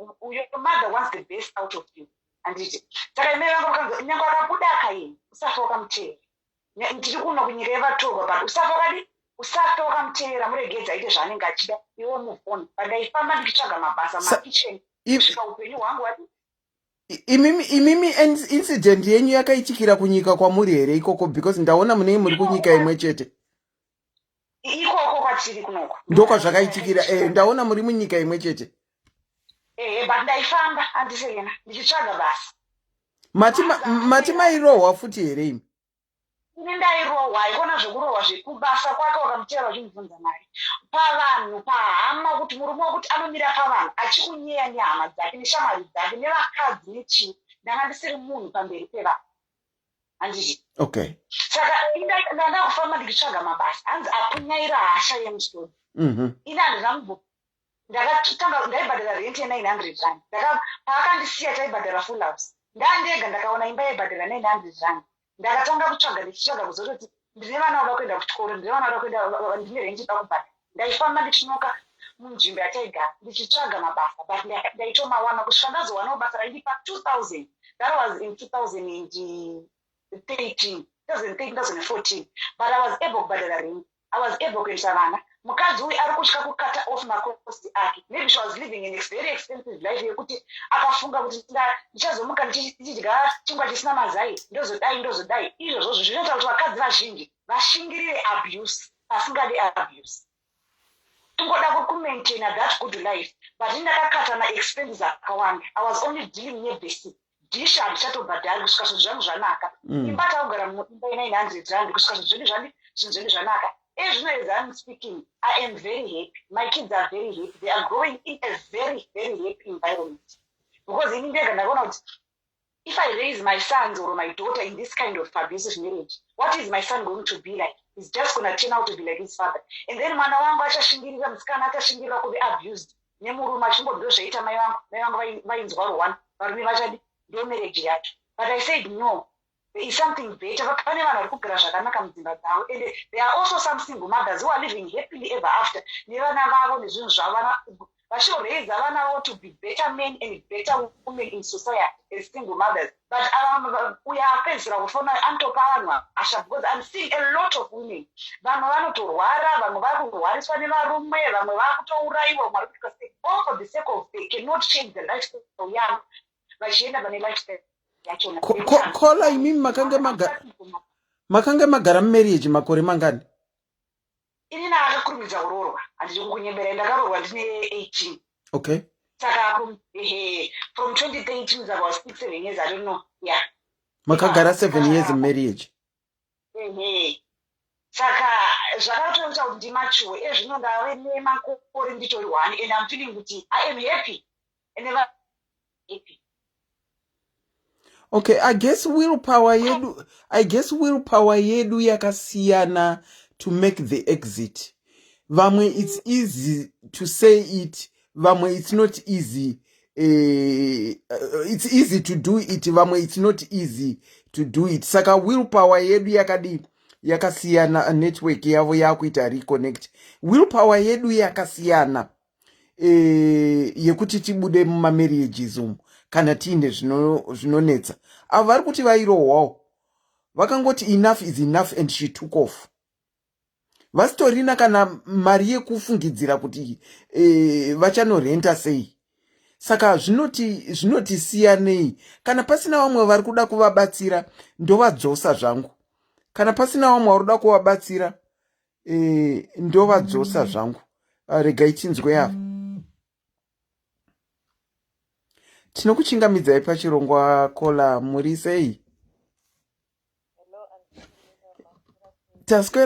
mother wants the best out of you. Anditi. Saka ime vangu vakanzi, nyange akabuda akaenda, usafa wakamutevera. Ndiri kuno kunyika yevatorwa, but usafa wakadi usati wakamuteera muregedza aite zvaanenge achida iwe move on. But ndaifamba ndichitsvaga mabasa makicheni kusvika upenyu hwangu wati imimi incident yenyu yakaitikira kunyika kwamuri here ikoko? Because ndaona munei muri kunyika imwe chete. ikoko kwatiri kunoko Ndokwazvakaitikira. Ndaona muri munyika imwe chete. But ndaifamba handisena ndichitsvaga basa. Mati mairohwa futi here imi? Ini ndairohwa, haikona zvekurohwa zvekubasa kwake wakamuteera vachimubvunza mari pavanhu pahama, kuti murume wekuti anomira pavanhu achikunyeya nehama dzake neshamwari dzake nevakadzi nechii. Ndanga ndisiri munhu pamberi pevanhu, handiti. Okay. Saka ndanda kufamba ndichitsvaga mabasa, hanzi apunyaira hasha yemusoro. Ini handina mubvo ndakatanga ndaibhadhara rent ye900 rand. Paakandisiya taibhadhara full house. Ndandega ndakaona imba yaibhadhara 900 rand. Ndakatanga kutsvaga ndichitsvaga kuzototi ndine vana vada kuenda kuchikoro, ndine vana vada kuenda, ndine renti pakubhadhara. Ndaifamba ndichinoka munzvimbo yataigara ndichitsvaga mabasa, but ndaitomawana kusvika ndazowanawo basa raindipa 2000. That was in 2014. But I was able kubhadhara rent. I was able kuendesa vana. Mukadzi uyu ari kutya kukata off makosti ake. Maybe she was living in a very expensive life yekuti akafunga kuti ndichazomuka ndichidya chingwa chisina mazai ndozodai. Izvozvo zvinoita kuti vakadzi vazhinji vashingirire abuse pasingade abuse. Tingoda kumaintaina that good life, but ndakakata maexpenses akawanda. I was only dealing nebasic. Dish handichatobhadhari kusvika zvinhu zvangu zvanaka. Imba taugara muimba ye900 rand kusvika zvinhu zvangu zvanaka. As I'm speaking, I am very happy. My kids are very happy. They are growing in a very, very happy environment. Because in India, if I raise my sons or my daughter in this kind of abusive marriage, what is my son going to be like? He's just going to turn out to be like his father. And then mwana wangu achashingirira, musikana achashingirira kuve abused. Nemurume achimbodozvaita mai vangu vainzwa ruwani. Varume vachadi ndo marriage yacho. But I said no. There is something better. And there are also some single mothers who are living happily ever after. They should raise to be better men and better women in society as single mothers. But we are faced because I'm seeing a lot of women. All for the sake of they cannot change the lifestyle of young. But she never lifestyle. Kola imi makanga magara marriage makore mangani? Ini ndakakurumidza kuroorwa, handisi kunyembera, ndakaroorwa ndine 18. Okay. Saka from 2013 to about 6-7 years, I don't know. Yeah. Makagara 7 years in marriage. Saka zvakatoita kuti ndimachuwe ezvino ndave nemakore nditori 1 and I'm feeling kuti I am happy and never happy. Okay, I guess willpower yedu yakasiyana to make the exit. Vamwe it's easy to say it, vamwe it's not easy. It's easy to do it, vamwe it's not easy to do it. Saka willpower yedu yakasiyana, network yavo yakuita reconnect. Willpower yedu yakasiyana yekuti tibude muma marriages umu. Kana tiine zvinonetsa. Avo vari kuti vairohwawo vakangoti enough is enough and she took off. Vasitorina kana mari yekufungidzira kuti vachanorenta sei. Saka zvinoti siyanei. Kana pasina vamwe vari kuda kuvabatsira ndovadzosa zvangu. Kana pasina vamwe vari kuda kuvabatsira ndovadzosa zvangu. Regai tinzwe ava. Tinokuchingamidzai pachirongwa Kola, muri sei?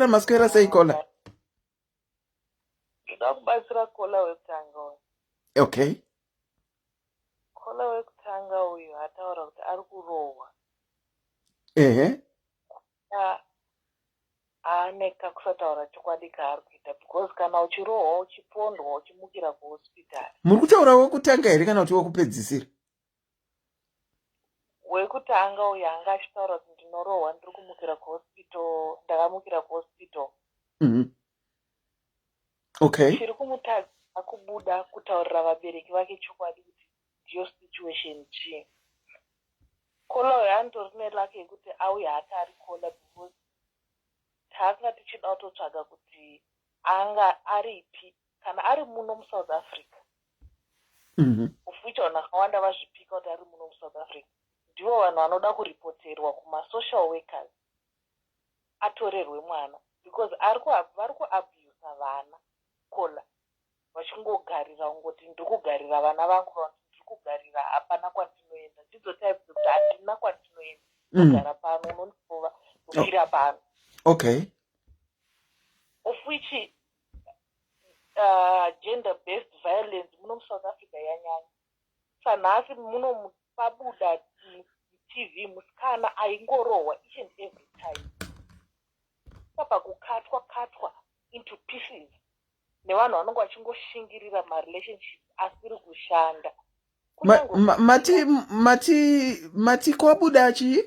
Maswera sei Kola? Ndakubatsira Kola wekutanga. Okay. Kola wekutanga uyu ataura kuti ari kurohwa. Aaneka kusataura chokwadi kaari kuita because kana uchirohwa uchipondwa uchimukira kuhospitari. Muri kutaura wekutanga here kana kuti wekupedzisira? Wekutanga uyu anga achitaura kuti ndinorohwa ndiri kumukira kuhospital, ndakamukira kuhospital. Okay. Chiri kumutadza kubuda kutaurira vabereki vake chokwadi kuti ndiyo situation chii. Kola uyu andori nelake yekuti auya hata ari Kola because taka tichida kutotsvaga kuti anga aripi kana ari muno muSouth Africa. Of which vanhu vakawanda vazvipika kuti ari muno muSouth Africa. Ndivo vanhu vanoda kuripoterwa kuma-social workers atorerwe mwana. Because vari kuabhusa vana kola vachingogarira ungoti ndikugarira vana vangu ndikugarira hapana kwandinoenda. Ndidzo types kuti handina kwandinoenda. Kugara pano unondipova kufira pano. Okay. Of which gender-based violence muno muSouth Africa yanyanya. Sanhasi muno pabuda TV musikana aingorohwa each and every time. Papa kukatwa into pieces. Nevanhu vanonga vachingoshingirira ma-relationship asiri kushanda. Mati kwabuda chi?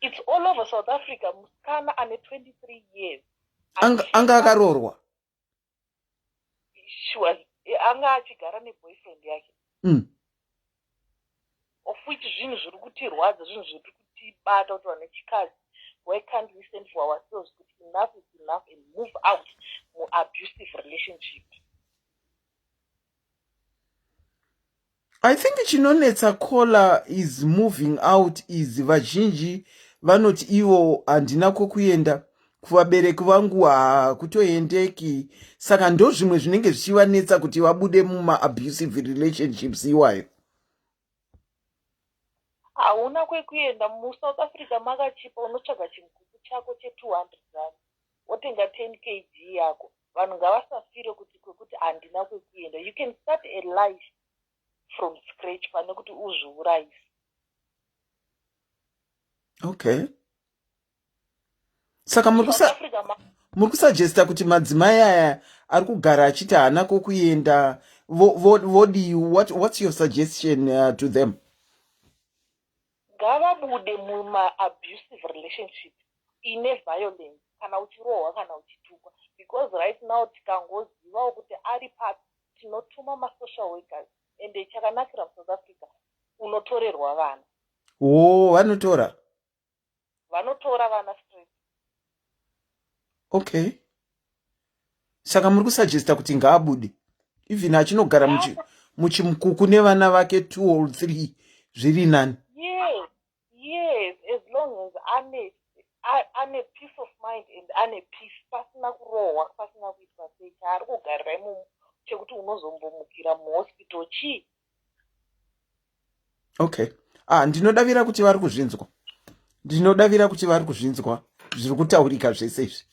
It's all over South Africa. Musikana ane 23 years. Anga akarorwa. Anga achigara neboyfriend yake. Of which zvinhu zviri kutirwadza, zvinhu zviri kutibata kuti vane chikazi. Why can't we stand for ourselves? Enough is enough and move out more abusive relationship. I think chinonetsa kola is moving out is vazhinji vanoti ivo handina kokuenda kuvabereki vangu hakutoendeki, saka ndo zvimwe zvinenge zvichivanetsa kuti vabude muma-abusive relationships iwayo. Hauna kwekuenda muSouth Africa makachipa unotsvaga chiguku chako che200 rand wotenga 10 kg yako. Vanhu ngavasafire kwekuti handina kwekuenda. You can start a life from scratch pane kuti uzviurayise. Okay. Saka muri kusuggesta kuti madzimai aya ari kugara achiti haana kokuenda what's your suggestion to them? Ngavabude muma-abusive relationship ine violence kana uchirohwa kana uchitukwa. Because right now tikangozivawo kuti ari pati tinotuma ma-social workers ende chakanakira muSouth Africa unotorerwa vana. Vanotora vana straight. Okay. Saka muri kusuggesta kuti ngaabude even achinogara muchimukuku nevana vake 2 or 3 zviri nani. Yes, as long as ane peace of mind and ane peace, pasina kurohwa, pasina kuitwa sei, chaari kugarira imomo chekuti unozombomukira muhospital chi. Okay. Ndinodavira kuti vari kuzvinzwa zviri kutaurika zvese izvi.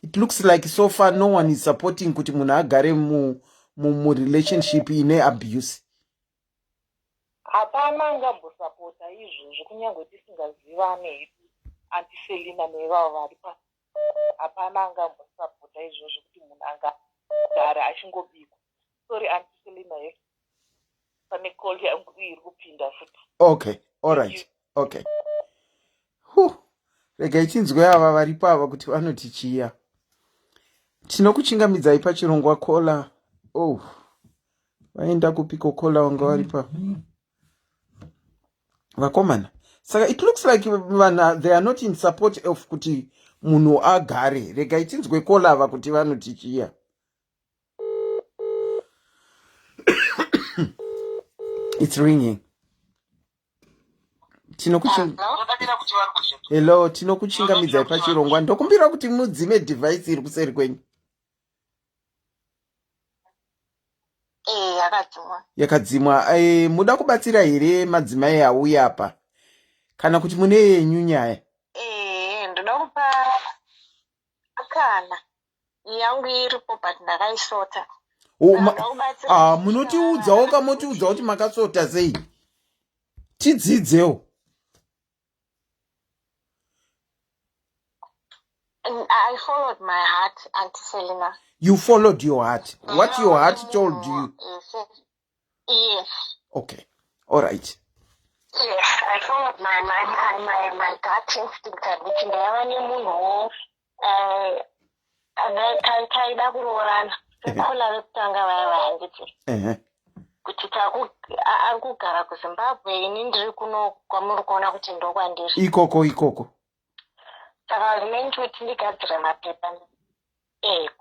It looks like so far no one is supporting kuti munhu agare mu relationship ine abuse. Hapana angambosapota izvozvo kunyange tisingazivane hedu antiselina nevavo vari pasi. Hapana angambosapota izvozvo kuti munhu angagara achingobikwa. Sorry antiselina hedu. Pane call yangu iri kupinda futi. Okay, all right. Okay. Rega ichinzwe ava vari pava kuti vanoti chiya. Tinokuchingamidzai pachirongwa kola. Vaenda kupiko kola wanga vari pava. Vakomana. Saka it looks like they are not in support of kuti munhu agare. Rega ichinzwe kola ava kuti vanoti chiya. It's ringing. Hello, tinokuchingamidzai pachirongwa. Ndokumbira kuti mudzime device iri kuseri kwenyu. Yakadzimwa. Muda kubatsira here madzimai auya apa? Kana kuti mune yenyu nyaya? Ndoda kupa akana yangu iripo but ndakaisota. Munotiudzawo kamotiudza kuti makasota sei? Tidzidzewo. I followed my heart, Auntie Selina. You followed your heart. What your heart told you? Yes. Okay. All right. Yes, I followed my gut instinct which ndava nemunhu kaida kuroorana. Kola vekutanga vaya vanditi. Kuti ari kugara kuZimbabwe ini ndiri kuno kwamuri kuona kuti ndokwandiri. Ikoko. saka rimweni kuti ndigadzire mapepa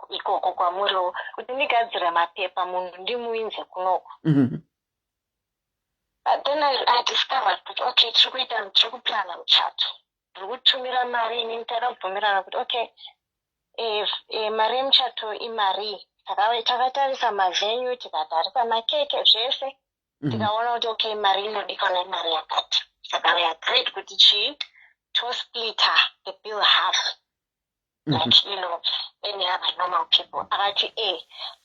ikoko kwamuriwo kuti ndigadzire mapepa munhu ndimuinze kunoko. But then I discovered kuti okay tiri kuplana muchato ndiri kutumira mari ini takabvumirana kuti okay mari yemuchato imari takatarisa mavenue tikatarisa makeke zvese tikaona kuti okay mari inodikanwa imari yakati saka we agreed kuti chii tosplita the bill half like any other normal people. Akati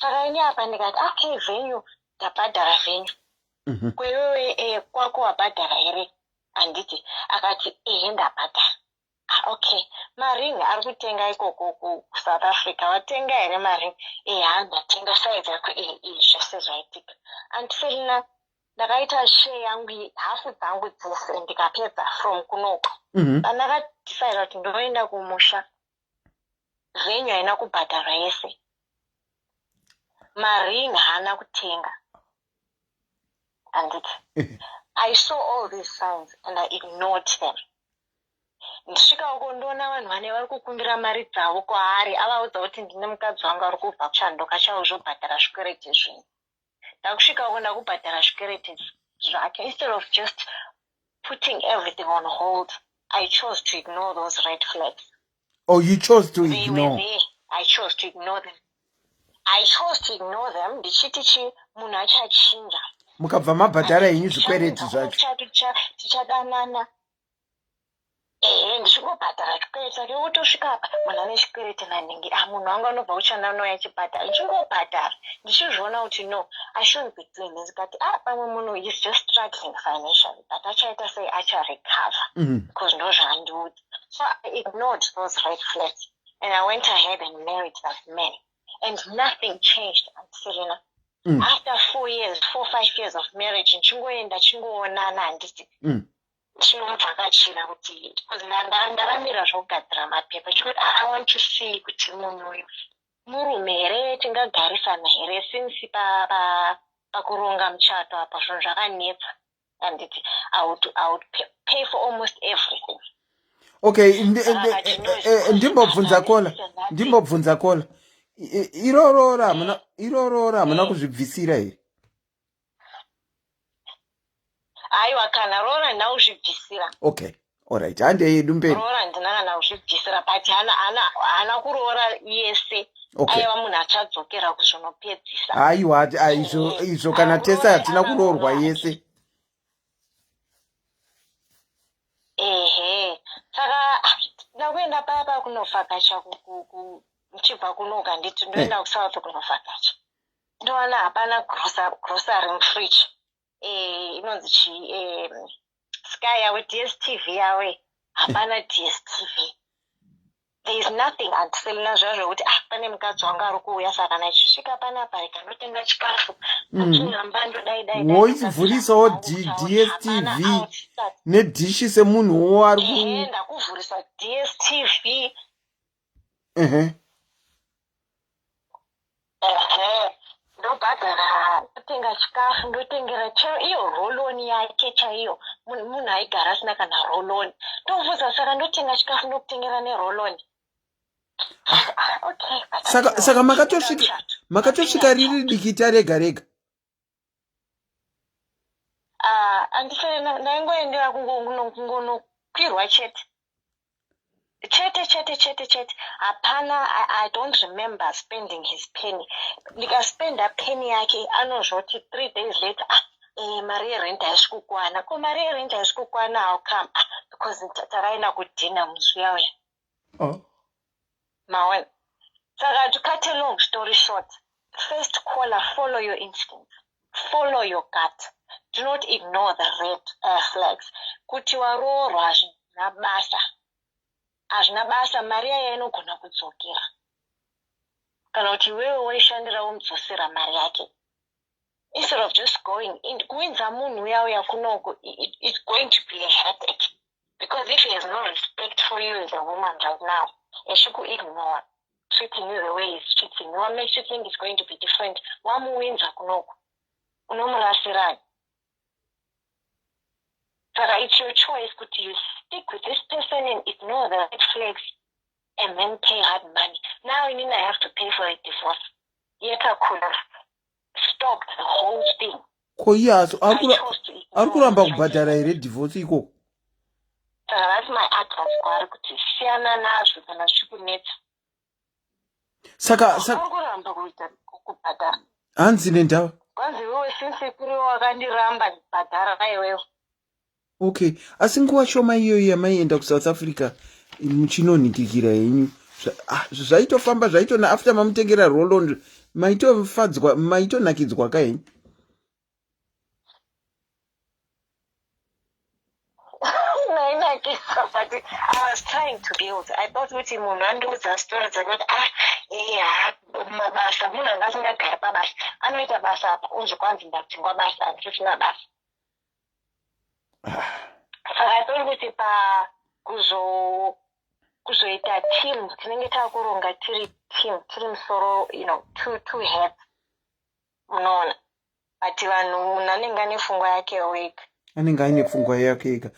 saka ini apa ndikati okay venue ndabhadhara venue kwewewe kwako wabhadhara here handiti. Akati ndabhadhara. Okay maringi ari kutenga ikoko kuSouth Africa watenga here maringi? Ndatenga size yako zvese zvaitika. Andiselina ndakaita share yangu hafu dzangu dzese ndikapedza from kunoko. Pandakadecida kuti ndoenda kumusha venue haina kubhadhara yese maringi haana kutenga handiti. I saw all these signs and I ignored them. Ndisvika uko ndoona vanhu vane vari kukumbira mari dzavo kwaari avaudza kuti ndine mukadzi wangu ari kubva kuchandoka chauzvobhadhara zvikwereti zvinhu. Ndakusvika uko ndakubhadhara zvikwereti zvake. Instead of just putting everything on hold, I chose to ignore those red flags. Oh, you chose to They ignore? were there. I chose to ignore them. Ndichiti munhu achachinja. Mukabva mabhadhara yenyu zvikwereti zvacho? Tichadanana. Ndichingobhadhara chikwereti chake wotosvika apa munhu ane chikwereti naningi munhu wangu anobva kuchanda nouya achibhadhara ndichingobhadhara ndichizviona kuti no I shouldn't be doing this. Kati pamwe munhu is just struggling financially but achaita sei acharecover because ndozvaandiudza. So I ignored those red flags and I went ahead and married that man and nothing changed until after 4 5 years of marriage nchingoenda chingoonana handiti chinomuvhakachira kuti ndakamira zvokugadzira mapepa chikuti I want to see kuti munhu uyu murume here tingagarisana here since pakuronga muchato apa zvinhu zvakanetsa handiti I would pay for almost everything. Okay, ndimbobvunza kola iroro hamuna kuzvibvisira here? Aiwa kana rora ndauzvibvisira. Okay, alright, hande yedu mberi. Rora ndinana uzvibvisira but hana kurora yese. Okay. Aiwa munhu achadzokera kuzvinopedzisa. Aiwa izvo kana tesa hatina kurorwa yese. Saka ndakuenda papa kunovhakacha mchibva kunoka nditi ndoenda kuSouth kunovhakacha. Ndoona hapana grocery mufridge. Inonzi Sky yawe DSTV yawe hapana DSTV. There is nothing until zvazvo kuti pane mukadzi wanga ari kuuya saka nachisvika panapa ikanotenga chikafu achihamba ndodai woivhurisawo DSTV nedhishi semunhuwo ari ndakuvhurisa DSTV. Ndobhadhara ndotenga chikafu ndotengera chero iyo roloni yake chaiyo munhu aigara asina kana roloni ndobvunza saka ndotenga chikafu ndokutengera neroloni. Okay, saka makatosvika riri dikita rega andifere ndaingoendera kungonokwirwa chete hapana. I don't remember spending his penny. Ndikaspenda penny yake anozvoti 3 days later mari yerent haisi kukwana. Ko mari yerent haisi kukwana how come? Because takaenda kudhina musi uyauya. Maona. Saka to cut a long story short, first caller, follow your instincts, follow your gut. Do not ignore the red flags. Kuti warorwa hazvina basa mari yaya inogona kudzokera kana kuti wewe waishandira womudzosera mari yake. Instead of just going in kuinza munhu uyauya kunoko, it's going to be a headache because if he has no respect for you as a woman right now, ignore treating you the way he's treating you, what makes you think it's going to be different? Wamuinza kunoko unomurasirani. So it's your choice. Could you stick with this person and ignore the red flags and then pay hard money? Now I mean I have to pay for a divorce. Yet I could have stopped the whole thing. Koyaso I chose to ignore arikuramba the red kubhadhara flags. here divorce iko. So that's my advice kwaari kuti siyana nazvo kana zvichikunetsa. Saka Angoramba kuita kubhadhara. hanzi nendava. Kwanzi wewe since kuri wakandiramba kubhadhara iwewe. Okay, asi nguva shoma iyoyo yamaienda kuSouth Africa muchinonhikikira henyu zvaitofamba zvaitona after mamutengera Roland maitofadzwa maitonakidzwa ka henyu. But I was trying to build. I thought kuti munhu andiudza story dzekuti mabasa munhu anga asingagari pabasa anoita basa apa unzwi kwanzi ndapfingwa basa andisisina basa. Saka I thought kuti kuzoita team tinenge takuronga tiri musoro, two heads munoona, but vanhu anenge ane pfungwa yake wega. Anenge aine pfungwa yake ega.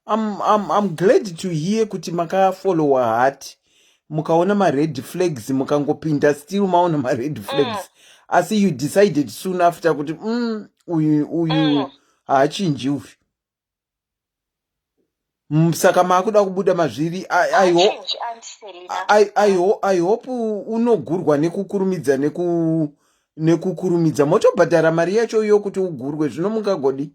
I'm glad to hear kuti makafollowa heart mukaona ma-red flags mukangopinda still maona ma-red flags asi you decided soon after kuti uyu haachinji uyu. Saka maakuda kubuda mazviri. I hope unogurwa nekukurumidza motobhadhara mari yacho iyo kuti ugurwe zvino mungagodi.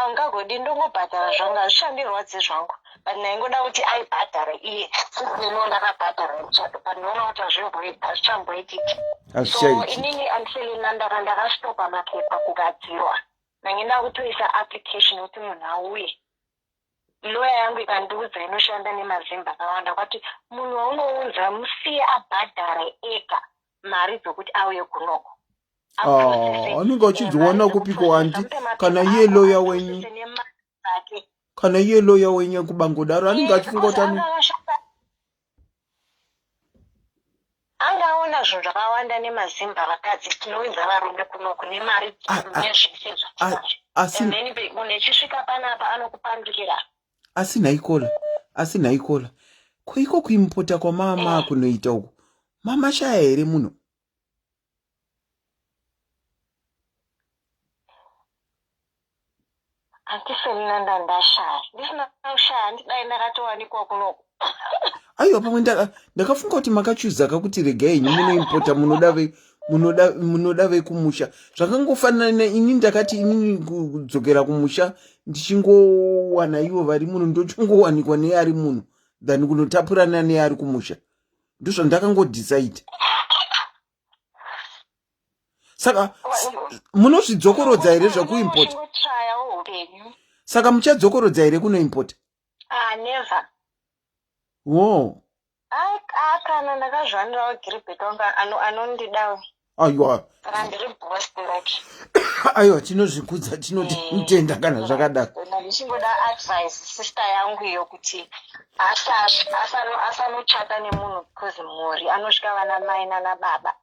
Ungagodi ndongobhadhara zvangu azvishandirwadzi zvangu, but ndaingoda kuti aibhadhara iye sezinoona akabhadhara muchato pandinoona kuti hazvichamboitiki. So inini andiselina ndakasitopa mapepa kugadzirwa ndangenda kutoisa application kuti munhu auye. Loya yangu ikandiudza inoshanda nemazimba akawanda kwati munhu waunoudza musiye abhadhare ega mari dzokuti auye kunoko. Anenge achidziwana kupiko anti kana iye loya wenyu kubangodaro anenge achifunga kuti angaona zvinhu zvakawanda nemazimba vakadzi tinoudza varume kunoko nemari nezvese zvakazvo. Then munhu echisvika panapa anokupandukira. Asi naikola koiko kuimpota kwamama kunoita uku mama shaya here munhu. Andiselina ndandashaya ndisina kushaya ndidai ndakatowanikwa kunoko. Aiwa pamwe ndakafunga kuti makachuza kuti regai henyu munoimpota munoda vekumusha. Zvakangofanana ini ndakati inini kudzokera kumusha ndichingowana ivo vari munhu ndochingowanikwa neari munhu than kunotapurana neari kumusha. Ndozvandakangodecide. Saka munozvidzokorodza here zvekuimpota? Saka muchadzokorodza here kunoimpota? Never. Wo. Kana ndakazvanirawo Gilbert wanga anondidawo. Aiwa. Saka ndiri boss like. Aiwa tinozvikudza tinoti mutenda kana zvakadaro. Ndichingoda advice sister yangu iyo kuti asanochata nemunhu because mhuri anosvika vana mai nana baba.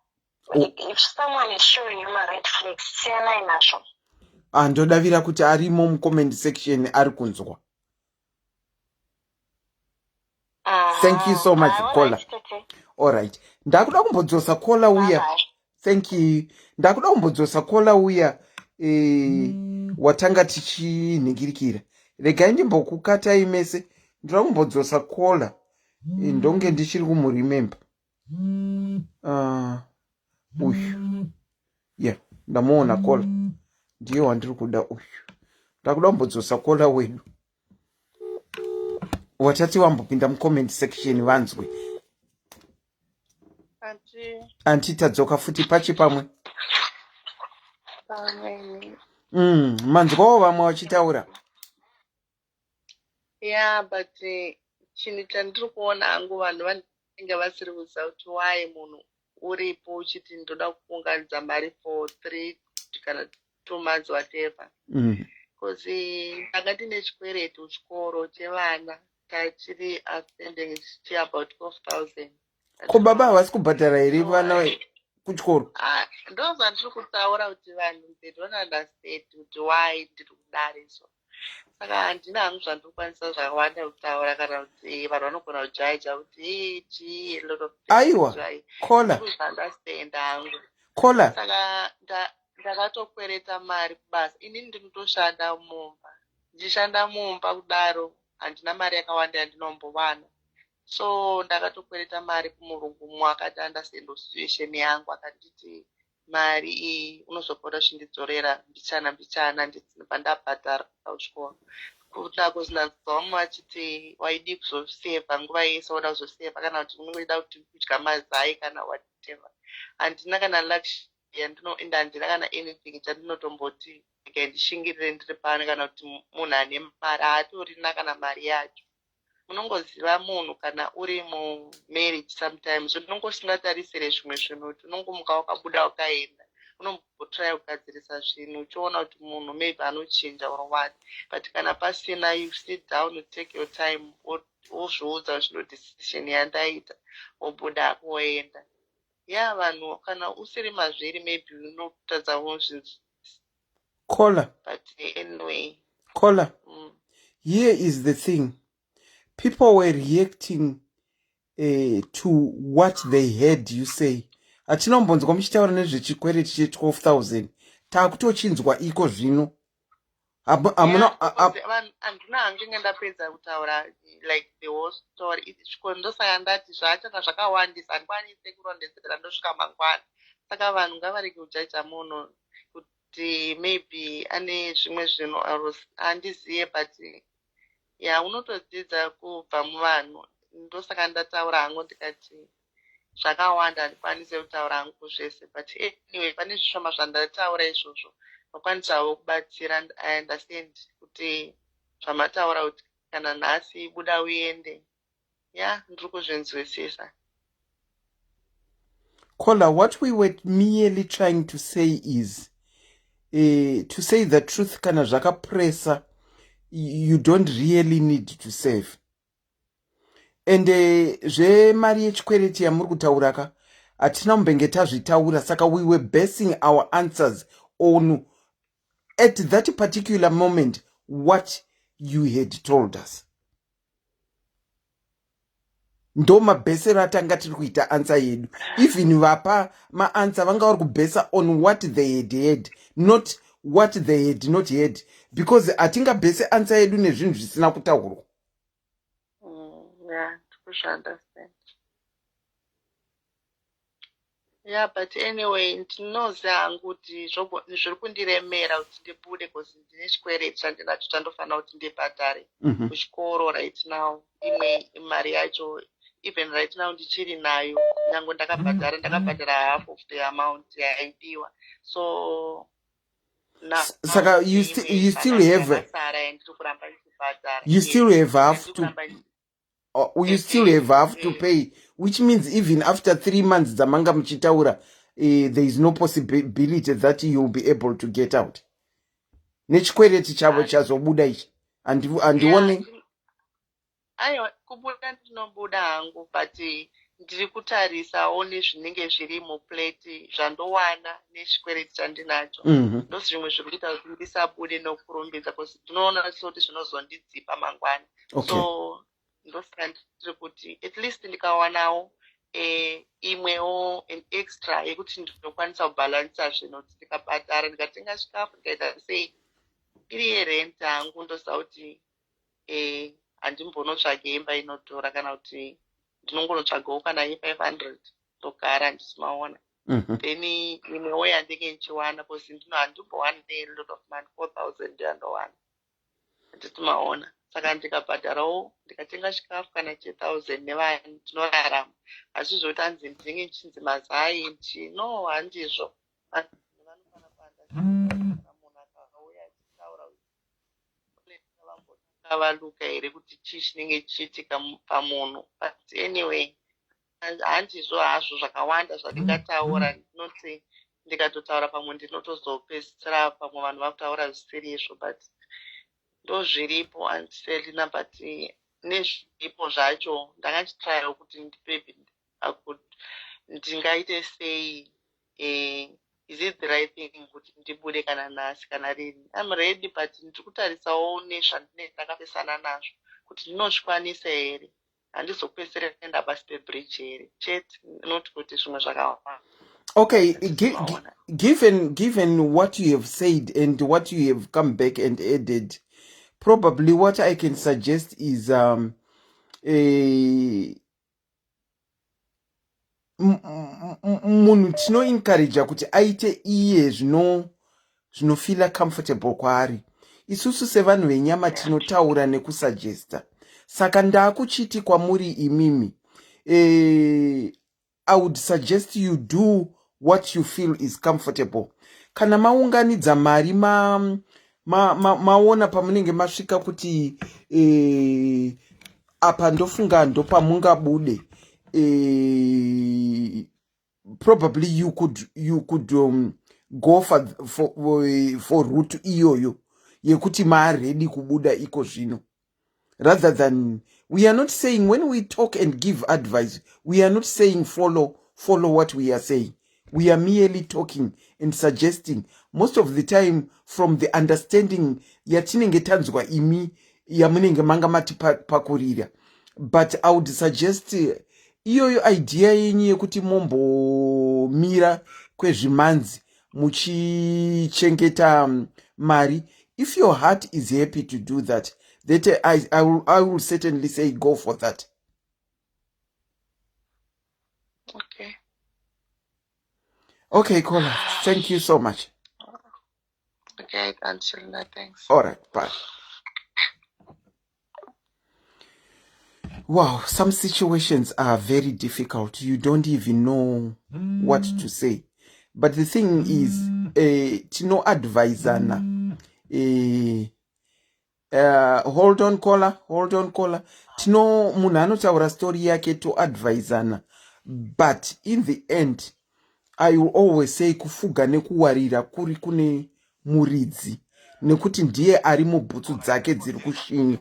If someone is showing you a red flag, siyana inazvo. Ndodavira kuti arimo mucomment section ari kunzwa. Thank you so much caller. All right. Ndakuda kumbodzosa caller uya. Thank you. Ndakuda kumbodzosa caller uya watanga tichinhingirikira. Regai ndimbokukata imese. Ndoda kumbodzosa caller. Ndonge ndichiri kumuremember. Uyu. Yeah, ndamuona caller. Ndiye wandiri kuda uyu. Ndakuda kumbodzosa caller wedu. Watati wambopinda mucomment section vanzwe. Anti tadzoka futi pachi pamwe. Manzwawo vamwe vachitaura. Yeah, but chinhu chandiri kuona hangu vanhu vanenge vasiri kuziva kuti why munhu uripo uchiti ndoda kuunganidza mari for 3 kana 2 months whatever. Because ndanga ndine chikwereto chikoro chevana tachiri outstanding about 12,000. Ko baba havasi kubhadhara here vana kuchikoro. Ndozvandiri kutaura kuti vanhu they don't understand kuti why ndiri kudare so. Saka handina hangu zvandokwanisa zvakawanda kutaura kana kuti vanhu vanogona kujaija kuti a lot of things. Aiwa, kola. Understand hangu. Kola. Saka ndakatokwereta mari kubasa. Inini ndinotoshanda mumba. Ndichishanda mumba kudaro handina mari yakawanda yandinombowana. So ndakatokwereta mari kumurungu akati understand situation yangu akanditi mari iyi unozopota uchindidzorera mbichana pandabhadhara kuchikoro. Kuda kuzinanzomwe achiti waidi kuzosevha nguva yese wada kuzosevha kana kuti unongoida kuti kudya mazai kana whatever. Handina kana luxury yandinoenda handina kana anything chandinotomboti ndishingirire ndiri pano kana kuti munhu ane mari haatorina kana mari yacho. Unongoziva munhu kana uri mumarriage sometimes unongosingatarisire zvimwe zvinhu kuti unongomuka wakabuda wakaenda unombotry kugadzirisa zvinhu uchiona kuti munhu maybe anochinja or what, but kana pasina you sit down, you take your time, wozviudza zvino decision yandaita wobuda woenda. Vanhu kana usiri mazviri maybe unotadzawo zvinhu. Kola. But anyway. Kola. Here is the thing. People were reacting to what they heard you say. Atinombonzwa muchitaura nezvechikwereti che12,000. Takutochinzwa iko zvino. Handina hangu ndapedza kutaura like the whole story. Ndosaka ndati zvachanga zvakawandisa handikwanise kurondedzera ndosvika mangwana. Saka vanhu ngavarege kujaija munhu kuti maybe ane zvimwe zvinhu handiziye but unotodzidza kubva muvanhu. Ndosaka ndataura hangu ndikati zvakawanda handikwanise kutaura hangu zvese, but anyway pane zvishoma zvandataura izvozvo vakwanisawo kubatsira. I understand kuti zvamataura kuti kana nhasi buda uende. Ndiri kuzvinzwisisa. Kola, what we were merely trying to say is to say the truth. Kana zvakapresa, you don't really need to save. And zvemari yechikwereti yamuri kutauraka hatina kumbenge tazvitaura, saka we were basing our answers on at that particular moment what you had told us. Ndo mabhesero atanga tiri kuita answer yedu. Even vapa maanswer vanga vari kubesa on what they had heard, not what they had not heard, because atingabhese answer yedu nezvinhu zvisina kutaurwa. Understand. But anyway, ndinoziva hangu kuti zviri kundiremera kuti ndibude because ndine chikwereti chandinacho chandofanira kuti ndibhadhare kuchikoro right now. Imwe mari yacho even right now ndichiri nayo, nyange ndakabhadhara half of the amount yaidiwa. So saka you still have half to you still have half to pay, which means even after 3 months dzamanga muchitaura there is no possibility that you will be able to get out. Nechikwereti chavo chazobuda ichi handione. Aiwa, kubuda ndinobuda hangu, but ndiri kutarisawo nezvinenge zviri muplate zvandowana nechikwereti chandinacho. Ndozvimwe zviri kuita kuti ndisabude nokurumbidza because ndinoona soti zvinozondidzipa mangwana. So ndosaka ndiri kuti at least ndikawanawo imwewo an extra yekuti ndinokwanisa kubhalansa zvinhu kuti ndikabhadhara ndikatenga chikafu ndikaita sei iri yerent hangu. Ndoziva kuti handimbonotsvage imba inodhura kana kuti ndinongonotsvagawo kana ye500 ndogara ndisimaona. Then imwewo yandenge ndichiwana because handimbowana a lot of money, 4,000 yandowana handisimaona. Saka ndikabhadharawo ndikatenga chikafu kana 2,000 nevanhu ndinorarama. Asi zvoti hanzi ndinenge ndichinzi mazai no handizvo. Vanofana munhu akauya achitaura vambotakavaluka here kuti chii chinenge chichiitika pamunhu. But anyway handizvo hazvo zvakawanda zvandingataura. Ndinoti ndikatotaura pamwe ndinotozopedzisira pamwe vanhu vakutaura zvisiri izvo, but ndozviripo andiselina. But nezviripo zvacho ndakachitirawo kuti ndingaite sei is it the right thing kuti ndibude kana nhasi kana rini? I'm ready, but ndiri kutarisawo nezvandinenge ndakapesana nazvo kuti ndinozvikwanisa here, handizopedzisira kuenda pasi pebridge here chete, not kuti zvimwe zvakawanda. Okay, given what you have said and what you have come back and added, probably what I can suggest is munhu tinoencourage kuti aite iye zvinofila comfortable kwaari. Isusu sevanhu venyama tinotaura nekusuggesta. Saka ndaakuchiti kwamuri imimi, I would suggest you do what you feel is comfortable. Kana maunganidza mari maona pamunenge masvika kuti apa ndofunga ndo pamungabude, probably you could go for route iyoyo yekuti maaredi kubuda iko zvino, rather than, we are not saying, when we talk and give advice, we are not saying follow what we are saying. We are merely talking and suggesting, most of the time from the understanding yatinenge tanzwa imi yamunenge manga mati pakurira. But I would suggest iyoyo idea yenyu yekuti mombo mira kwezvimanzi muchichengeta mari, if your heart is happy to do that, I will certainly say go for that. Okay. Okay, Kola. Thank you so much. Okay, until now, thanks. All right, bye. Wow, some situations are very difficult. You don't even know what to say. But the thing is, tino advisana. Hold on, caller. Tino munhu anotaura story yake to advisana. But in the end, I will always say kufuga nekuwarira kuri kune muridzi, nekuti ndiye ari mubhutsu dzake dziri kushinya.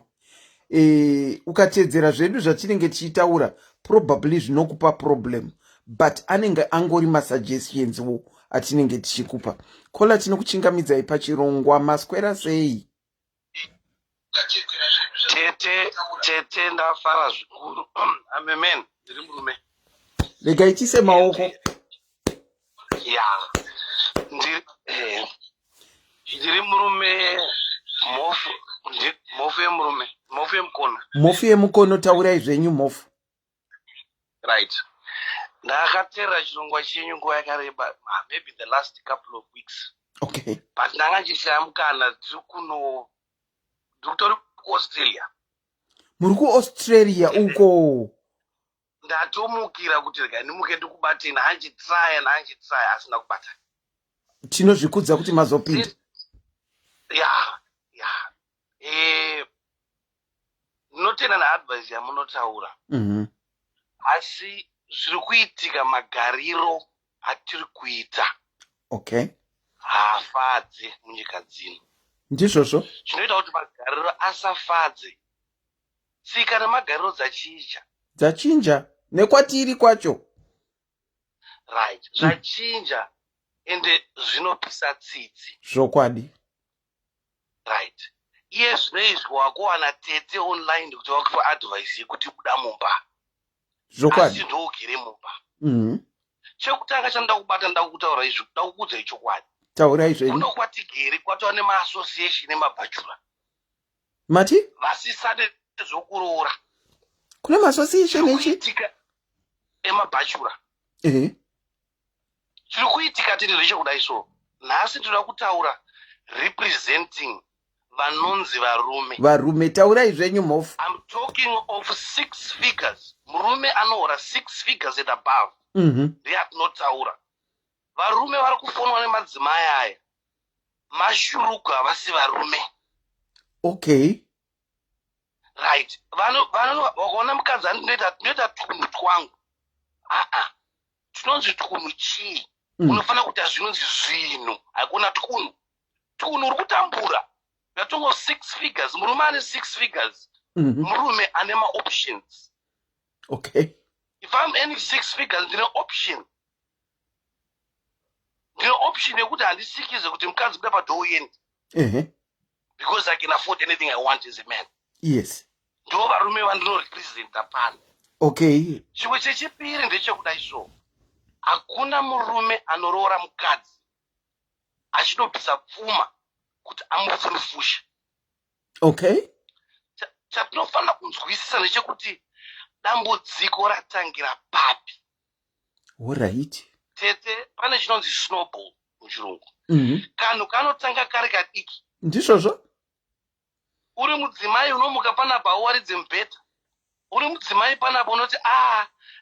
Ukatedzera zvedu zvatinenge tichitaura, probably zvinokupa problem, but anenge angori masuggestions wo atinenge tichikupa. Kola tinokuchingamidzai pachirongwa, maswera sei? Tete ndafara zvikuru. Amen. Ndiri murume. Lega itise maoko. Yeah. Ndiri murume mofu yemurume. Mofu yemukono. Mofu yemukono, taurai zvenyu mofu. Right. Ndakatera chirongwa chenyu nguva yakareba, maybe the last couple of weeks. Okay. But ndanga ndichishamukana ndiri kuAustralia. Muri kuAustralia uko? Ndatomukira kuti rega ndimuke ndikubateni, hanjitsaya asina kubata. Tinozvikudza kuti mazopinda. Yeah. Ndinotenda naadvice yamunotaura. Asi zviri kuitika magariro atiri kuita. Okay. Haafadze munyika dzino. Ndizvozvo? Zvinoita kuti magariro asafadze. Tsika nemagariro dzachinja nekwatiri kwacho. Right. Zvachinja ende zvinopisa tsitsi. Zvokwadi. Right. Iye zvinoizwa wakuwana tete online kuti wakupa advice yekuti buda mumba. Zvokwadi. Asi ndougere mumba. Chekutanga chandakubata ndakutaura izvo, ndakukudza ichokwadi. Taurai zvenyu. Kuno kwatigere kwatova nemaasociation emabhachura. Mati? Vasisane zvokuroora. Kuna maasociation echi? Emabhachura. Zviri kuitika tiri zvechekudai so. Nhasi tinoda kutaura representing vanonzi varume. Varume, taurai zvenyu mofu. I'm talking of 6 figures. Murume anohora 6 figures and above. Ndeyatinotaura. Varume vari kufonwa nemadzimai aya. Mashuruku havasi varume. Okay. Right. Wakaona mukadzi anoita twunhu twangu. Tinonzi twunhu chii? Unofanira kuti zvinonzi zvinhu. Hakuna twunhu. Twunhu uri kutambura. Yatongo 6 figures. Murume ane 6 figures. Murume ane ma-options. Okay. If I'm any 6 figures, ndine option. ndine option yekuti handisikize kuti mukadzi kuda padhoo uyendi because I can afford anything I want as a man. Yes. Ndo varume vandinorepresenta pano. Okay. Chimwe chechipiri ndechekudai so. Hakuna murume anoroora mukadzi achinobvisa pfuma kuti amufurufushe. Okay. Chatinofanira kunzwisisa ndechekuti dambudziko ratangira papi. Alright. Tete pane chinonzi snowball muchirungu. Kanhu kanotanga kari kadiki. Ndizvozvo. Uri mudzimai unomuka panapa uwaridze mubhedha. Uri mudzimai panapa unoti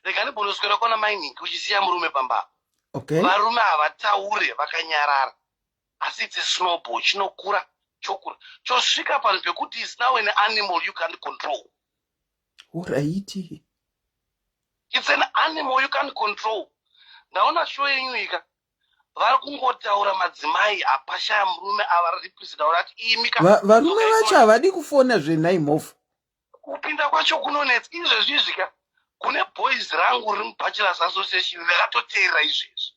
rega ndimbonoswera kwana mining uchisiya murume pamba. Okay. Varume havataure vakanyarara. Asi it's a snowball chinokura chokura. Chosvika panhu pekuti it's now an animal you can't control. Alright. It's an animal you can't control. Ndaona show yenyu ika. Vari kungotaura madzimai apashaya murume avaripresenta urati imika. Varume vacho havadi kufona zvenaimofu. Kupinda kwacho kunonetsa izvezvi zvika. Kune boys rangu riri mubachelors association rakatoteerera izvezvi.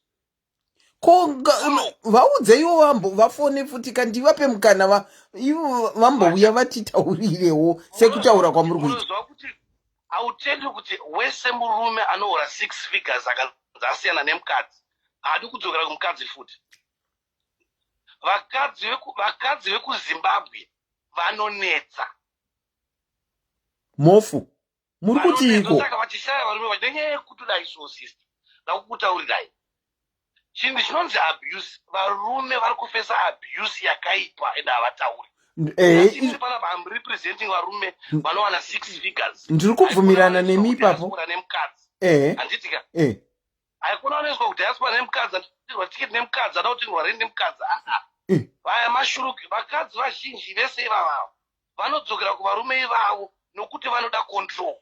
Vaudzeiwo vafone futi kandi vape mukana ivo vambouya vatitaurirewo sekutaura kwamuri kuita. Unozwa kuti hautendi kuti wese murume anohora 6 figures akasiyana nemukadzi haadi kudzokera kumukadzi futi. Vakadzi vekuZimbabwe vanonetsa. Mofu muri kuti iko saka vachishaya varume vachinenge yekutodai so sister ndakukutaurirai chinhu chinonzi abuse. Varume vari kufesa abuse yakaipa ende havatauri. Panapa I'm representing varume vanowana 6 figures. ndiri kubvumirana nemi ipapo. Handitika haikona vanoiswa kudiaspora nemukadzi anotirwa tiketi nemukadzi ada kutirwa renti nemukadzi vaya mashuruki. Vakadzi vazhinji vese ivavavo vanodzokera kuvarume ivavo nokuti vanoda control.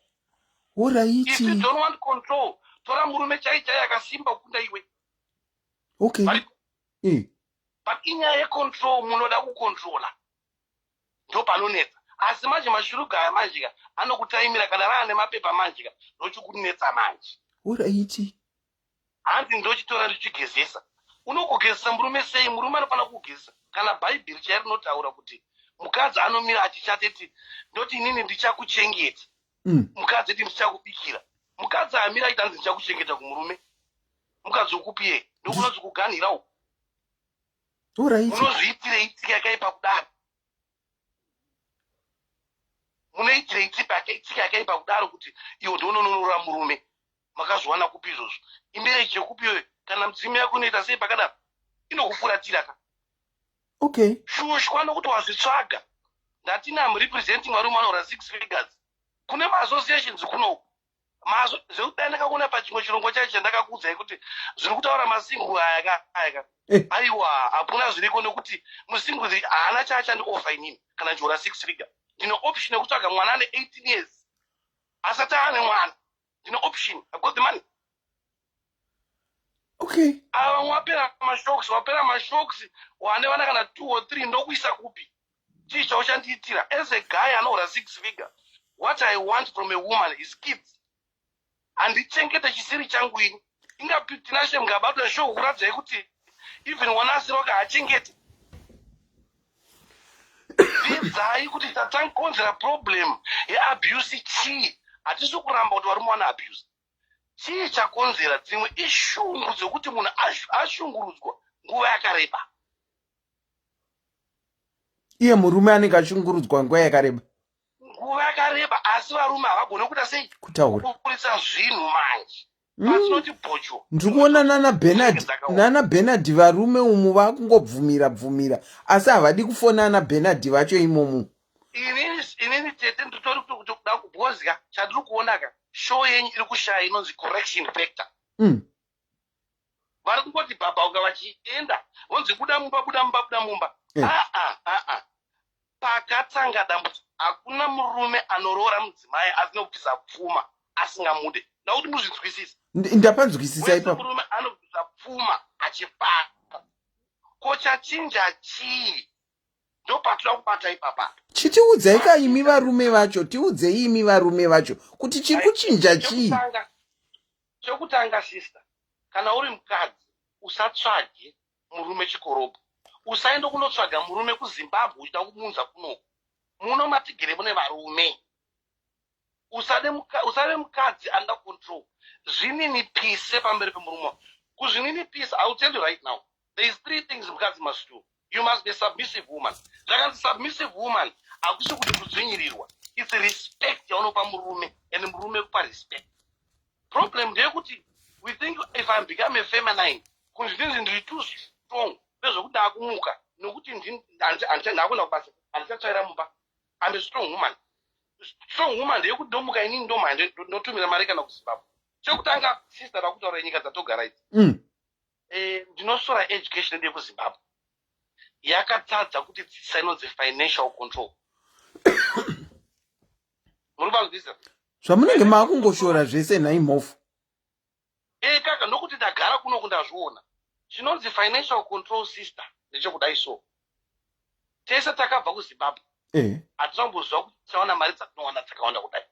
Alright. If you don't want control, tora murume chaichai akasimba kukunda iwe. Okay. But inyaya yecontrol munoda kucontrola. Ndo panonetsa. Asi manje mashuruga aya manjika anokutaimira kana rana nemapepa manjika ndochikunetsa manje. Alright. Hanzi ndochitora ndichigezesa. Unokugezesa murume sei? Murume anofana kugezesa. Kana Bhaibheri chairi rinotaura kuti mukadzi anomira achichateti ndoti inini ndichakuchengeta. Mukadzi ati ndichakubikira. Mukadzi amira aita nzi ndichakuchengeta kumurume. Mukadzi ukupiye ndokunonzi kuganhirawo. Alright. Munozviitira itika yakaipa kudaro. Munoitira itika yakaipa kudaro kuti iwo ndounonorora murume. Makazwana kupi izvozvo. Imberechi yekupiwe kana mudzimi yako inoita sei pakadaro inokufuratira ka. Okay. Shushwa nokuti wazvitsvaga. Ndatina am representing varume vanohora 6 figures. Kune maassociations kuno. Zvekuti ndakaona pachimwe chirongo chacho chandakakuudzai kuti zviri kutaura masingu aya. Aiwa hapana zviriko nokuti musingu haana chaachandiofa inini kana ndichihora 6 figure. Ndine option yekutsvaga mwana ane 18 years. Asati ane mwana. Ndine option. I've got the money. Okay. Wapera mashokes wane vana kana 2 or 3 ndokuisa kupi. Chii chauchandiitira. As a guy anohora 6 figure, what I want from a woman is kids. Handichengeta chisiri changu ini. Tinashe mungabadwa show kuradzai kuti even wanaasiroka hachengete. Dzidzai kuti tatankonzera problem yeabuse chii. Hatisi kuramba kuti varume wana abuse. Chii chakonzera dzimwe ishungu dzokuti munhu ashungurudzwa nguva yakareba. Iye murume anenge ashungurudzwa nguva yakareba. Nguva yakareba asi varume havagone kuita sei? Kutaura. Kukurisa zvinhu manje. Patinoti bocho. Ndikuona nana Bernard varume umu vakungobvumira asi havadi kufona ana Bernard vacho imomo. Inini tete nditori kuti kuda kubhozga chandiri kuonaka show yenyu iri kushaya inonzi correction factor. Vari kungoti bhabhauka vachienda vonzi buda mumba. Pakatanga dambudziko hakuna murume anoroora mudzimai asinobvisa pfuma asingamude. Ndakuti muzvinzwisisa. Ndapanzwisisa ipapo. Murume anobvisa pfuma achipata. Kochachinja chii? Ndopatira kubata ipapa. Chitiudzei imi varume vacho, tiudzei imi varume vacho kuti chiri kuchinja chii? Chokutanga sister, kana uri mukadzi usatsvage murume chikorobo. Usaenda kunotsvaga murume kuZimbabwe uchida kumunza kuno. Muno matigere mune varume. Usade mukadzi under control. Zvinini peace pamberi pemurume. Kuzvinini peace, I will tell you right now. There is 3 things mukadzi must do. You must be a submissive woman. Zvakanzi submissive woman, hakusi kuti kudzvinyirirwa. It's respect yaunopa murume, and murume kupa respect. Problem ndeyekuti we think if I become a feminine, kunzvinzi ndiri too strong, ndezvokuda kumuka, nokuti ndakunda kubasa, handichatsvaira mumba. I'm a strong woman. Strong woman ndeyekuti ndomuka inini ndomhanje ndotumira mari kana kuZimbabwe. Chekutanga sister rakutaura nyika dzatogara idzi. Ndinosora education ndeye kuZimbabwe. Yakatadza kuti dzisa inonzi financial control. Murikuzvisa? Zvamunenge makungoshora zvese nhai mhofu. Kaka nokuti ndagara kuno kundazviona. Chinonzi financial control sister ndechekudai so. Tese takabva kuZimbabwe. Hatinambozwa kuti tichaona mari dzatinowana dzakawanda kudai.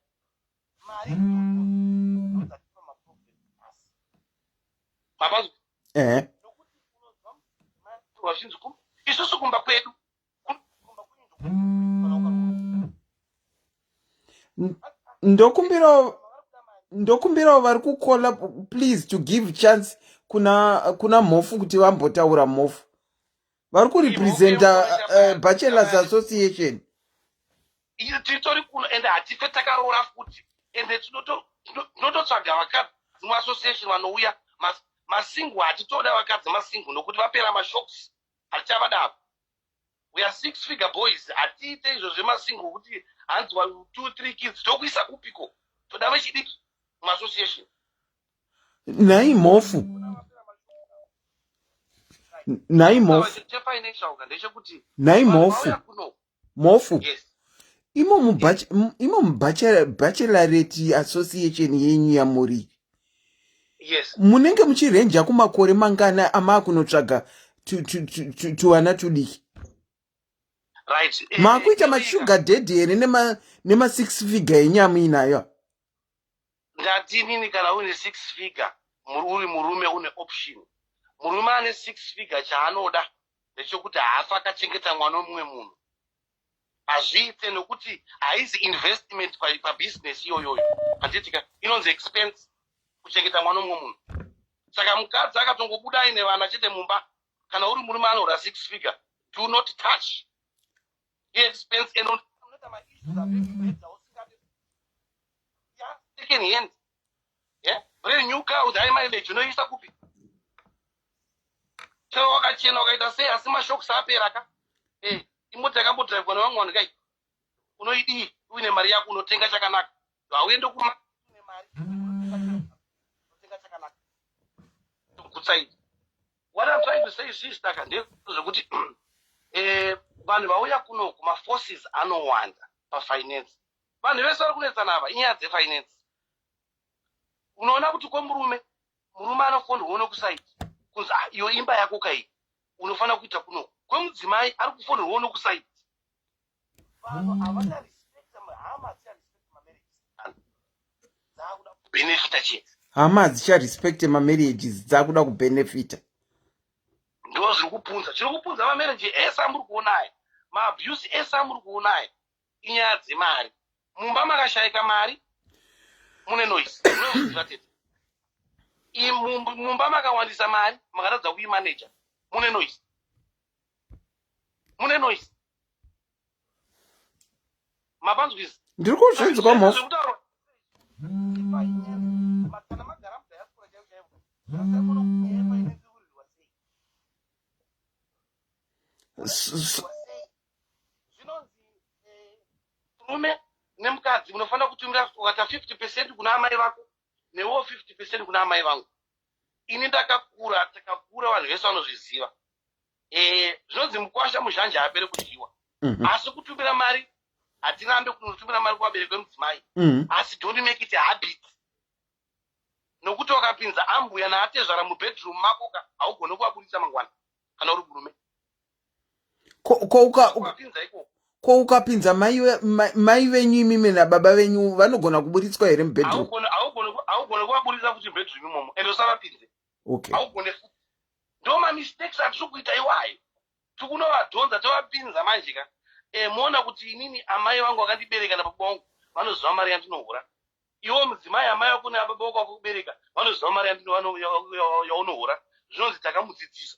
Mari dzatipa maprofit pasi. Mabazwa? Nokuti unozwa wazvinzi kumba. Isusu kumba kwedu. Kumba kwedu. Ndokumbirawo vari kukola please to give chance kuna mhofu kuti vambotaura mhofu. Vari kurepresenta Bachelors Association. Titori kuno ende hatife takaroora futi. Ende tinototsvaga vakadzi muassociation vanouya masingu hatitoda vakadzi masingu nokuti vapera mashocks. Hatichavadavo. We are 6-figure boys. Hatiite izvo zvemasingu kuti hanzi 2-3 kids tokuisa kupiko. Toda vechidiki muassociation. Nhai mhofu. Mhofu. Imo mubachelorate association yenyu yamuri. Yes. Munenge muchirenja kumakore mangana amakunotsvaga tuwana tudiki. Right. Makuita mashuga daddy here nema 6-figure yenyamu inayo. Ndatini kana une 6 figure uri murume une option. Murume ane 6 figure chaanoda ndechekuti haafa akachengeta mwana womumwe munhu. Hazviite nokuti haizi investment pabusiness iyoyoyo. Handitika inonzi expense kuchengeta mwana womumwe munhu. Saka mukadzi akatongobuda aine vana chete mumba kana uri murume anoda 6 figure, do not touch. Expense and unoita maissues avekuredza usingade. Yeah, second hand. Yeah, brand new car with high mileage unoisa kupi. Chero wakachena wakaita sei asi mashocks apera ka. Imoti yakambodrive na vamwe kai. Unoidi uine mari yako unotenga chakanaka. Hauende kuma une mari. Unotenga chakanaka. Kutsaidi. What I'm trying to say is sister ndezvokuti vanhu vauya kuno kuma forces anowanda pafinance. Vanhu vese vari kunetsana ava inyaya dzefinance. Unoona kuti murume anofonda uone kusaiti. Kunzi iyo imba yako kai unofanira kuita kuno. Kwemudzimai ari kufonda uone kusaiti. Vanhu havana respect hama dzicha respect marriages. Dzakuda kubenefita chete. Hama dzicha respect marriages dzakuda kubenefita. Ndo zviri kupunza. Chiri kupunza mamarriage ese amuri kuonayo. Maabuse ese amuri kuonayo. Inyaya dzemari. Mumba makashayika mari. Mune noise. Mumba makawandisa mari. Makaradza kuimanager. Mune noise. Mune noise. Mapanzwisi. Ndiri kuzvinzi kwa mhofu. Kana magara mudiaspora chaivo. Zvinonzi murume nemukadzi munofanira kutumira ukata 50% kuna amai vako newo 50% kuna amai vangu. Ini takakura vanhu vese vanozviziva. Zvinonzi mukwasha muzhanje haapere kudyiwa. Asi kutumira mari hatirambe kunotumira mari kuvabereki vemudzimai. Asi don't make it a habit. Nokuti wakapinza ambuya naatezvara mubedroom mako haugone kuvaburitsa mangwana kana uri murume. Ko ukapinza mai venyu imimi nababa venyu vanogona kuburitswa here mubedroom? Haugone kuvaburitsa kuti bedroom imomo ende usavapinze. Okay. Haugone futi. Ndoma mistakes atiri kuita iwayo. Tikunovadhonza tovapinza manje ka. Muona kuti inini amai vangu vakandibereka nababa vangu vanoziva mari yandinohura. Iwo mudzimai amai vako nababa vako vakubereka vanoziva mari yaunohura. Zvinonzi takamudzidzisa.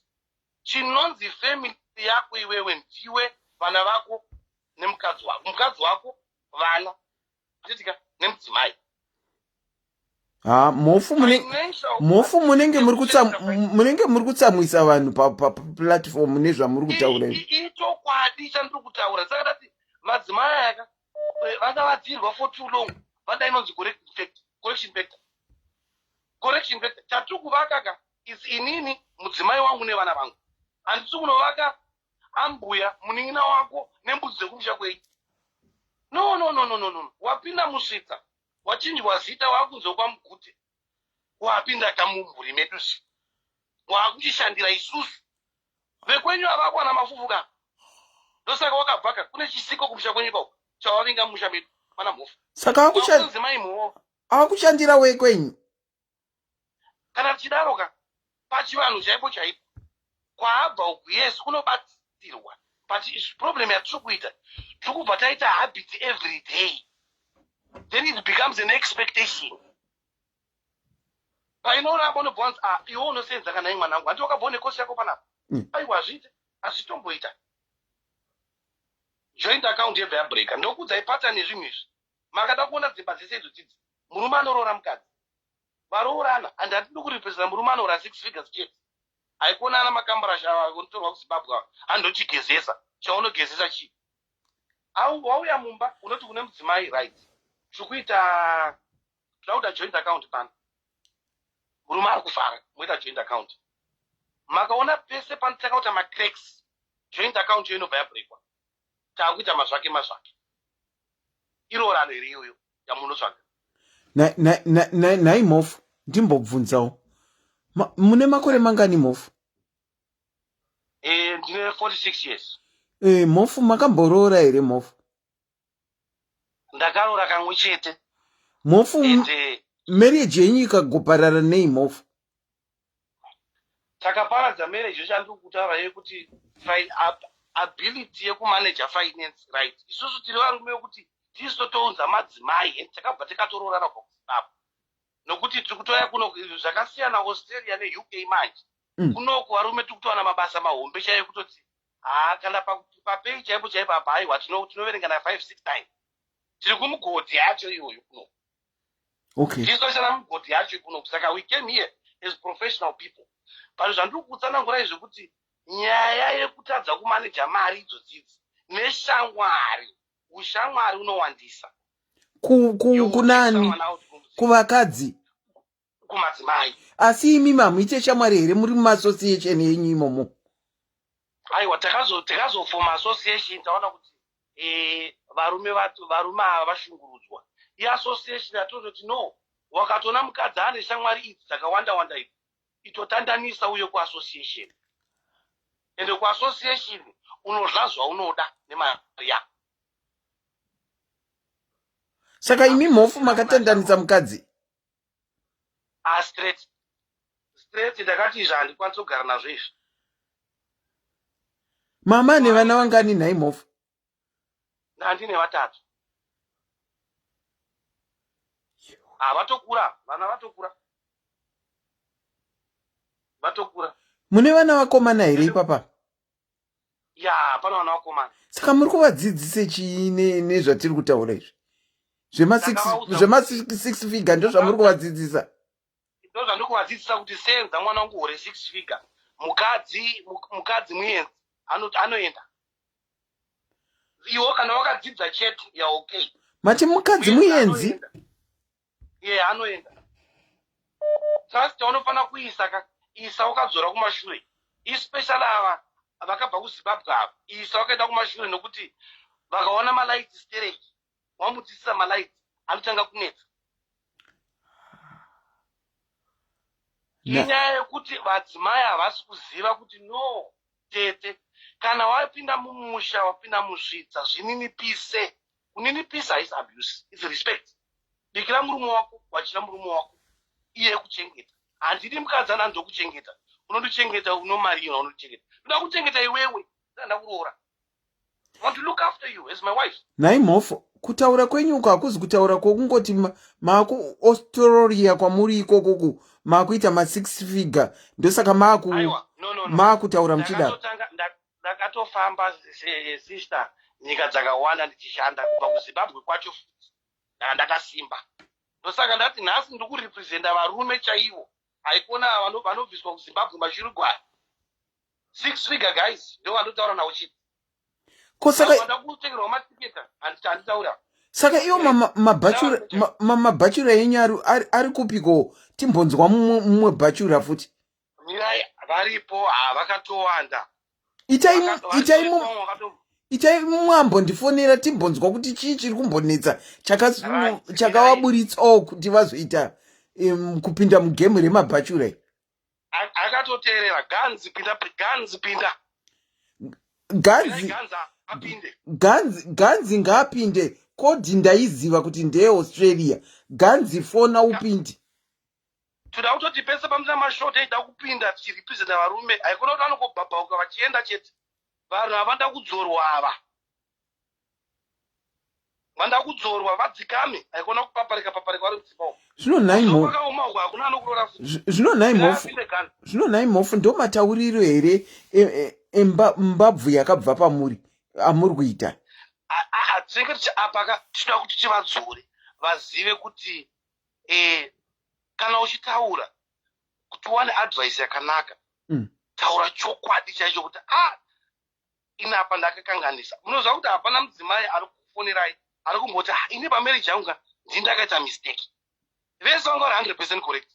Chinonzi family yako iwewe ndiwe, vana vako nemukadzi wako. Mukadzi wako, vana, achitika nemudzimai. Mofu munenge muri kutsamwisa vanhu paplatform nezvamuri kutaura. Itokwadi chandiri kutaura. Saka ndati madzimai aka vanga vadzirwa for too long. Vanda inonzi correction factor. Correction factor. Chatiri kuvaka is inini mudzimai wangu nevana vangu. Handisi kunovaka ambuya munin'ina wako nembudzi dzekumusha kwei. No. Wapinda musvitsa. Wachinjwa zita wakunzokwa mugute. Wapinda kamumvuri medusi. Wakuchishandira isusu. Vekwenyu avakwana mafufuka. Ndosaka wakabvaka kune chisiko kumusha kwenyu kwako. Chawavinga musha medu. Mana mhofu. Saka akushandira wekwenyu. Kana tichidaroka pachivanhu chaipo chaipo. Kwaabva uku yes kunobatsirwa. But problem yatiri kuita. Tiri kubva taita habit every day. Then it becomes an expectation. Painoona bono bonds iwo unosenza kana imwe mwanangu. Andi wakabone kosi yako panapa. Aiwa zvite asitomboita. Joint account yebva yabreaka. Ndokudza ipata nezvimwe izvi. Makada kuona dzimba dzese idzo dzidzi. Murume anorora mukadzi. Varoorana and hatidi kuripesera murume anorora 6 figures chete. Haikuonana makambara shavakutorwa kuZimbabwe andochigezesa. Chaunogezesa chii? Wauya mumba unoti kune mudzimai right. Chikuita cloud joint account pana. Murume ari kufara moita joint account. Makaona pese panotakauta macracks joint account yo inobva yabreakwa. Takuita mazvake. Irorano iri iyoyo yamunotsvaga. Nai mofu ndimbobvunzawo. Mune makore mangani mofu? Ndine 46 years. Mofu makamborora here mofu? Ndakarora kamwe chete. Mofu marriage yenyu ikagoparara nei mofu? Takaparadza marriage chandiri kutaura yekuti ability yekumanage finance right. Isusu tiri varume vekuti tisotounza madzimai and takabva tikatororana pakuzimbabwe. Nokuti tiri kutoya kuno zvakasiyana Australia neUK manje. Kunoko varume tiri kutowana mabasa mahombe chaiyo kutoti kana papei chaipo apa aiwa tinoverenga na 5-6 times. Tiri kumugodhi yacho iyoyo kuno. Okay. Tisoshana mugodhi yacho kuno. Saka we came here as professional people. Pazvo zvandiri kutsanangura izvokuti nyaya yekutadza kumaneja mari idzodzidzi neshamwari. Ushamwari unowandisa. Kunani? Kuvakadzi? Kumadzimai. Asi imi mamuite shamwari here muri muassociation yenyu imomo? Aiwa takazofoma association taona kuti varume ava vashungurudzwa. Iassociation yatototi no, wakatona mukadzi ane shamwari idzi dzakawanda idzi, itotandanisa uye kuassociation. Ende kuassociation unodla zvaunoda nemari yako. Saka imi mofu makatandanisa mukadzi? Straight ndakati izvi handikwanisi kugara nazvo izvi. Mama nevana vangani nhai mofu? Handine 3. Vatokura, vana vatokura. Mune vana vakomana here ipapa? Ya, pano vana vakomana. Saka muri kuvadzidzise chii nezvatiri kutaura izvi? Zvema 6 figure ndo zvamuri kuvadzidzisa? Ndo zvandiri kuvadzidzisa kuti senza mwana wangu hure 6 figure. Mukadzi muenzi anoenda. Iwo kana wakadzidza chete ya okay. Mati mukadzi muenzi? Yeah, anoenda. Sasa unofana kuisa isa wakadzora kumashure. Especially ava vakabva kuZimbabwe ava. Isa wakaenda kumashure nokuti vakaona malight stereki. Wamudzidzisa malight anotanga kunetsa. Inyaya yekuti vadzimai havasi kuziva kuti no tete kana wapinda mumusha wapinda musvitsa zvininipise. Kuninipisa is abuse, it's respect. Bikira murume wako, wachira murume wako, iye kuchengeta. Handidi mukadzi anandokuchengeta. unondichengeta unomarira unondichengeta ndoda kuchengeta iwewe ndanda kuroora. I want to look after you as my wife. Naimhofu kutaura kwenyu uko hakuzi kutaura kwokungoti maku Australia kwamuri ikoko makuita ma6 figure ndosaka makutaura muchidaro. Ndakatofamba sister nyika dzakawanda ndichishanda kubva kuZimbabwe kwacho ndakasimba. Ndosaka ndati nhasi ndikurepresenta varume chaivo. Haikona vanobviswa kuZimbabwe mashurugwari. 6 figure guys ndio vandotaura nawo chii. Saka iyo mabhachura enyu ari kupiko timbonzwa mumwe bhachura futi. Mirai varipo vakatowanda. Itai mwambo ndifonera timbonzwa kuti chii chiri kumbonetsa chakavaburitsawo kuti vazoita kupinda mugemu remabhachura. Akatoteerera ganzi pinda. Ganzi ngaapinde kodhi ndaiziva kuti ndeye Australia. Ganzi fona upinde. Toda kutoti pese pamusana mashoti aida kupinda tichirepresenta varume haikona kuti vanokobhabhauka vachienda chete. Vanhu havanda kudzorwa ava. Vanda kudzorwa vadzikame haikona kupaparika vari mudzimba umo. Zvino naimhofu ndo matauriro here mbabvu yakabva pamuri amuri kuita. Tinenge apa tinoda kuti tivadzore vazive kuti kana uchitaura kuti wane advice yakanaka taura chokwadi chaicho kuti inapa ndakakanganisa. Munoziva kuti hapana mudzimai ari kufonerai ari kumboti ine pamarriage yangu ndindakaita mistake. Vese vanga vari 100% correct.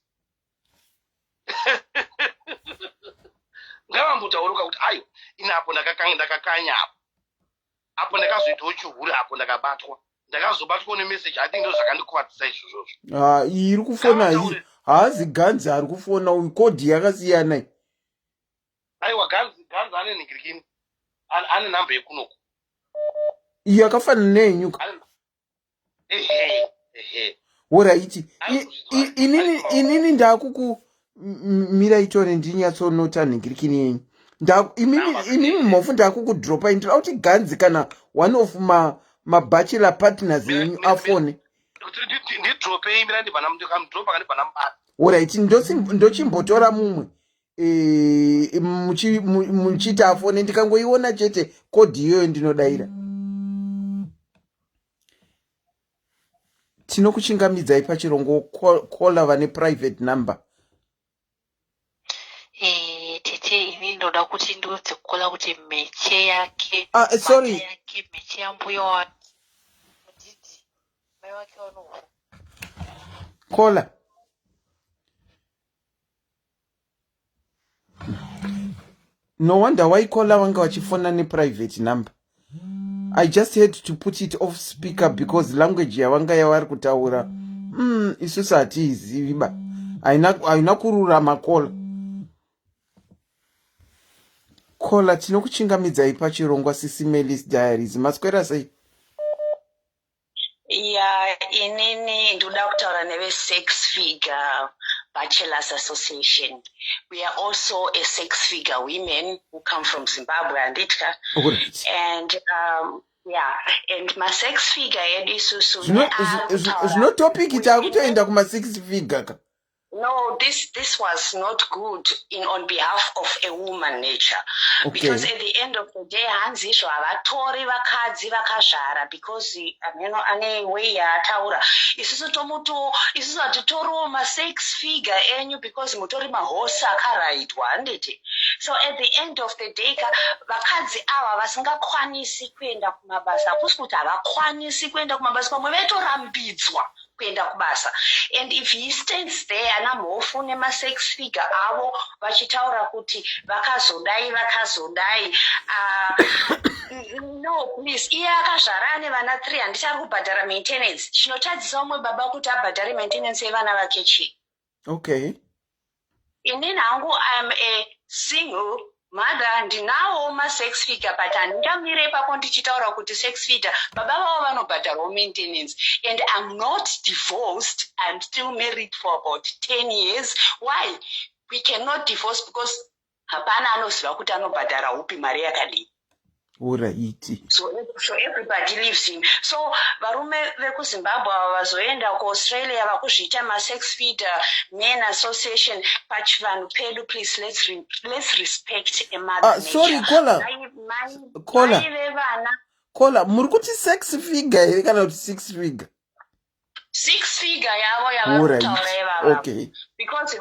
Ngavambotauruka kuti ayo inapo ndakakanya apo ndakazoitawo chihuri apo ndakazobatwa nemeseji I think ndo zvakandikuvatisa izvozvo. Iri kufona iyi haazi ganzi ari kufona uyu kodhi yakasiyana. Aiwa ganzi ane ningirikini ane namba yekunoko. Iyo yakafanana neyenyuka. Alright. Inini ndakukumira itore ndinyatsonota ningirikini yenyu. Imimi mhofu ndakukudropa ndira kuti ganzi kana one of mabachelor partners yenyu afone. Ndidrope imira ndibana ndkamudropa kandibana mbari. Alright, ndochimbotora mumwe muchiti afone ndikangoiona chete kodhi iyoyo ndinodaira. Tinokuchingamidzai pachirongo kola vane private number. Tete ini ndoda kuti ndodze kukola kuti meche yake. Sorry. Yake meche yambuyo wa mudidi. Mai wake wanofu. Kola. No wonder why kola wanga wachifona ne private number. I just had to put it off speaker because language yawanga yavari kutaura. Isusu hatiizivi ba. Aina kururama kola. Kola tinokuchingamidzai pachirongwa SIS MELLY's diaries. Maswera sei? Inini ndoda kutaura neve 6 figure bachelors association. We are also a 6 figure women who come from Zimbabwe and Itka. And and my 6 figure isusu. Zvino topic itakutoenda kuma 6 figure ka. No, this was not good on behalf of a woman nature. Okay. Because at the end of the day, hanzi zvo havatori vakadzi vakazvara because ane way yaataura. Isusu hatitoriwo ma6 figure enyu because mutori mahosi akaraitwa handiti. So at the end of the day, vakadzi ava vasingakwanisi kuenda kumabasa. Hakusi kuti havakwanisi kuenda kumabasa, pamwe vetorambidzwa kuenda kubasa. And if he stands there anamhofu nema6 figure avo vachitaura kuti vakazodai no please iye akazvara nevana 3 handichari kubhadhara maintenance. Chinotadzisa umwe baba kuti abhadhare maintenance yevana vake chi. Okay. Inini hangu I'm a single mother, ndinawo ma6 figure but handingamire ipapo ndichitaura kuti 6 figure baba vavo vanobhadharawo maintenance. And I'm not divorced. I'm still married for about 10 years. Why? we cannot divorce because hapana anoziva kuti anobhadhara upi mari yakadii. So everybody lives in. So varume vekuZimbabwe vazoenda kuAustralia vakuzviita ma-sex feeder men association pachivanhu pedu. Please let's respect a mother. Sorry, Kola, muri kuti sex figure here kana kuti 6 figure? 6 figure yavo yavakutaura ivava. Okay. Because you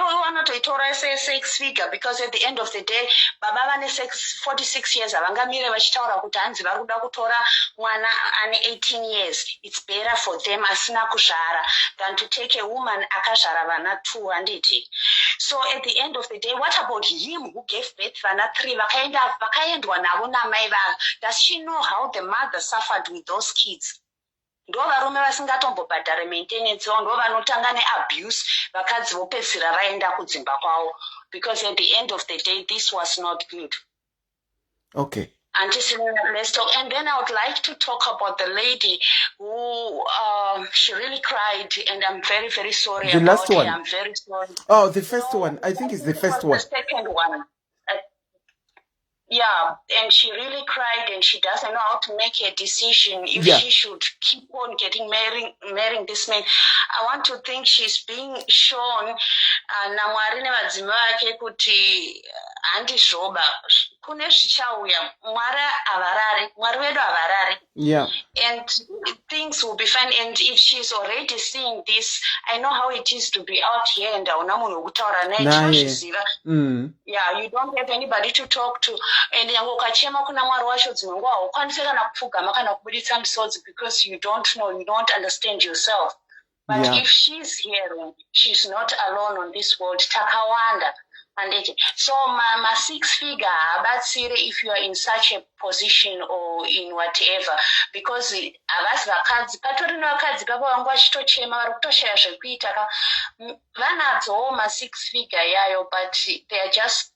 want to say 6 figure because at the end of the day baba vane 46 years avangamire vachitaura kuti hanzi vari kuda kutora mwana ane 18 years. It's better for them asina kuzvara than to take a woman akazvara vana 2 handiti. So at the end of the day, what about him who gave birth vana 3 vakaendwa navo namai vavo? Does she know how the mother suffered with those kids? Ndo varume vasingatombobhadhare maintenance ndo vanotanga neabuse vakadzi vopedzisira vaenda kudzimba kwavo because at the end of the day this was not good. Okay. And let's talk. And then I would like to talk about the lady who she really cried, and I'm very, very sorry. The last one. I'm very sorry. Oh, the first one. I think it's the first one. The second one. Yeah, and she really cried, and she doesn't know how to make a decision if she should keep on marrying this man. I want to think she's being shown namwari nevadzima vake kuti handizvoba kune zvichauya mwari vedu havarari. Yeah. And things will be fine. And if she's already seeing this, I know how it is to be out here and hauna munhu wekutaura naye tinozviziva. Yeah, you don't have anybody to talk to. And yango ukachema kuna mwari wacho dzimwe nguva haukwanisi kana kupfugama kana kubuditsa misodzi because you don't know, you don't understand yourself. But if she's hearing, she's not alone on this world. Takawanda. So my 6 figure, abatsire if you are in such a position or in whatever, because avazi vakadzi patori nevakadzi papa vangu vachitochema vari kutoshaya zvekuita vanadzowo ma 6 figure yayo, but they are just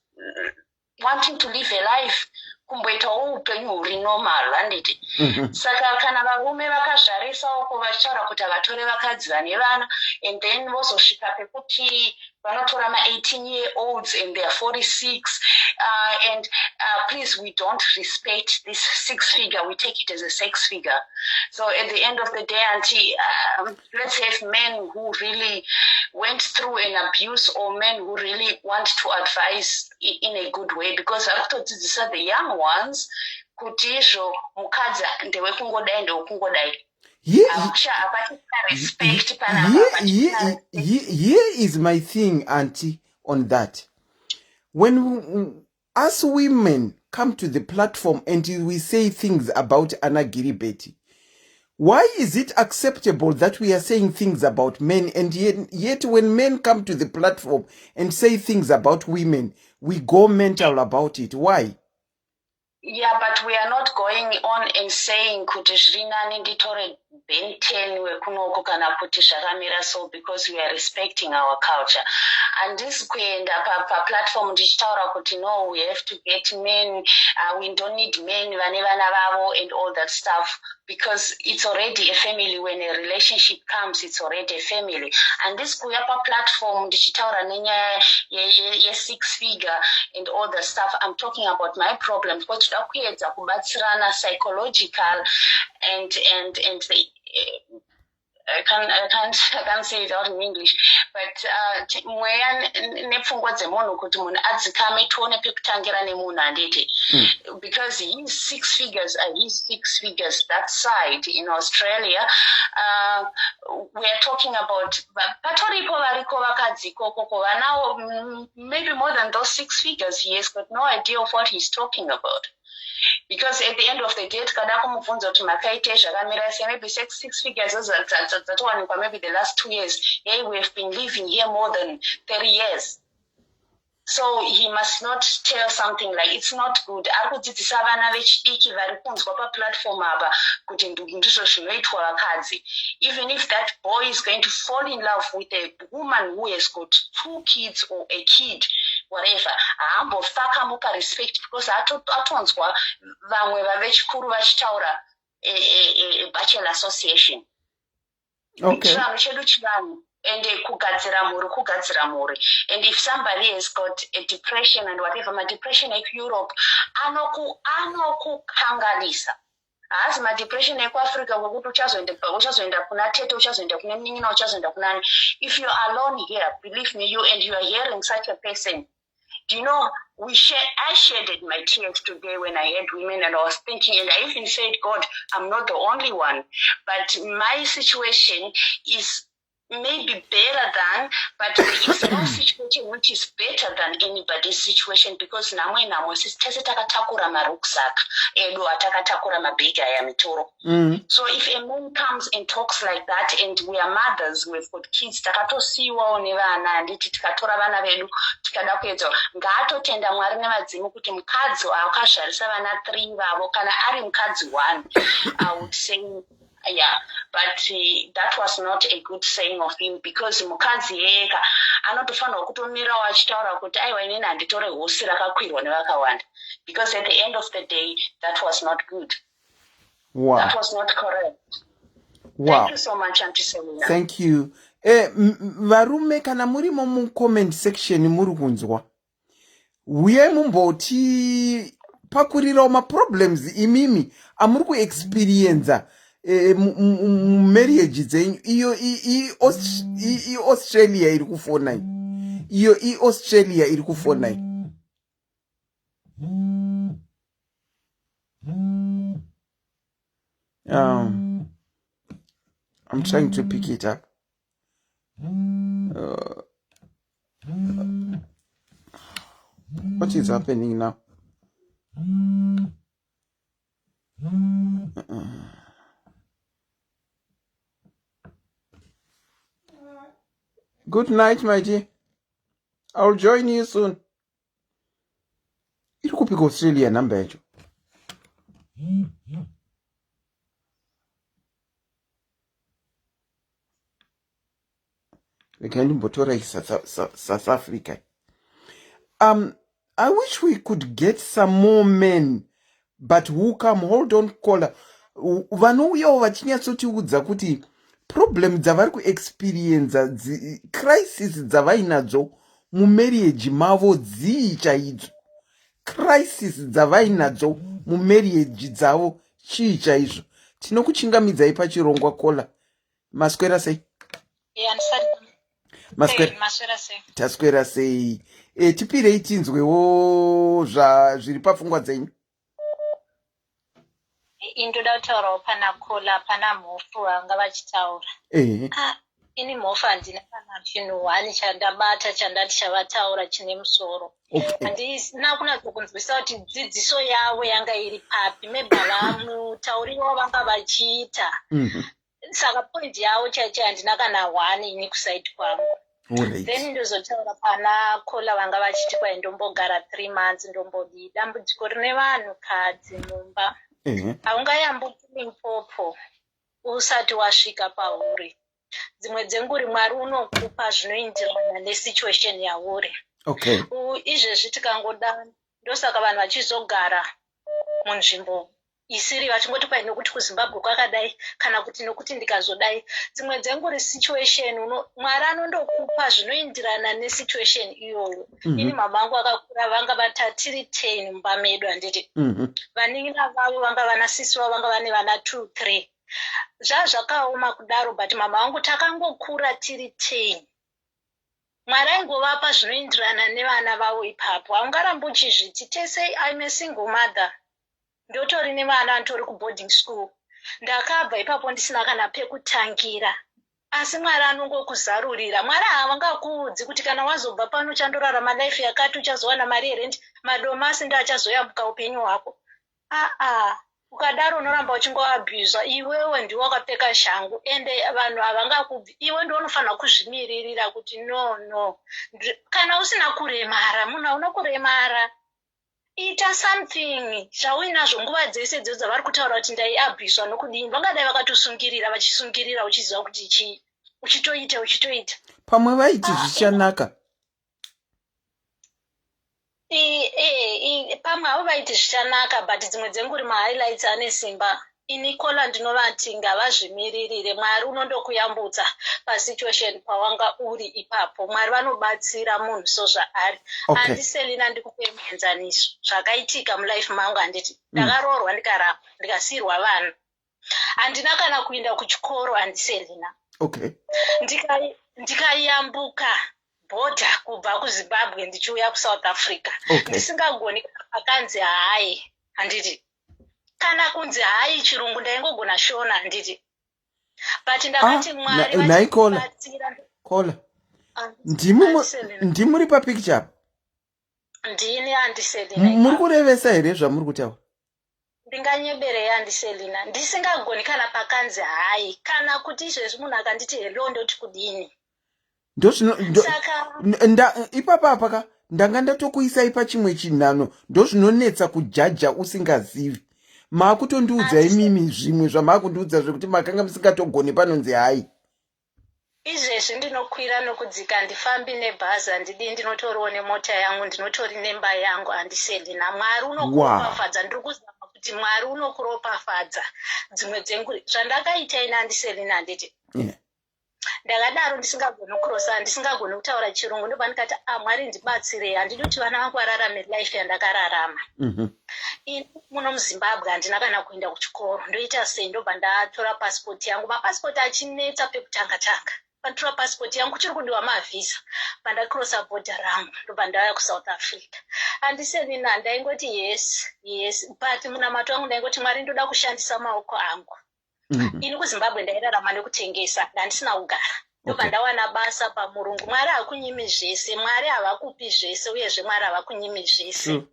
wanting to live a life kumboitawo upenyu huri normal handiti. Saka kana varume vakazvarisawo vachitaura kuti vatore vakadzi vane vana and then vozosvika pekuti vanotora ma-18-year-olds and they are 46 and please, we don't respect this 6 figure. We take it as a 6 figure. So at the end of the day, auntie, let's have men who really went through an abuse or men who really want to advise in a good way, because these are the young ones kuti izvo mukadzi ndewekungodai ndewekungodai. Here is my thing, auntie, on that. When us women come to the platform and we say things about Anna Giribeti, why is it acceptable that we are saying things about men, and yet when men come to the platform and say things about women, we go mental about it? Why? Yeah, but we are not going on and saying kuti zvirinani nditore Ben 10 wekunoko kana kuti zvakamira so, because we are respecting our culture. And this kuenda pa-platform ndichitaura kuti no, we have to get men, we don't need men vane vana vavo and all that stuff, because it's already a family. When a relationship comes, it's already a family. And this kuya pa-platform ndichitaura nenyaya ye-6 figure and all that stuff, I'm talking about my problems. But kuedza kubatsirana psychological and the I can't say it out in English, but mweya nepfungwa dzemunhu kuti munhu adzikame tione pekutangira nemunhu handiti, because his 6 figures are his 6 figures. That side in Australia, we are talking about patoripo variko vakadzi ikoko vanawo maybe more than those 6 figures. He has got no idea of what he's talking about. Because at the end of the day, tikada kumubvunza kuti makaite zvakamira sei, maybe 6 figures dzatowanikwa maybe the last 2 years. Hey, we have been living here more than 30 years. So he must not tell something like it's not good. Arikudzidzisa vana vechidiki vari kunzwa pa-platform apa kuti ndizvo zvinoitwa vakadzi. Even if that boy is going to fall in love with a woman who has got 2 kids or a kid, whatever, haambofaka mupa respect, because atonzwa vamwe vavechikuru vachitaura a bachelor association. Okay. Chivanhu chedu chivanhu. and kugadzira mhuri. And if somebody has got a depression and whatever, my depression like Europe, anokukanganisa. As my depression like Africa, uchazoenda kuna tete, uchazoenda kuna nini, uchazoenda kuna. If you're alone here, believe me, and you are hearing such a person, do you know, I shedded my tears today when I heard women, and I was thinking, and I even said, God, I'm not the only one, but my situation is maybe better than, but there is no situation which is better than anybody's situation, because namwe tese takatakura marucksack edu atakatakura mabhegi aya mitoro. So if a man comes and talks like that, and we are mothers, we've got kids, takatosiwawo nevana, handiti tikatora vana vedu tikada kuedza ngaatotenda Mwari nevadzimu kuti mukadzi akazvarisa vana 3 vavo kana ari mukadzi 1, I would say, yeah, but that was not a good saying of him, because mukadzi yega anotofanirwa kutomirawo achitaura kuti aiwa inini handitore hosi rakakwirwa nevakawanda, because at the end of the day that was not good. Wow. That was not correct. Wow. Thank you so much, Auntie Selina. Thank you. Varume kana murimo mu comment section muri kunzwa, uye mumboti pakurirawo ma problems imimi amuri ku experience marriage dzenyu. Iyo Australia iri kufona iyo Australia iri kufona. I'm trying to pick it up. What is happening now? Good night, my dear. I'll join you soon. Iri kupika Australia namba yacho. South Africa. I wish we could get some more men, but who come, hold on, caller. Vanouyawo vachinyatsotibudza kuti problem dzavari kuexperience, crisis dzavainadzo mumarriage mavo dzii chaidzo. Crisis dzavainadzo mumarriage dzavo chii chaizvo. Tinokuchingamidzai pachirongwa, caller. Maswera sei? Taswera sei? Tipirei tinzwewo zviri pafungwa dzenyu. Indoda kutaurawo pana kola pana mhofu vanga vachitaura. Ini mhofu handina kana chinhu 1 chandabata chandati chavataura chine musoro. Handina kunatsokunzwisa kuti dzidziso yavo yanga iri papi, maybe mutauriro vanga vachiita. Saka point yavo chaicho handina kana 1 ini kusaidi kwangu. Then ndozotaura pana kola vanga vachiti kwai ndombogara 3 months ndombodii. Dambudziko rine vanhukadzi mumba. Haungayambuki Limpopo usati wasvika pauri. Dzimwe dzenguri Mwari unokupa zvinoenderana nesituation yauri. Izvezvi tikangoda ndosaka vanhu vachizogara munzvimbo isiri vachingoti kwai nokuti kuZimbabwe kwakadai kana kuti nokuti ndikazodai. Dzimwe dzenguri situation Mwari anondokupa zvinoenderana nesituation iyoyo. Ini mama vangu akakura vanga vatatiri 10 mumba medu handiti. Vanin'ina vavo vanga vana sisi vavo vanga vane vana 2, 3. Zvakaoma kudaro, but mama vangu takangokura tiri 10. Mwari aingovapa zvinoenderana nevana vavo ipapo. Haungarambi uchizviti tese I'm a single mother. Ndotori nevana nditori kuboarding school. Ndakabva ipapo ndisina kana pekutangira. Asi Mwari anongokuzarurira. Mwari havangakuudzi kuti kana wazobva pano uchandorarama life yakati uchazowana mari yerent, madomasi ndo achazoyambuka upenyu hwako. Ukadaro unoramba uchingoabhuzwa, iwewe ndiwe wakapfeka shangu, ende vanhu havangakubvi. Iwe ndiwe unofanira kuzvimiririra kuti no. Kana usina kuremara, munhu hauna kuremara. Ita something zvauinazvo nguva dzese dzo dzavari kutaura kuti ndaiabhuzwa nokudini. Vangadai vakatosungirira vachisungirira uchiziva kuti chii. Uchitoita. Pamwe vaiti zvichanaka. Pamwe havo vaiti zvichanaka, but dzimwe dzenguri mahighlights ane simba. ini kola ndinovati ngavazvimiririre. Mwari unondokuyambudza pasituation pawanga uri ipapo. Mwari vanobatsira munhu sozvaari. Handi Selina ndikupe muenzaniso zvakaitika mulife mangu. Handiti ndakaroorwa ndikaramba ndikasiyirwa vana. Handina kana kuenda kuchikoro. Handi Selina ndikayambuka bhodha kubva kuZimbabwe ndichiuya kuSouth Africa. Ndisingagoni akanzi hai. Handiti kana kunzi hai chirungu ndaingogona shona. Handiti but ndakati Mwari vachibatsira. Kola ndimuri papicture. Ndini Handi Selina. Muri kurevesa here zvamuri kutaura? Ndinganyeberei Handi Selina? Ndisingagoni kana pakanzi hai. Kana kuti izvezvi munhu akanditi hello ndoti kudini. Ipapa ndanga ndatokuisai pachimwe chinhano ndozvinonetsa kujaja usingazivi. Makutondiudza imimi zvimwe zvamakundiudza zvekuti makanga musingatogoni panonzi hai. Izvezvi ndinokwira nokudzika, ndifambi nebhazi, handidi ndinotoriwo nemota yangu, ndinotori nemba yangu. Handi Selina, Mwari unokuropafadza. Ndiri kuzama kuti Mwari unokuropafadza. Dzimwe dzenguva zvandakaita ina Handi Selina handiti ndakadaro ndisingagoni kurosa, ndisingagoni kutaura chirungu, ndobva ndikati Mwari ndibatsirei. Handidi kuti vana vangu vararame life yandakararama. Muno muZimbabwe handina kana kuenda kuchikoro. Ndoita sei? Ndobva ndatora pasipoti yangu. Mapasipoti achinetsa pekutanga tanga. Panditora pasipoti yangu kuchiri kudiwa mavhisa. Pandakirosa bhodha rangu ndobva ndauya kuSouth Africa. Handi Selina ndaingoti yes but munamato wangu ndaingoti Mwari ndoda kushandisa maoko angu. Ini kuZimbabwe ndairarama nekutengesa, ndandisina kugara. Ndobva ndawana basa pamurungu. Mwari hakunyimi zvese, Mwari havakupi zvese, uyezve Mwari havakunyimi zvese.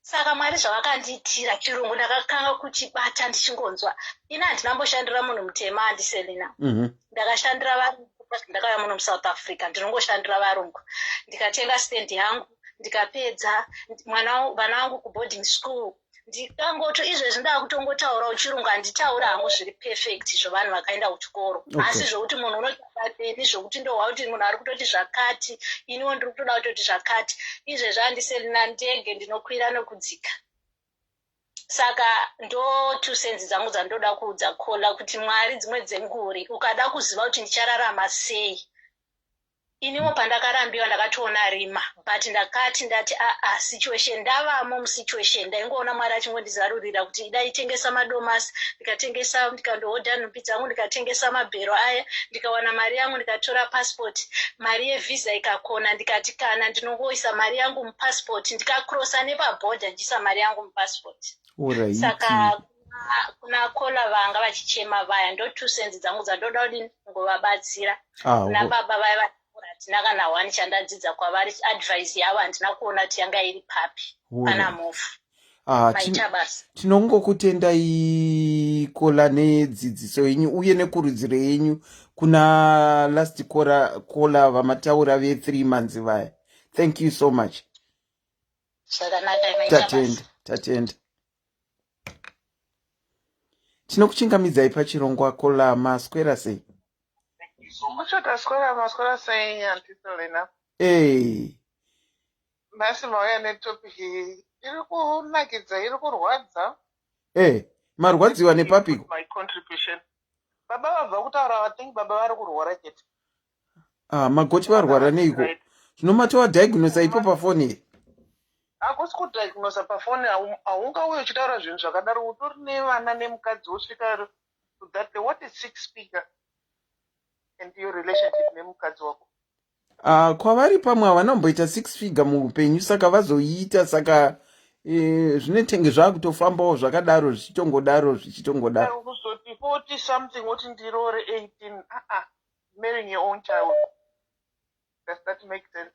Saka Mwari zvavakandiitira chirungu ndakakanga kuchibata ndichingonzwa. Ina handinamboshandira munhu mutema Handi Selina. Ndakashandira varungu ndakauya muno muSouth Africa, ndinongoshandira varungu. Ndikatenga stand yangu, ndikapedza vana vangu kuboarding school. Ndikangoto izvezvi ndakutongotaurawo chirungu, handitaura hangu zviri perfect zvavanhu vakaenda kuchikoro. Asi zvokuti munhu unotaura zvokuti ndohwa kuti munhu ari kutoti zvakati, iniwo ndiri kutoda kutoti zvakati. Izvezvi Handi Selina ndege ndinokwira nokudzika. Saka ndo tusenzi dzangu dzandoda kuudza Kola kuti Mwari dzimwe dzenguri ukada kuziva kuti ndichararama sei. Iniwo pandakarambiwa ndakatoona rima, but ndati situation ndavamo musituation. Ndaingoona Mwari achingondizarurira kuti ndaitengesa madomasi, ndikatengesa, ndikandohodha nhumbi dzangu, ndikatengesa mabhero aya, ndikawana mari yangu, ndikatora passport, mari yevisa ikakona, ndikati kana ndinongoisa mari yangu mupassport, ndikakrosa nepabhodha ndichisa mari yangu mupassport. Saka kuna Kola vanga vachichema vaya, ndo tusenzi dzangu dzandoda kuti ngovabatsira. Kuna baba vaya handina kana wani chandadzidza kwavari, advice yavo handina kuona kuti yanga iri papi pana mofu. Tinongokutendai Kola nedzidziso yenyu uye nekurudziro yenyu kuna last Kola vamataura ve3 months vaya. Thank you so much. Tatenda. Tinokuchingamidzai pachirongwa Kola, maswera sei? Maswera sei Handi Selina? Nhasi mauya netopic iri kunakidza, iri kurwadza. Marwadziwa nepapiko? My contribution. Baba vabva kutaura, I think baba vari kurwara chete. Magoti varwara neiko? Zvinomatova diagnose ipo pafoni here? Hakusi kudiagnose pafoni, haungauye uchitaura zvinhu zvakadaro. Utori nevana nemukadzi wosvika to that, what is 6 figure and your relationship nemukadzi wako? Kwavari pamwe havanamboita 6 figure muupenyu, saka vazoiita, saka zvinetenge zvakutofambawo zvakadaro zvichitongodaro. Kuzoti 40 something woti ndirore 18. Marrying your own child. Does that make sense?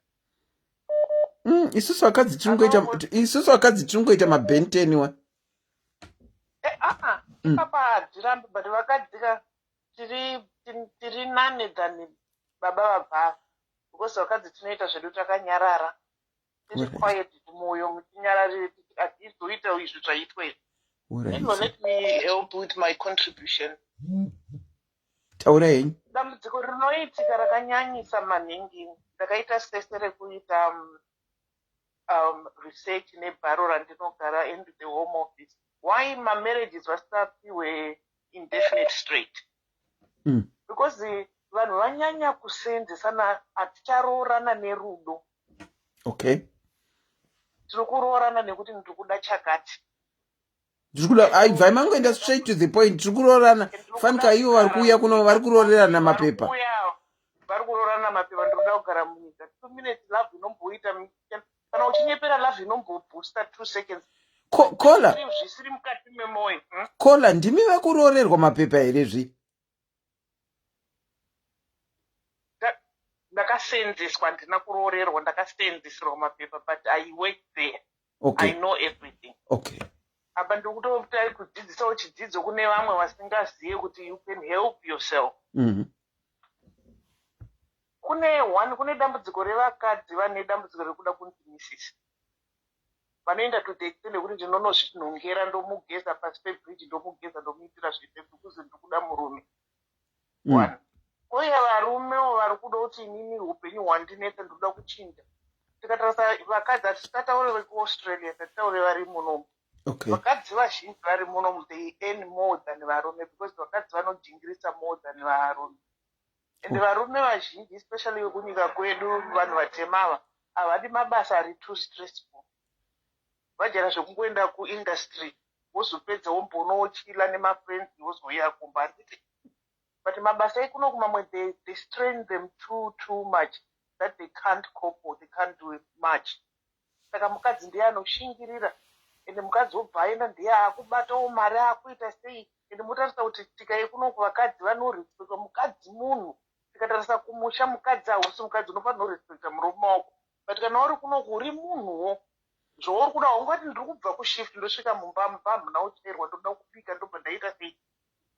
Isusu akadzi tiringoita mabhenteni wa. Papa hadirambi, but vakadzika tiri nane than baba vabva. Because vakadzi tinoita zvedu takanyarara. Tiri quiet mumwoyo mutinyararire atizoita izvi zvaitwa izvi. Let me help with my contribution. Taura henyu. Dambudziko rinoitika rakanyanyisa manhingi. Ndakaita sese rekuita research nebharo randinogara and the home office why my marriages were indefinite straight. Because vanhu vanyanya kusenzesana aticharoorana nerudo. Okay. Tiri kuroorana nekuti ndiri kuda chakati. Aibva mangoenda straight to the point. Tiri kuroorana fanika ivo vari kuuya kuno vari kuroorerana mapepa. Vari kuroorana mapepa ndoda kugara munyika. 2 minutes love inomboita kana uchinyepera love inomboboosta 2 seconds. Kola. Zvisiri mukati memoyo. Kola ndimi vakuroorerwa mapepa here zvi? Ndakasenzeswa ndina kuroorerwa ndakasenzeserwa mapepa but I work there. Okay. I know everything. Okay. Apa ndikutotai kudzidzisawo chidzidzo kune vamwe vasingazive kuti you can help yourself. Kune dambudziko revakadzi vane dambudziko rekuda kunzi Mrs. Vanoenda to the extent yekuti ndinonozvinongera ndomugeza pasi pebridge ndomugeza ndomuitira zvitepfu kuzi ndikuda murume. Uye varumewo vari kuda kuti inini upenyu hwandinetse ndoda kuchinja. Tikatarisa vakadzi hatisataure vekuAustralia, tatitaure vari munomu. Okay. Vakadzi vazhinji vari munomu they earn more than varume because vakadzi vanojingirisa more than varume. And varume vazhinji especially vekunyika kwedu vanhu vatema havadi mabasa ari too stressful. Vajara zvekungoenda kuindustry wozopedza wombonochila nemafriends wozouya kumba. But mabasa ekuno kumamwe they strain them too much that they can't cope or they can't do much. Saka mukadzi ndiye anoshingirira ende mukadzi wobva aenda ndiye akubatawo mari akuita sei. Ende mutarisa kuti tikaye kuno kuvakadzi vanorespecta mukadzi munhu. Tikatarisa kumusha mukadzi hausi mukadzi unofanira kurespecta murume wako. But kana uri kuno uri munhuwo zvouri kuda ungati ndiri kubva kushift ndosvika mumba muna ucherwa ndoda kubika ndobva ndaita sei.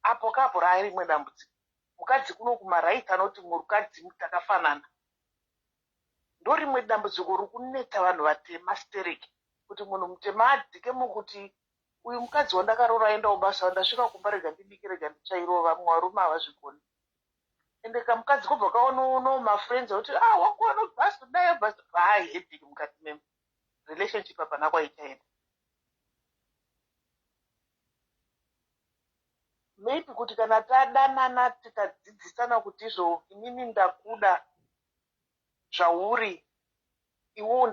Apo kapo raa rimwe dambudziko. Mukadzi kuno kumaraiti anoti mukadzi takafanana. Ndo rimwe dambudziko riri kunetsa vanhu vatema stereki. Kuti munhu mutema adzike mukuti uyu mukadzi wandakaroora aenda kubasa wandasvika kumba rega ndibike rega ndichairova vamwe varume havazvigoni. Ende kamukadzi kobva kaono mafriends kuti wakuwana bhasi kudai bhasi headache mukati memo. Relationship hapana kwaichaenda. Maybe kuti kana tadanana tikadzidzisana kuti izvo inini ndakuda zvauri iwewo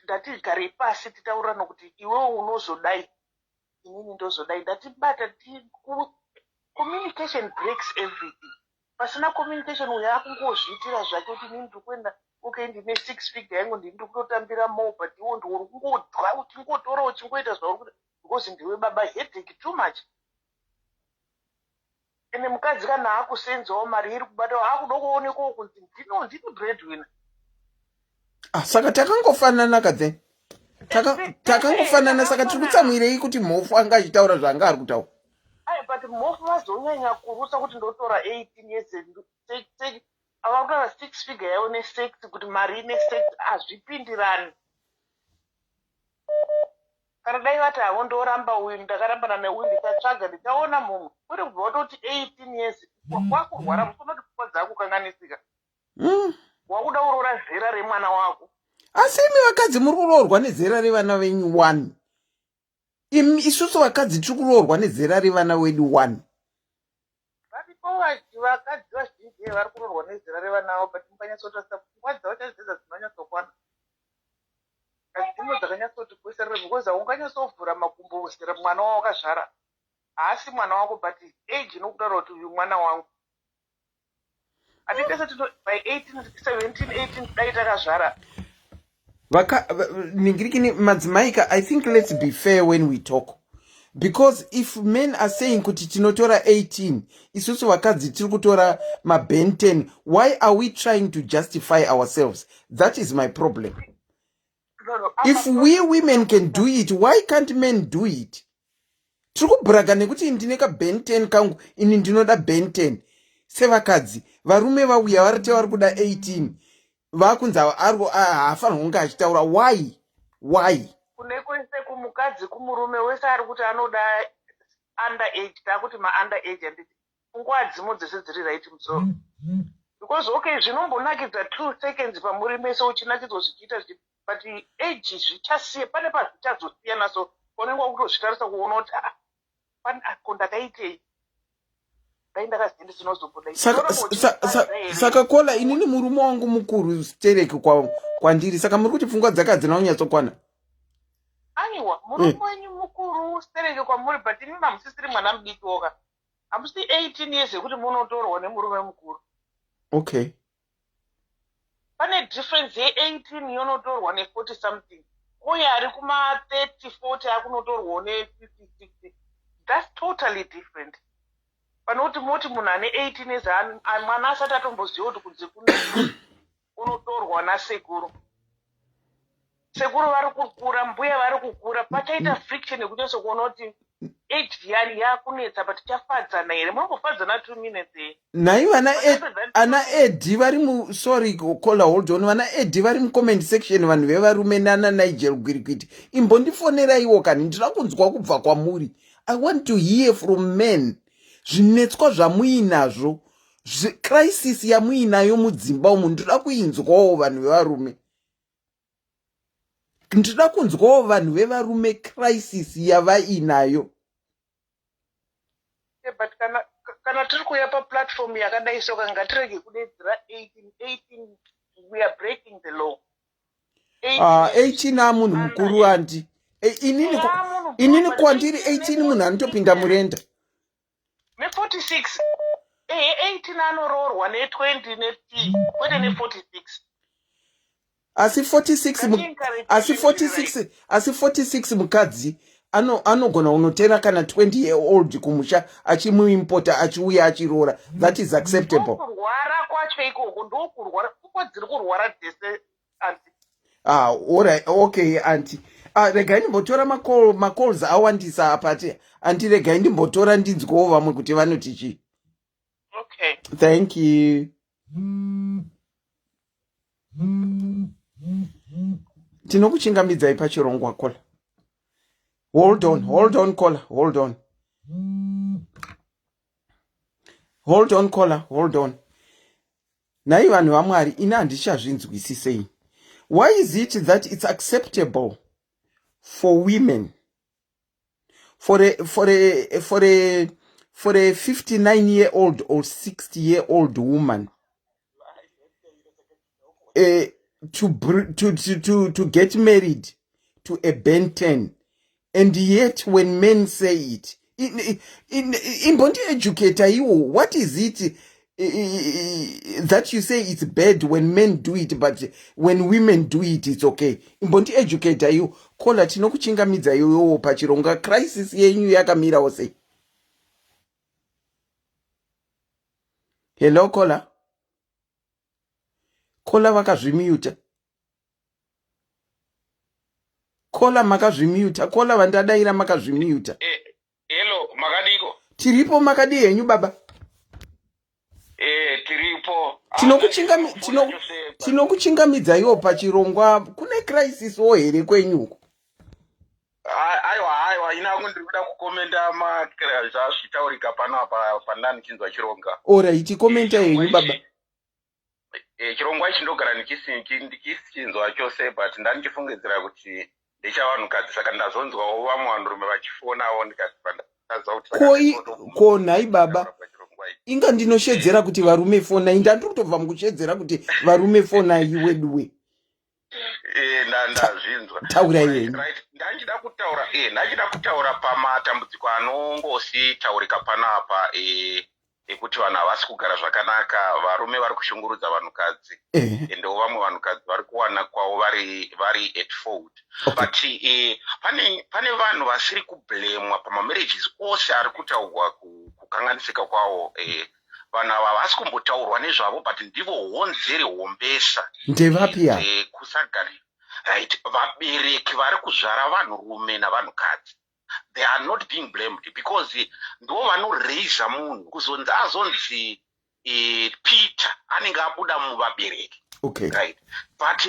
ndatigare pasi titaurirana kuti iwewo unozodai inini ndozodai ndatibata communication breaks everything. Pasina communication uyo akungozviitira zvake kuti inini ndiri kuenda okay ndine 6 figure yangu ndiri kutotambira more but iwo ndiuri kungodya uchingotora uchingoita zvauri kuda because ndiwe baba headache too much. Ene mukadzi kana akusenzawo mari iri kubatawo akuda kuonekwawo kunzi ndino breadwinner. Saka takangofanana kadze. Takangofanana saka tiri kutsamwirei kuti mhofu anga achitaura zvanga ari kutaura. But mhofu vazonyanya kurusa kuti ndotora 18 years avakutora 6 figure yawo nesex kuti mari nesex hazvipindirani. Kana dai vati havo ndoramba uyu ndakarambana neuyu ndichatsvaga ndichaona mumwe kuri kubva watoti 18 years wakurwara musinoti pfungwa dzako kanganisika. Wakuda kuroora zera remwana wako. Asi imi vakadzi muri kuroorwa nezera revana venyu 1. Isusu vakadzi tiri kuroorwa nezera revana vedu 1. Varipo vakadzi vazhinji vari kuroorwa nezera revana vavo but mukanyatsotarisa pfungwa dzavo chazidza dzinonyatsokwana. Dzimwe dzakanyatsoti kuisarira because haunganyatsovhura makumbo kuzera mwana wavo wakazvara. Haasi mwana wako but age inokutaura kuti uyu mwana wangu. Atitese by 18, 17, 18 dai takazvara. Ningirikini madzimaika, I think let's be fair when we talk. Because if men are saying kuti tinotora 18, isusu vakadzi tiri kutora maben 10, why are we trying to justify ourselves? That is my problem. If we women can do it, why can't men do it? Tiri kubhuraga nekuti ndine ka ben 10 kangu, ini ndinoda ben 10. Sevakadzi, varume vauya varite vari kuda 18. Vakunza hafanira kunge achitaura why? Kune kwese kumukadzi kumurume wese ari kuti anoda under age takuti ma under age anditi nguva dzimo dzese dziri right musoro. Because okay zvinombonakidza 2 seconds pamuri mese uchinakidzwa zvichiita but age zvichasiya pane pazvichazosiyana so unenge wakutozvitarisa kuona kuti ko ndakaitei dai ndakaziva ndisinozobuda. Saka Kola, inini murume wangu mukuru stereki kwandiri, saka muri kuti pfungwa dzake hadzina kunyatsokwana. Aiwa, murume wenyu mukuru stereki kwamuri, but inini hamusisiri mwana mudiki woga. Hamusi 18 years yekuti munotorwa nemurume mukuru. Okay. Pane difference ye18 yonotorwa ne40 something. Uye ari kuma 30 40 akunotorwa ne50 60. That's totally different. Panoti moti munhu ane 18 years mwana asati atomboziva kuti kunze unotorwa nasekuru. Sekuru vari kukura, mbuya vari kukura, pachaita friction yekunyatso kuona kuti age yani yakunetsa, but chafadzana here. Munombofadzana 2 minutes here. Nai ana Edi vari sorry Kola, hold on. Vana Edi vari mu comment section, vanhu vevarume nana Nigel Gwirikwiti. Imbondifonera iwo kani, ndinoda kunzwa kubva kwamuri. I want to hear from men. Zvinetswa zvamuinazvo, crisis yamuinayo mudzimba umu, ndinoda kuinzwawo vanhu vevarume. Ndinoda kunzwawo vanhu vevarume crisis yavainayo. But kana tiri kuya pa platform yakadai soka ngatirege kudedzera 18 we are breaking the law. 18 amunhu mukuru andi. Inini kwandiri 18 munhu anotopinda murenda. Ne46 18 anoroorwa ne20 ne kwete ne46. Asi 46 mukadzi anogona unotera kana 20 year old kumusha achimuimpota achiuya achirora. That is acceptable. Kurwara kwacho ikoko ndokurwara kuko dziri kurwara dzese anti. Alright, okay anti. Regai ndimbotora macalls awandisa apati. Anti regai ndimbotora ndinzwawo vamwe kuti vanoti chi. Okay. Thank you. Tinokuchingamidzai pachirongwa Kola. Hold on Kola, hold on. Hold on. Nai vanhu vaMwari, ina handichazvinzwisisei. Why is it that it's acceptable for women, for a 59-year-old or 60-year-old woman to get married to a Ben 10, and yet when men say it, in Bondi educator, what is it that you say it's bad when men do it, but when women do it, it's okay? In Bondi educator, Kola tinokuchingamidza yoyo pachironga crisis yenyu yakamira ose. Hello Kola. Kola vakazvimuta. Kola makazvimuta. Kola vandadaira makazvimuta. Hello, makadiko. Tiripo makadi yenyu baba. Tiripo. Tinokuchingamidza iwo pachirongwa. Kune crisis here kwenyuko. Aiwa ina ndiri kuda kukomenda zvazvitaurika pano apa pandani chinzwa chironga. Alright, komenta yenyu baba. Chirongwa ichi ndogara ndichinzwa chose, but ndanichifungidzira kuti ndechavanhukadzi, saka ndazonzwawo vamwe vanhurume vachifonawo ko nhai baba, inga ndinoshedzera kuti varume fonai. Ndandiri kutobva mukushedzera kuti varume fonai weduwe. Ndazvinzwa. Taura yenyu. Ndachida kutaura pamatambudziko anongositaurika panapa ekuti vanhu havasi kugara zvakanaka, varume vari kushungurudza vanhukadzi, endewo vamwe vanhukadzi vari kuwana kwavo vari at fault. But pane vanhu vasiri kublemwa pamamarriages ose ari kutaurwa kukanganisika kwavo. Vanhu ava havasi kumbotaurwa nezvavo, but ndivo honzeri hombesa ndevapia kusagari. Right, vabereki vari kuzvara vanhurume navanhukadzi, they are not being blamed because ndo vanoreiza munhu kuzonzi azonzi Peter anenge abuda muvabereki. Okay. Right. But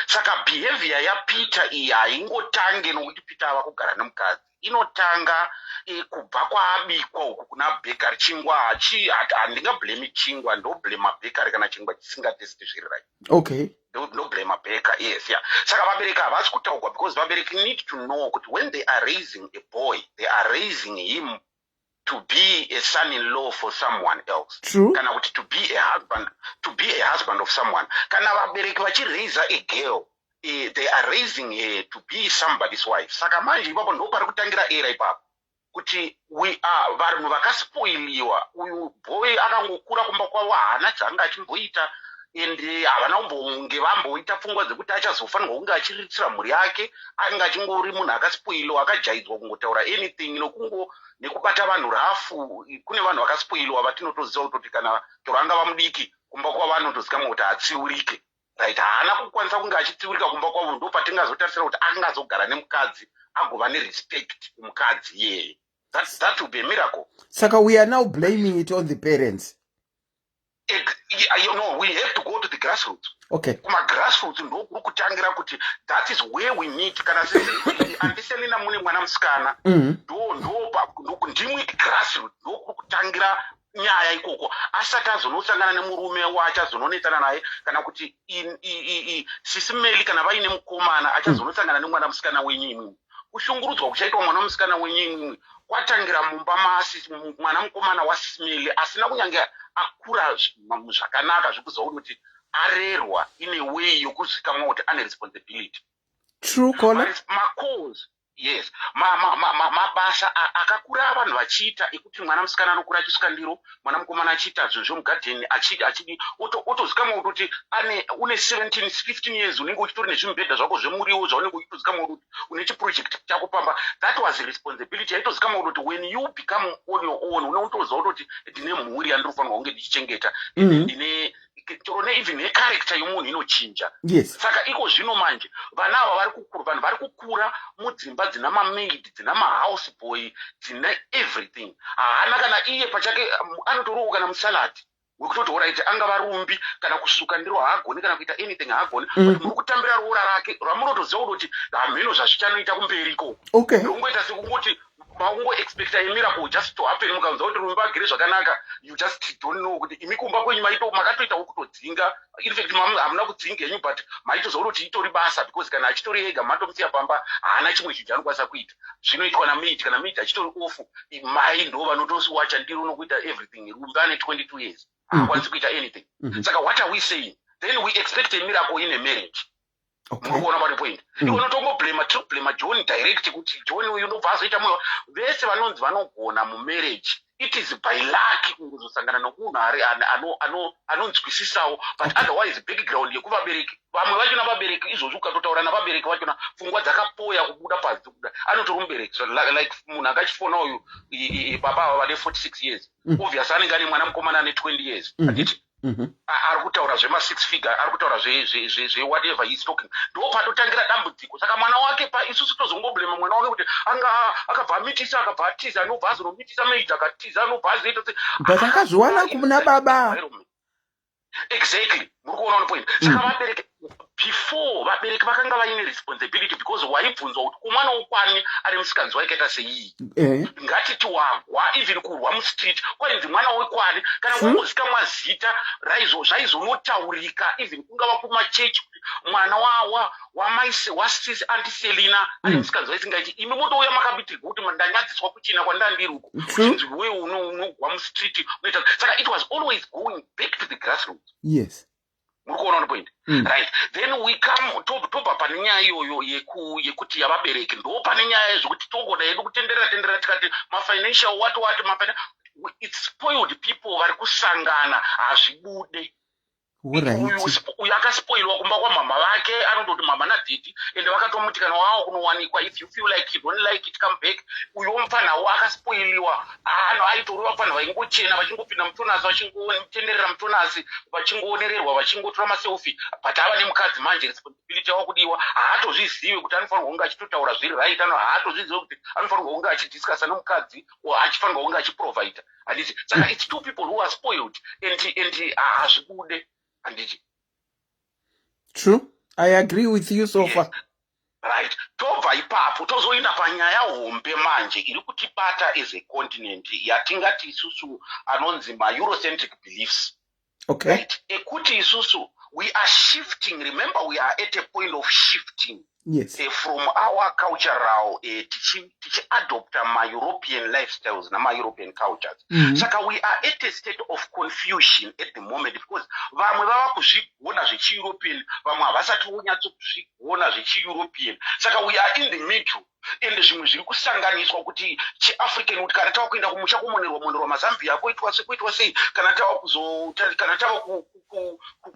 saka behavior yaPeter iyi haingotange nokuti Peter ava kugara nemukadzi. inotanga kubva kwaabikwa uku kuna bakery. Chingwa handingablame chingwa, ndoblame bakery kana chingwa chisingatesti zviri right. Okay. No blame a baker, yes, yeah. Saka vabereki havasi kutaurwa because vabereki need to know that when they are raising a boy, they are raising him to be a son-in-law for someone else. True. Kana kuti to be a husband of someone. Kana vabereki vachiraisa a girl, they are raising her to be somebody's wife. Saka manje ipapo ndo pari kutangira era ipapo. Kuti vanhu vakaspoiliwa. Uyu boy akangokura kumba kwavo haana chaanga achimboita. Ende havana kumbonge vamboita pfungwa dzekuti achazofanirwa kunge achiriritira mhuri yake, anga achingori munhu akaspoilwa akajaidzwa kungotaura anything nekubata vanhu rafu. Kune vanhu vakaspoilwa vatinotoziva kuti kana toranga vamudiki kumba kwavo anotozikamwa kuti hatsiurike. Right, haana kukwanisa kunge achitsiurika kumba kwavo, ndo patingazotarisira kuti angazogara nemukadzi agova nerespect kumukadzi iyeye. That would be a miracle. Saka we are now blaming it on the parents. We have to go to the grassroots. Okay. Kuma grassroots ndo kutangira kuti that is where we need. Kana andiselina mune mwana musikana ndo ndimwe grassroots ndo kutangira nyaya ikoko asati azonosangana nemurume wacho azononetsana naye, kana kuti SIS MELLY kana vaine mukomana achazonosangana nemwana musikana wenyimwe. Kushungurudzwa kuchaitwa mwana musikana wenyimwe kwatangira mumba mwana mukomana waSIS MELLY asina kunyange akura zvakanaka zvekuziva kuti arerwa ine way yokuzikamwa kuti ane responsibility. True caller. Macause, yes, mabasa akakura vanhu vachiita ekuti mwana musikana anokura achisuka ndiro, mwana mukomana achiita zvinhu zvomugadheni achidi otozikamwa kuti une 17-15 years unenge uchitori nezvimubhedha zvako zvemuriwo zvaunenge uchitozikamwa kuti une chiproject chako pamba. That was a responsibility. Aitozikamwa kuti when you become on your own unotoziva kuti ndine mhuri yandinofanirwa kunge ndichichengeta, chorone even necharacter yomunhu inochinja. Yes. Saka iko zvino manje vana ava vanhu vari kukura mudzimba dzina mamaid, dzina mahouse boy, dzina everything. Haana kana iye pachake anotoriwo kana musalati wekutoti oraiti anga varumbi kana kusuka ndiro haagoni kana kuita anything haagoni, but muri kutambira roora rake ramunotoziva kuti hamheno zvazvichanoita kumberiko. Okay. Nongoita sekungoti maungo expecta a miracle just to happen, mukanza kuti rumba agere zvakanaka, you just don't know kuti imi kumba kwenyu makatoita kutodzinga. In fact hamuna kudzinga henyu, but maitoziva kuti itori basa because kana achitori ega matomusiya pamba haana chimwe chinhu chaanokwanisa kuita. Zvinoitwa namaid, kana maid achitori ofu mai ndo vanotosiwacha ndiro nokuita everything. Rumba ane 22 years haakwanisi kuita anything. Saka what are we saying? Then we expect a miracle in a marriage. Okay. Mukuona pari point. Tinotomboblema John direct kuti John uyu unobva azoita mwoyo. Vese vanonzi vanogona mumarriage. It is by luck kungozosangana nomunhu anonzwisisawo, but otherwise background yekuvabereki. Vamwe vachona vabereki izvozvi ukatotaura navabereki vachona pfungwa dzakapoya kubuda padzi kuda. Anotori mubereki like munhu akachifona uyu baba ava vane 46 years. Obviously anenge ane mwana mukomana ane 20 years. Anditi? Ari kutaura zvema6 figure, ari kutaura zve whatever he's talking. Ndo patotangira dambudziko. Saka mwana wake isusu tozongoblema mwana wake kuti akabva amitisa, akabva atiza, anobva azonomitisa maid akatiza, anobva azoita but akazviwana kumuna baba. Exactly. Muri kuona on point. Saka vabereki before vabereki vakanga vaine responsibility because waibvunzwa kuti kumwana wokwani ari musikanzi wakaita sei. Ngatiti wagwa even kurwa mustreet kwainzi mwana wekwani kana kungozikamwa zita zvaizonotaurika even kungava kumachechi kuti mwana waSIS Aunty Selina ari musikanzi waisingaiti imi motouya makabitirwa kuti ndanyadziswa kuchina kwandandiri uko kuti wewe unogwa mustreet unoita. Saka it was always going back to the grassroots. Yes. Muri kuona on point. Right, then we come tobva pane nyaya iyoyo yekuti yavabereki ndo pane nyaya yezvokuti togoda hedu kutenderera tikati mafinancial what it's spoiled people vari kusangana hazvibude. Uyu akaspoilwa kumba kwamama vake anototi mama nadhidi ende vakatomuti kana wavo kunowanikwa if you feel like you don't like it come back. Uyu mupfanhawo akaspoiliwa aitoriwa pfanha vaingochena vachingopinda mutonasi vachingotenderera mutonasi vachingoonererwa vachingotora maselfi, but ava nemukadzi manje responsibility yavo kudiwa. Haatozvizivi kuti anofanirwa kunge achitotaura zviri right, haatozvizivi kuti anofanirwa kunge achidiscasa nomukadzi achifanirwa kunge achiprovida. Handiti? Saka it's two people who are spoiled and hazvibude. True. I agree with you so far. right? Tobva ipapo tozoenda panyaya hombe manje iri kutibata as a continent yatingati isusu anonzi ma-Eurocentric beliefs. Okay. Right? Ekuti isusu, we are shifting. Remember, we are at a point of shifting. Yes. From our cultural to adopt my European lifestyles and my European cultures. So we are at a state of confusion at the moment because vamwe vava kuzvigona zvechi-European, vamwe havasati vonyatso zvechi-European. So we are in the middle. Ende zvimwe zviri kusanganiswa kuti chi-African kuti kana tava kuenda kumusha kumonerwa mazambia koitwa sei kana tava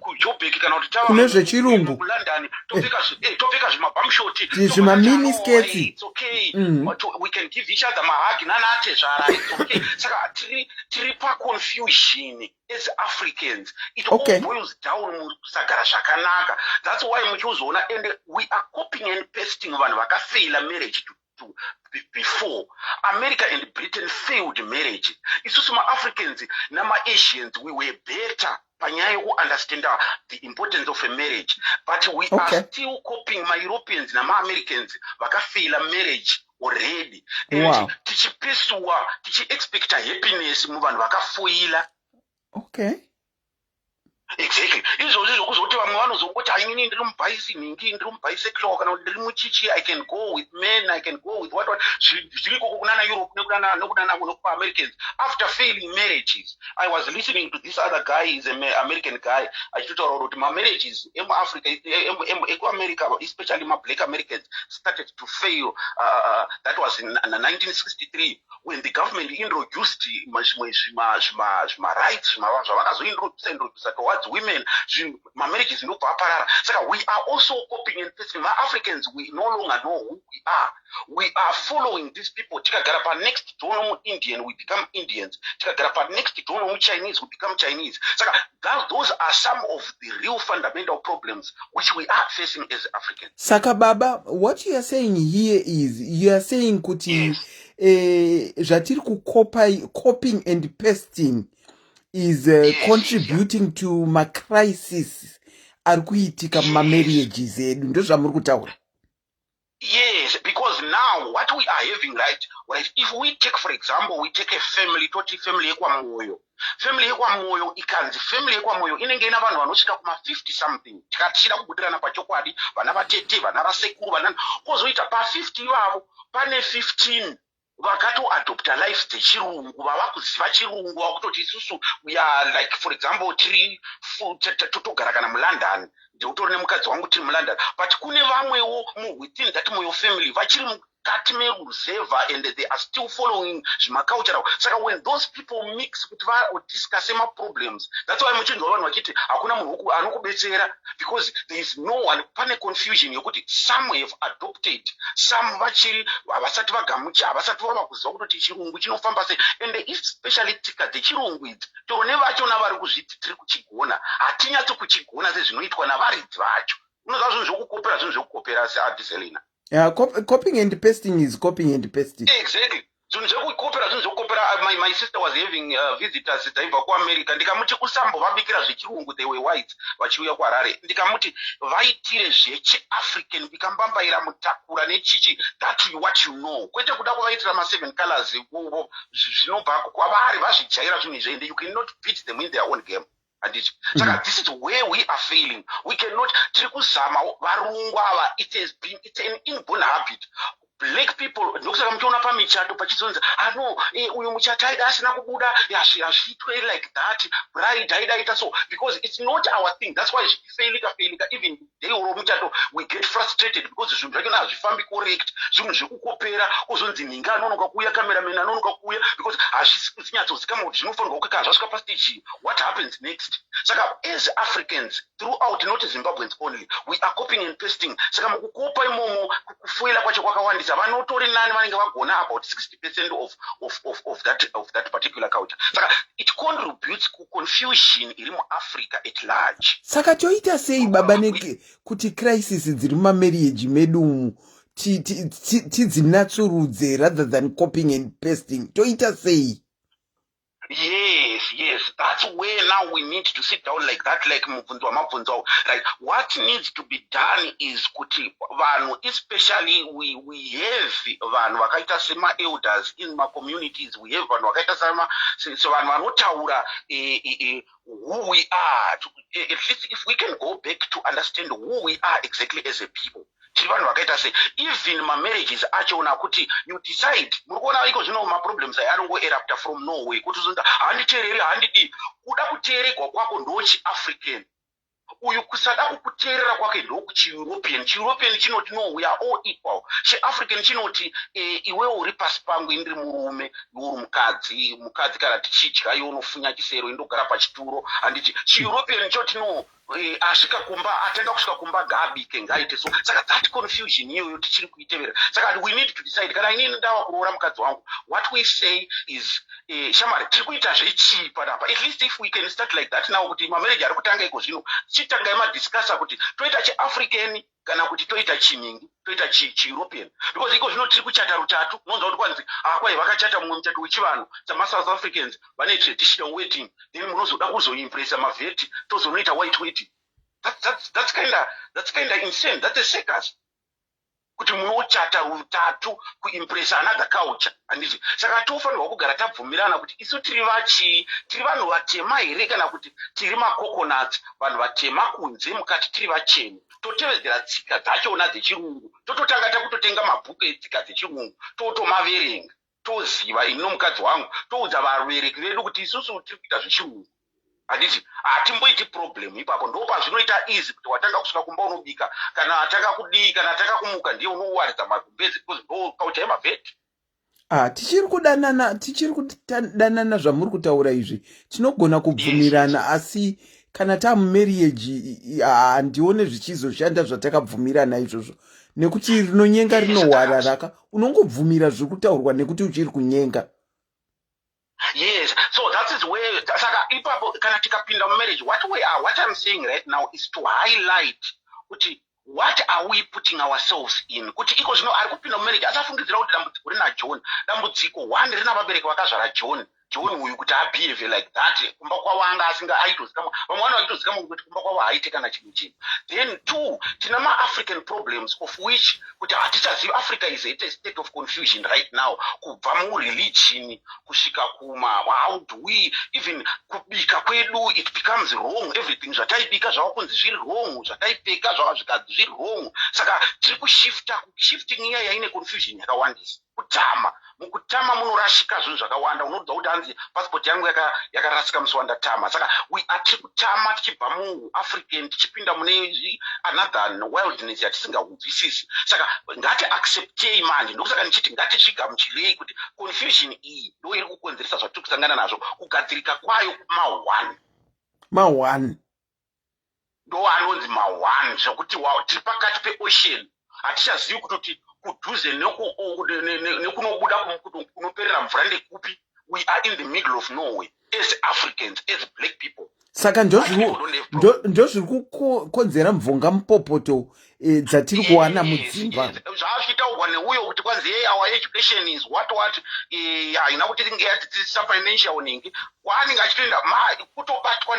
kuJoburg kana kuti tava kuLondon topfeka zvimabhamshoti zvimaminisketi. It's okay. We can give each other mahagi nanatezvara. It's okay. Saka tiri pa-confusion as Africans. It all boils down kusagara zvakanaka. That's why muchizoona and we are copying and pasting vanhu vakafeila marriage to before. America and Britain failed marriage. Isusu ma-Africans nama-Asians, we were better panyaya yoku understand the importance of a marriage. But we are still copying ma-Europeans nama-Americans vakafeila marriage already. Wow. Tichipesua, tichi-expecta happiness muvanhu vakafoila. Okay. Exactly. Izvozvo zvokuzoti vamwe vanozongoti inini ndiri mubisexual kana kuti ndiri muchichi, I can go with men, I can go with what zviriko kunana Europe nekudana Americans after failing marriages. I was listening to this other guy, he's an American guy, achitaura kuti ma-marriages emu-Africa eku-America, especially ma-black Americans started to fail. That was in 1963 when the government introduced rights zvavakazointroduce towards women, marriages no paparara. So we are also copying and pasting. Africans, we no longer know who we are. We are following these people. Tikagara next to Indian, we become Indians. Tikagara next to Chinese, we become Chinese. So those are some of the real fundamental problems which we are facing as Africans. Saka Baba, what you are saying here is you are saying kuti zvatiri copying and pasting is contributing to my crisis ari kuitika marriages edu ndo zvamuri kutaura. Yes, because now what we are having, right, if we take, for example, we take a family, toti family yekwamoyo. Family yekwamoyo ikanzi family yekwamoyo inenge ina vanhu vanosvika kuma 50 something. Tikachida kubudirana pachokwadi, vana vatete, vana vasekuru, vana kozoita pa 50 ivavo pane 15 vakato adopta life dzechirungu, vava kuziva chirungu, vakutoti isusu we are like, for example, totogara kana muLondon, ndeutori nemukadzi wangu tiri muLondon, but kune vamwewo within that moyo family vachiri mukati meruzeva and they are still following zvimacultural. Saka when those people mix kuti vadiscusse ma-problems, that's why muchinzwa vanhu vachiti hakuna munhu anokubetsera, because there is no one. Pane confusion yokuti some have adopted, some vachiri havasati vagamucha, havasati vava kuziva kutoti chirungu chinofamba sei, and especially tika dzechirungu idzi tone vachona vari kuzviti tiri kuchigona, hatinyatso kuchigona sezvinoitwa navaridzi vacho. Unoziva zvinhu zvokukopera, zvinhu zvokukopera seAdiselina. Yeah, copying and pasting is copying and pasting. Exactly. My sister was having visitors daibva kuAmerica. Ndikamuti kusambo vabikira zvechirungu, they were white, vachiuya kuHarare. Ndikamuti vaitire zvechi-African, vikambambaira mutakura nechichi, that is what you know. Kwete kuda kuvaitira ma7 colors zvinobva kwavari vazvijaira zvinhu izvi, and you cannot beat them in their own game. Saka this is where we are failing. We cannot tiri kuzama varungu ava, it's an inborn habit. Black people ndokusaka muchiona pamichato pachizonzi no uyu muchato aida asina kubuda yazviitwe like that, bride aida ita so, because it's not our thing. That's why failika even day oro muchato we get frustrated because zvinhu zvachona hazvifambi correct, zvinhu zvekukopera kozonzi ninga anonoka kuuya, cameraman anonoka kuuya, because hazvisi kuzinyatsozikamwa kuti zvinofanirwa kukaka zvasvika pastage, what happens next. Saka as Africans throughout, not Zimbabweans only, we are copying and pasting. Saka mukukopa imomo kufuela kwacho kwakawandisa vanotori nani vanenge vagona about 60% of that particular culture. Saka it contributes to confusion iri muAfrica at large. Saka toita sei baba kuti crisis dziri mumarriage medu umu tidzinatsurudze rather than copying and pasting, toita sei? Yes, Yes, that's where now we need to sit down like that, like Mubunzo. Right? What needs to be done is kuti vanhu, especially we have vanhu vakaita sema elders in my communities. We have vanhu vakaita sema vanhu vanotaura who we are. At least if we can go back to understand who we are exactly as a people. Even my marriages achona kuti you decide murikuona iko zvino ma problems anongo erupt from Norway kuti uzonda handitereri handidi kuda kuteererwa kwako ndochi African uyu kusada kukuteerera kwake ndokuchi European chinoti no we are all equal chi African chinoti iwe uri pasi pangu indiri murume uri mukadzi kana tichidya iwe unofunya chisero indogara pachituro handiti chi European choti no asvika kumba atanga kusvika kumba gaabike ngaite so saka that confusion iyoyo tichiri kuitevera saka we need to decide kana inini ndava kuroora mukadzi wangu what we say is shamari tiri kuita zvechi panapa at least if we can start like that now kuti mamarriage ari kutanga iko zvino tichitanga madiscussa kuti toita chiafrican kana kuti toita chimingi toita chi-European because iko zvino tiri kuchata rutatu unonzwa kuti kwanzi kwai vakachata mumwe muchato wechivanhu sama-South Africans vane traditional wedding then munozoda kuzoimpressa mavheti tozonoita white wedding that's kind of insane. That's a circus kuti munochata rutatu kuimpressa another culture handiti saka tofanirwa kugara tabvumirana kuti isu tiri vanhu vatema here kana kuti tiri macoconuts vanhu vatema kunze mukati tiri vachena totevedzera tsika dzachona dzechirungu tototanga takutotenga mabhuku etsika dzechirungu totomaverenga toziva ini nomukadzi wangu toudza vabereki vedu kuti isusu tiri kuita zvechirungu handiti hatimboiti problem ipapo ndo pazvinoita easy kuti watanga kusvika kumba unobika kana atanga kudii kana atanga kumuka ndiye unowaridza magumbezi because ndo kaucha yemavheti tichiri kudanana zvamuri kutaura izvi tinogona kubvumirana asi kana tamumarriage handione zvichizoshanda zvatakabvumirana izvozvo nekuti rinonyenga rinohwara raka unongobvumira zviri kutaurwa nekuti uchiri kunyenga. Yes, so that is where saka ipapo kana tikapinda mumarriage what I'm saying right now is to highlight kuti what are we putting ourselves in kuti iko zvino ari kupinda mumarriage asafungidzira kuti dambudziko rina John dambudziko one rina vabereki vakazvara John uyu kuti abehave like that kumba kwavo anga asinga aitozikama vamwe vano vaitozikama kuti kumba kwavo haaite kana chinhu chinhu then two tina ma-African problems of which kuti hatichazivi Africa is a state of confusion right now kubva mureligion kusvika how do we even kubika kwedu it becomes wrong everything zvataibika zvava kunzi zviri wrong zvataipfeka zvava zvikadzi zviri wrong saka tiri kushifting iya yaine confusion yakawandisa mukutama munorashika zvinhu zvakawanda unodza kuti hanzi passport yangu yakarasika musi wandatama saka tiri kutama tichibva muafrican tichipinda mune another wildness yatisingahunzwisisi saka ngati acceptei manje ndokusaka ndichiti ngatichigamuchirei kuti confusion iyi ndo iri kukonzeresa zvatiri kusangana nazvo kugadzirika kwayo ma1 ndo anonzi ma1 zvokuti tiri pakati peocean hatichazivi kutoti kudhuze nekunobuda kunoperera mvura ndekupi we are in the middle of Norway as Africans as black people saka ndozviri kukonzera mvonga mupopoto dzatiri kuwana mudzimba zvazvitaurwa neuyo kuti kwanzi our education is what haina kuti tinge yatitsisa financial ningi kwaanenge achitoenda kutobatwa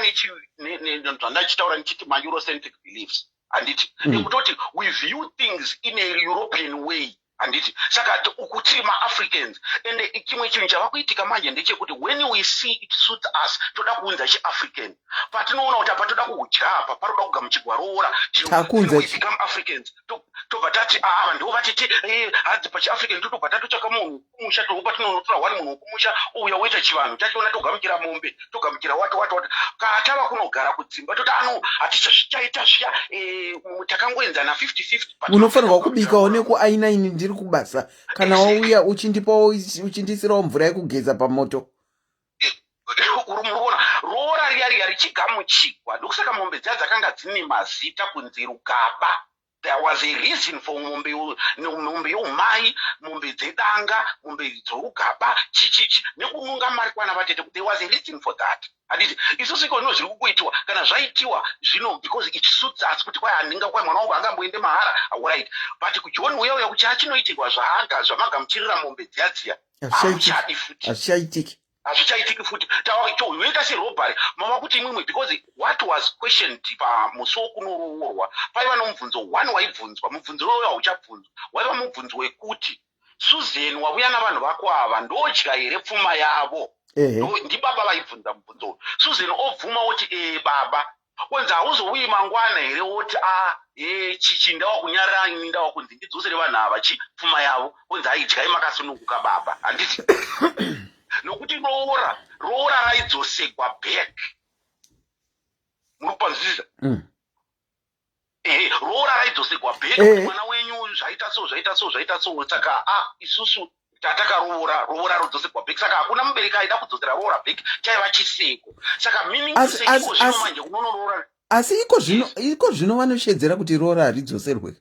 zvandachitaura ndichiti ma-Eurocentric beliefs handiti nekutoti we view things in a European way handiti saka ukutiri ma-Africans ende chimwe chinhu chava kuitika manje ndechekuti when we see it suits us toda kuunza chi-African patinoona kuti apa toda kudya apa paroda kugamuchirwa roora we become Africans tobva tati ava ndo vatiti hadzi pachi-African totobva tatotsvaka munhu kumusha patinonotora one munhu wekumusha uya woita chivanhu tachiona togamuchira mombe togamuchira wati katava kunogara kudzimba toti hatichaita zviya takangoenzana 50-50 unofanirwa kubikawo nekuainaini ndiri kubasa kana wauya uchindisirawo mvura yekugeza pamoto urumurona roora riya richigamuchirwa ndokusaka mombe dziya dzakanga dzine mazita kunzi rugaba. There was a reason for mombe yomai, mombe dzedanga, mombe dzorugaba, chichichi, nekununga mari kwana vatete. There was a reason for that. Haditi, isusu iko zvino zviri kuitwa kana zvaitiwa zvino because it suits us kuti kwai handinga kwai mwana wangu angamboende mahara right but kuchiona uya kuti achinoitirwa zvamagamuchirira mombe dziya hazvichaitiki hazvichaitiki futi unoita serobhari mama kuti imwimwe because what was questioned pamusuwo kunoroorwa paiva nomubvunzo 1 waibvunzwa mubvunzo iwoyo hauchabvunzwa waiva mubvunzo wekuti Susan wauya navanhu vako ava ndodya here pfuma yavo ndibaba vaibvunza mubvunzo Susan obvuma kuti baba kwenzi hauzouyi mangwana here woti chichi ndawa kunyarara ini ndawa kunzi ndidzosere vanhu ava pfuma yavo kwenzi aidyai makasununguka baba handiti nokuti roora raidzosegwa back munopanzvisa roora raidzosegwa back kuti mwana wenyu zvaita so saka isusu tatakaroora rodzosegwa back saka hakuna mubereki aida kudzosera roora back chaiva chiseko saka meaning iko zvino manje kunonoroora asi iko zvino vanoshedzera kuti roora haridzoserwe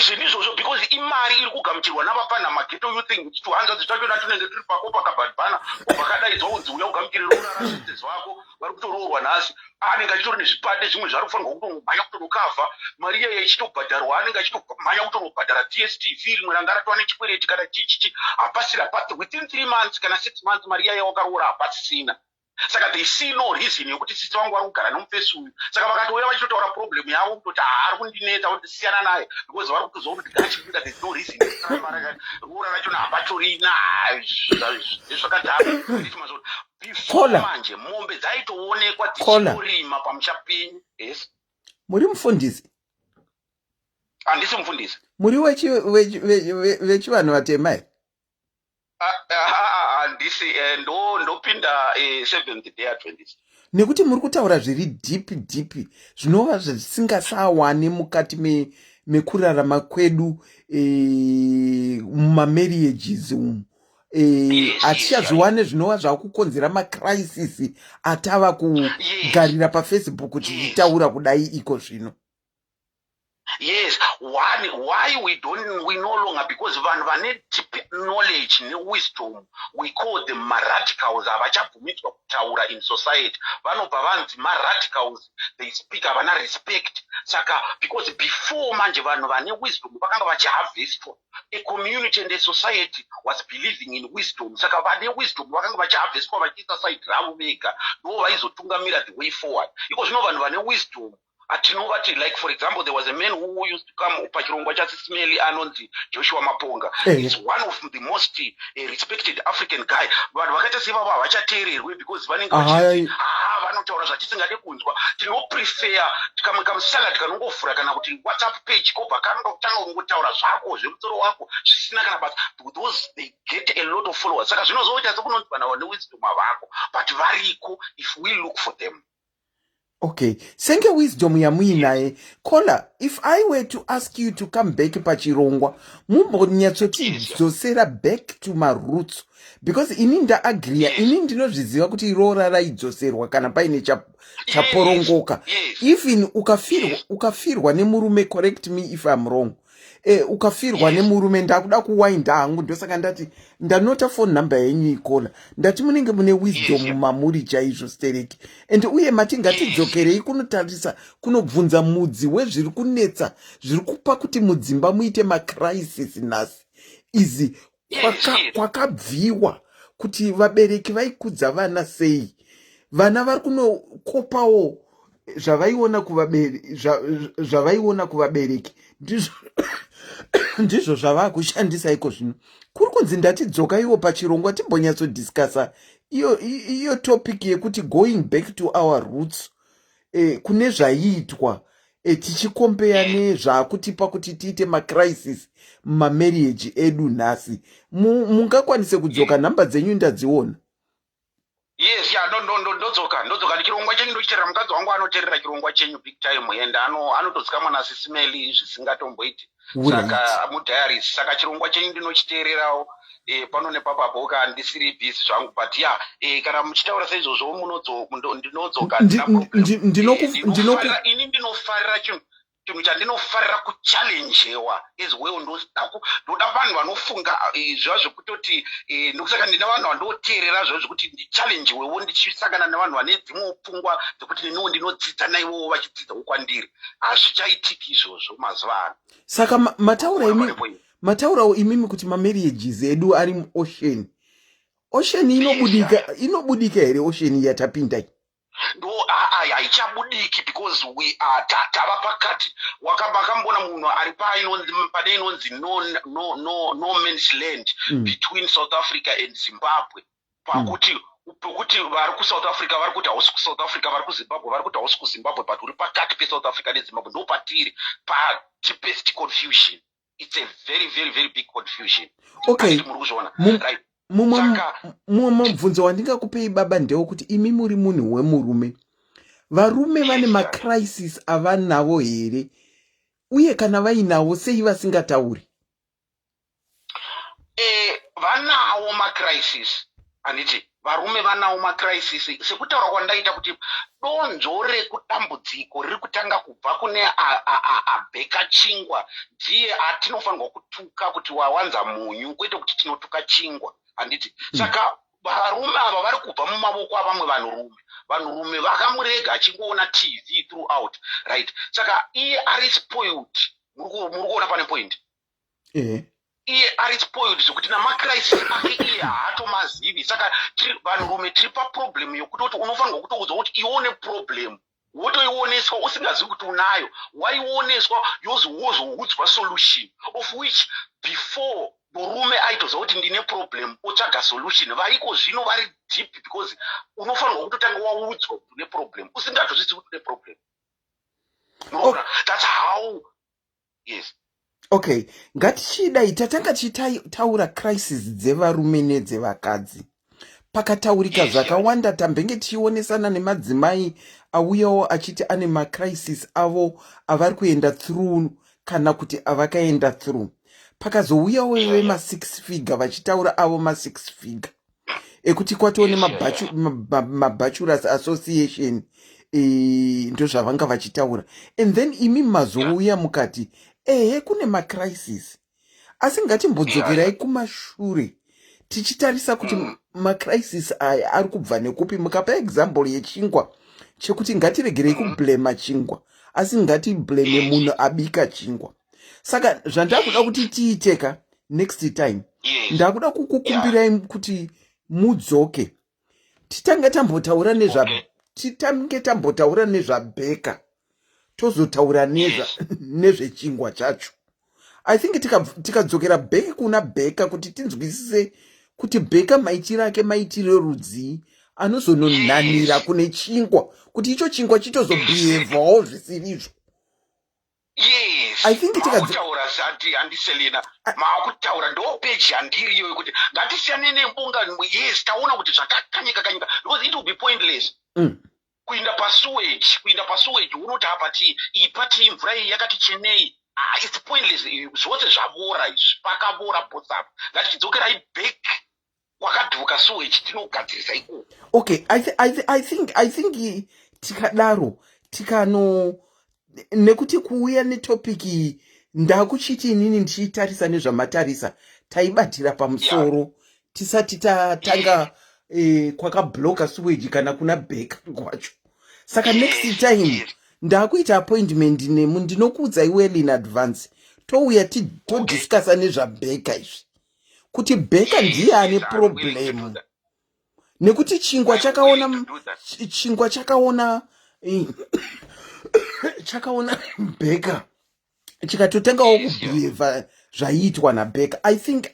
zvinizvozvo because imari iri kugamuchirwa navapana mageto youthing 200 tachona tunenge tiri pakopa kabhadhana vakadaidzwa kunzi uya ugamuchire roora rasitezi vako vari kutoroorwa nhasi anenge achitori nezvipande zvimwe zvari kufanirwa kutomhanya kutonokavha mari iyeyo ichitobhadharwa anenge achitomhanya kutonobhadhara dstv rimwe ranga ratova nechikwereti kana chichichi hapasira pasi within 3 months kana 6 months mari iyayo wakaroora hapasisina saka they see no reason yekuti sisi vangu vari kugara nomufesi uyu saka vakatouya vachitotaura problem yavo kutoti ari kundinetsa kuti siyana naye because vari kutoziva kuti gachipinda there's no reason roora rachona hapatorina zvakadhara before manje mombe dzaitoonekwa dzichitorima pamusha penyu yes muri mufundisi handisi mufundisi muri vechivanhu vatema here handisi ndopinda 7th day Adventist nekuti muri kutaura zviri deep zvinova zvisingasawani mukati mekurarama kwedu mumamarriages umu hatichazviwane zvinova zvakukonzera macrisis atava kugarira pafacebook kuti titaura kudai iko zvino. Yes, why we no longer, because vanhu vane deep knowledge ne wisdom, we call them radicals, avachabvumidzwa kutaura in society. Vanobva vanzi radicals, they speak, havana respect. Saka because before manje vanhu vane wisdom vakanga vachiharvestwa, a community and a society was believing in wisdom. Saka vane wisdom vakanga vachiharvestwa vachiisa side ravo vega, ndo vaizotungamira the way forward. Because no vanhu vane wisdom atinobati, like for example, there was a man who used to come pachirongwa SIS MELLY anonzi Joshua Maponga. He's one of the most respected African guy. But vakaita sevava havachateererwi because vanenge vanotaura zvatisingade kunzwa. Tinoprefer kamusala tikanongofura kana kuti WhatsApp page kobva kanotanga kungotaura zvako zvemusoro wako zvisina kana basa. Those they get a lot of followers. Saka zvinozoita sekunonzi vanhu vane wisdom havako, but variko if we look for them. Okay, senge wisdom ya muinaye. Kola, if I were to ask you to come back pachirongwa, mumbonyatsoti dzosera back to my roots, because ini nda agree, ini ndinozviziva kuti roora raidzoserwa kana paine chaporongoka. Even ukafirwa nemurume, correct me if I'm wrong. Ukafirwa nemurume ndakuda kuwainda hangu ndosaka ndati ndanota phone number yenyu ikola ndati munenge mune wisdom mumamuri chaizvo stereki and uye mati ngatidzokerei kunotarisa kunobvunza mudzi wezviri kunetsa zviri kupa kuti mudzimba muite macrisis nhasi izi kwakabviwa kuti vabereki vaikudza vana sei, vana vari kunokopawo zvavaiona kuvabereki ndizvo zvava kushandisa iko zvino. Kuri kunzi ndatidzoka iwo pachirongwa timbonyatsodiscasa iyo topic yekuti going back to our roots, kune zvaiitwa tichikompeya nezvakutipa kuti tiite macrisis mumamarriage edu nhasi. Mungakwanise kudzoka nhamba dzenyu ndadziona? Yes, ndodzoka chirongwa chenyu ndochiteerera. Mukadzi wangu anoteerera chirongwa chenyu big time and anotodzikamwa naSIS MELLY zvisingatomboiti. Saka mudiaries, saka chirongwa chenyu ndinochiteererawo pano nepapapo handisiri busy zvangu, but kana muchitaura saizvozvo ndinodzoka. Ini ndinofarira chinhu chandinofarira kuchallenjewa as well. Ndoda vanhu vanofunga zviva zvekutoti ndokusaka ndina vanhu vandoteerera zviva zvekuti ndichallenjewewo ndichisangana nevanhu vane dzimwe pfungwa dzekuti neniwo ndinodzidza naivowo vachidzidzawo kwandiri. Hazvichaitiki izvozvo mazuva ano. Saka mataurawo imimi kuti mamarriages edu ari muocean. ocean inobudika here ocean yatapinda ndo haichabudiki because we are tava pakati wakambona munhu ari pane inonzi no man's land between South Africa and Zimbabwe pakuti vari kuSouth Africa vari kuti hausi kuSouth Africa, vari kuZimbabwe vari kuti hausi kuZimbabwe, but uri pakati peSouth Africa neZimbabwe ndo patiri deepest confusion. It's a very very very big confusion. Okay, muri kuzviona right? mumwe mubvunzo wandingakupei baba ndewekuti imi muri munhu wemurume, varume vane macrisis avanavo here, uye kana vainawo sei vasingatauri? Vanawo macrisis, handiti varume vanawo macrisis sekutaura kwandaita kuti donzvo rekutambudziko riri kutanga kubva kune abheka chingwa, ndiye atinofanirwa kutuka kuti wawanza munyu kwete kuti tinotuka chingwa, handiti saka varume ava vari kubva mumavoko avamwe vanhurume vakamurega achingoona TV throughout, right? Saka iye ari spoiled. Muri kuona pane point? Iye ari spoiled zvekuti namacrisis ake iye haatomazivi. Saka vanhurume tiri paproblem yokuti unofanirwa kutoudzwa kuti ione problem, wotoioneswa usingazivi kuti unayo, waioneswa wozoudzwa solution, of which before murume aitoziva kuti ndine problem otsvaga solution, vaiko zvino vari deep because unofanirwa kutotanga waudzwa kuti une problem usingatozvisi kuti une problem. That's how. Yes. Okay, ngatichidai tatanga tichitaura crisis dzevarume nedzevakadzi. Pakataurika zvakawanda tambenge tichionesana nemadzimai auyawo achiti ane macrisis avo avari kuenda through kana kuti avakaenda through. Pakazouyawo vema6 figure vachitaura avo ma6 figure ekuti kwatone mabachelors association ndo zvavanga vachitaura, and then imi mazouya mukati kune macrisis, asi ngatimbodzokerai kumashure tichitarisa kuti macrisis aya ari kubva nekupi. Mukapa example yechingwa chekuti ngatiregerei kublema chingwa asi ngatibleme munhu abika chingwa. Saka zvandakuda kuti tiiteka next time, ndakuda kukukumbirai kuti mudzoke titange tambotaura nezvabheka tozotaura nezvechingwa chacho. I think tikadzokera bheki kuna bheka kuti tinzwisise kuti bheka maitiro ake maitiro rudzii anozononhanira kune chingwa, kuti icho chingwa chitozobehavawo zvisirizvo. Yes, I think tikataura zati handiselina maakutaura ndo page handiri iyoyo kuti ngatisiyane nembunga. Yes, taona kuti zvakakanyika because it will be pointless. Kuinda pasewage unoti apa ipati mvura iyi yakati chenei, it's pointless. Zvose zvavora izvi pakavora posapo, ngatichidzokerai back wakadhuka sewage tinogadzirisa ikoko. Okay, I think tikadaro nekuti kuuya netopiki ndakuchiti inini ndichitarisa nezvamatarisa taibatira pamusoro tisati tatanga kwakabloka sewage kana kuna bheka kwacho. Saka next time ndakuita appointment nemu, ndinokuudzai well in advance, touya todiscussa nezvabheka izvi, kuti bheka ndiye ane problem, nekuti chingwa chakaona bheka chikatotangawo kubheva zvaiitwa nabheka. I think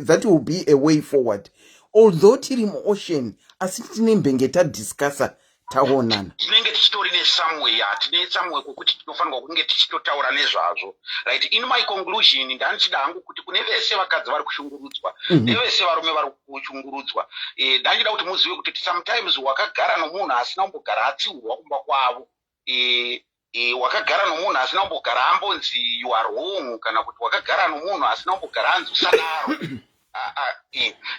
that will be a way forward, although tiri muocean asi tine mbenge tadiscussa taonana. Tinenge tichitori tine somewhere kwekuti tinofanirwa kunge tichitotaura nezvazvo, right? In my conclusion ndanichida hangu kuti kune vese vakadzi vari kushungurudzwa nevese varume vari kushungurudzwa, ndanichida kuti muzive kuti sometimes wakagara nomunhu asina kumbogara atsiurwa kumba kwavo, wakagara nomunhu asina kumbogara ambonzi you are wrong, kana kuti wakagara nomunhu asina kumbogara anzi usadaro,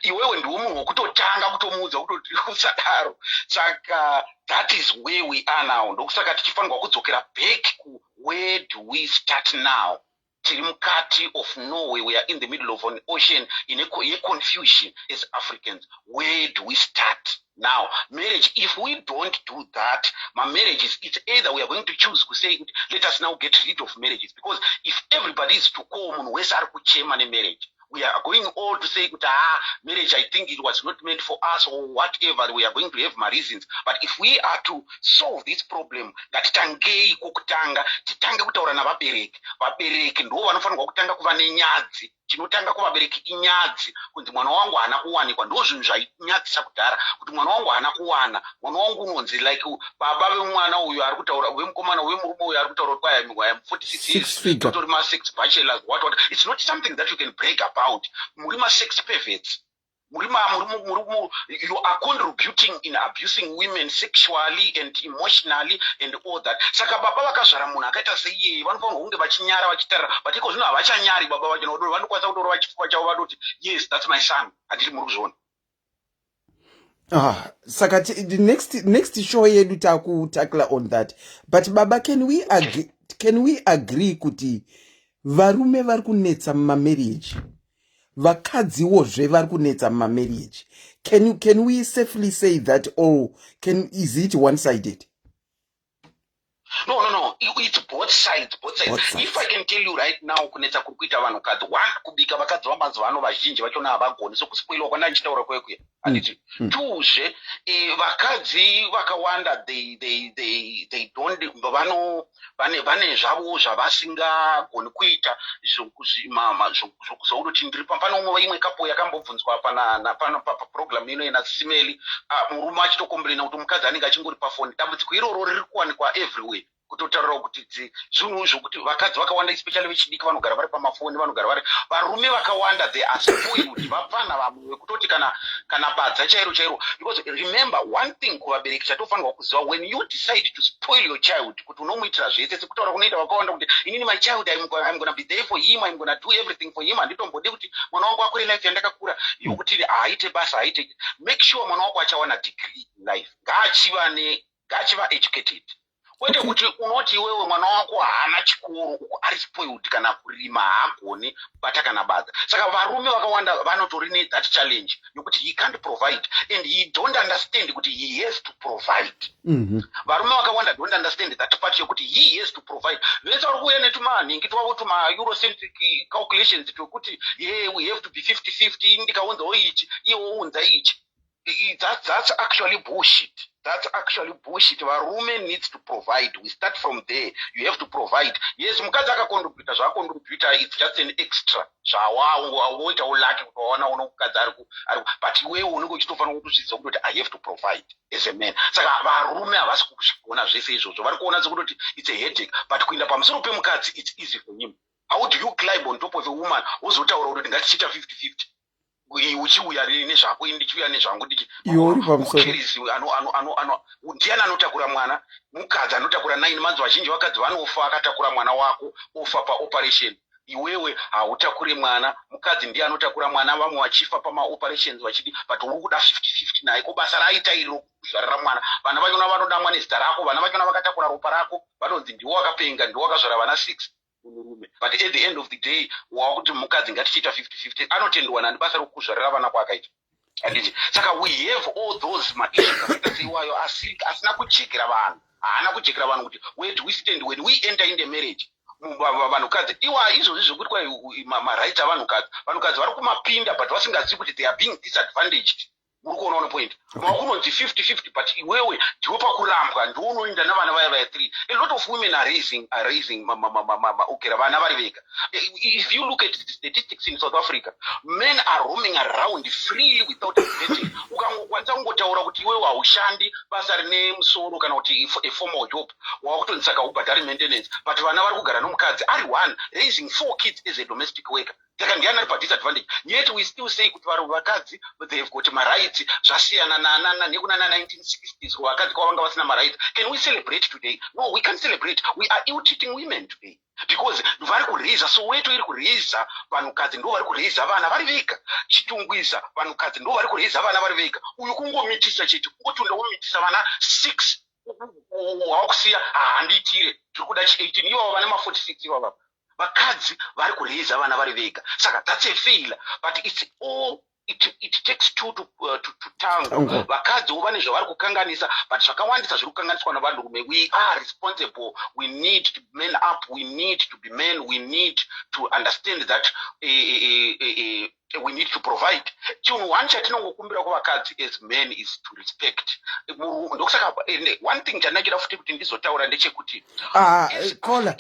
iwewe ndiwo munhu wokutotanga kutomuudza kutoti usadaro. Saka that is where we are now. Ndokusaka tichifanirwa kudzokera back ku where do we start now. Tiri mukati of Norway, we are in the middle of an ocean in a confusion as Africans. Where do we start now? Marriage, if we don't do that, my marriages, it's either we are going to choose to say, let us now get rid of marriages, because if everybody is to come on marriage, we are going all to say, marriage, I think it was not meant for us or whatever. We are going to have my reasons. But if we are to solve this problem, that tangei kukutanga, titange kutaura na vabereki. Vabereki ndo vanofanirwa kutanga kuva nenyadzi. Chinotanga kuvabereki inyadzi. Kuti mwana wangu hana kuwanikwa. Ndo zvinhu zvainyadzisa kudhara. Kuti mwana wangu hana kuwana. Mwana wangu unonzi like baba vemwana uyu ari kutaura, vemukomana vemurume uyu ari kutaura kuti I am 46 years. Totori ma 6 bachelors, what. It's not something that you can break about. Murima sex perverts. You are contributing in abusing women sexually and emotionally and all that. Saka baba vakazvara munhu akaita seiye vanofanirwa kunge vachinyara vachitarira, but iko zvino havachanyari baba vacho nokuti vanokwanisa kutora vachifuva chavo vadoti yes, that's my son. Handiti muri kuzviona. Saka the next show yedu takutakla on that. But baba, can we agree kuti varume vari kunetsa mumarriage, vakadziwozve vari kunetsa mumarriage? Can we safely say that, or is it one-sided? No. It's both sides. If I can tell you right now, kunetsa kuri kuita vanhukadzi, one, kubika vakadzi vamazuva ano vazhinji vachona havagoni, so kuspoilwa kwanda ndichitaura kwekwe. Handiti. Tuzve, vakadzi vakawanda, they don't, vane zvavo zvavasingagoni kuita, zvokuti ndiri pano umwe imwe kapo yakambobvunzwa paprogram ino SIS MELLY, murume achitokomberena kuti mukadzi anenge achingori pafoni. Dambudziko iroro riri kuwanikwa everywhere. Kutotaura kuti zvinhu izvo kuti vakadzi vakawanda especially vechidiki vanogara vari pamafoni, vanogara vari varume vakawanda, they are spoiled. Vapana vamwe vekutoti kana badza chairo. Because remember one thing kuvabereki chatofanirwa kuziva, when you decide to spoil your child, kuti unomuitira zvese sekutaura kunoita vakawanda kuti inini my child, I'm going to be there for him, I'm going to do everything for him, handitombode kuti mwana wangu akure life yandakakura. Yokuti aite basa aite, make sure mwana wako achawana degree in life, ngachiva educated. Kwete kuti unoti iwewe mwana wako haana chikoro ari spoiled kana kurima haagoni bata kana badza. Saka varume vakawanda vanotori that challenge yokuti he can't provide and he don't understand kuti he has to provide. Varume vakawanda don't understand that part yokuti he has to provide. Vese vari kuuya netumanhingi twavo tuma Eurocentric calculations tokuti we have to be 50-50, ndikaunzawo ichi iwo unza ichi. That's actually bullshit. That's actually bullshit. Varume needs to provide. We start from there. You have to provide. Yes, mukadzi akakontributa zvakontributa, it's just an extra. Zvawaita ulaki kutoona uno mukadzi ari but iwewe unenge uchitofanira kutozviziva kuti I have to provide as a man. Saka varume havasi kuzvigona zvese izvozvo. Vari kuona sekuti it's a headache, but kuenda pamusoro pemukadzi it's easy for him. How do you climb on top of a woman wozotaura kuti ngatichiita 50-50? Uchiuya nezvako ndichiuya nezvangu ndiki ndiani anotakura mwana? Mukadzi anotakura 9 months. Vazhinji vakadzi vanofa akatakura mwana wako, ofa paoperation. Iwewe hautakure mwana, mukadzi ndiye anotakura mwana, vamwe vachifa pamaoperations vachidi, but uri kuda 50-50 naye. Ko basa raita iro kuzvarira mwana. Vana vachona vanoda mwana zita rako, vana vachona vakatakura ropa rako, vanonzi ndiwo wakapenga, ndiwo wakazvara vana 6. But at the end of the day, wakuti mukadzi ngatichiita 50-50, anotendwa nani basa rokuzvarira vana kwakaita. Saka we have all those issues akaita seiwayo asina kujekera vanhu. Haana kujekera vanhu kuti where do we stand when we enter in the marriage. Vanhukadzi iwa izvozvi zvokuti kwai marights avanhukadzi, vanhukadzi vari kumapinda but vasingazivi kuti they are being disadvantaged. Uri kuona one point. Makunonzi 50-50, but iwewe ndiwe pakurambwa, ndiwe unoenda navana vaya 3. A lot of women are raising vana vari vega. If you look at the statistics in South Africa, men are roaming around freely without vetting. Ukangokwanisa kungotaura kuti iwewe haushandi basa rine musoro kana kuti a formal job, wakutonzaka ubhadhari maintenance, but vana vari kugara nomukadzi ari 1 raising 4 kids as a domestic worker. Saka ndiani ari padisadvantage. Yet we still say kuti vari vakadzi they have got marights zvasiyana nekuna 1960s vakadzi kwavanga vasina marights. Can we celebrate today? No, we can't celebrate. We are ill-treating women today because vari kureza Soweto iri kureza vanhukadzi ndo vari kureza vana vari vega. Chitungwiza vanhukadzi ndo vari kureza vana vari vega. Uyu kungomitisa chete, kungoti undomitisa vana 6 wakusiya handitire tiri kuda 18 ivo vane ma46 ivava. Vakadzi vari kureza vana vari vega. Saka that's a failure, but it's all it takes two to tango. Vakadzi vane zvavari kukanganisa, but zvakawandisa zviri kukanganiswa navarume. We are responsible. We need to man up. We need to be men. We need to understand that we need to provide. Chinhu one chatinongokumbira kuvakadzi as men is to respect. Ndokusaka one thing chanakira futi kuti ndizotaura ndechekuti kola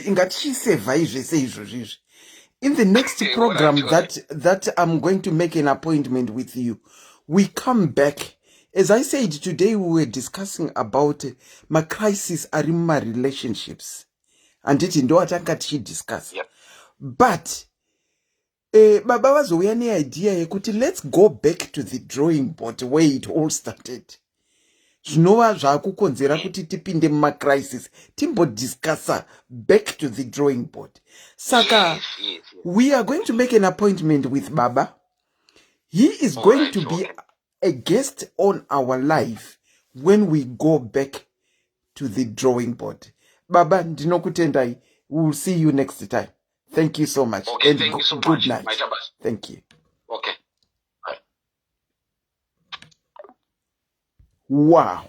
ngatichisevha zvese izvozvizvi. In the next program that I'm going to make an appointment with you, we come back. As I said, today we were discussing about my crisis are in my relationships. And it ndo atanga tichidiscuss. But baba wazouya neidea yekuti let's go back to the drawing board where it all started. Zvinova zvakukonzera kuti tipinde mumacrisis timbodiscussa back to the drawing board. Saka we are going to make an appointment with Baba. He is going to be a guest on our live when we go back to the drawing board. Baba, ndinokutendai. We will see you next time. Thank you so much. Okay, and thank you so good much. night. Thank you. Okay. Wow.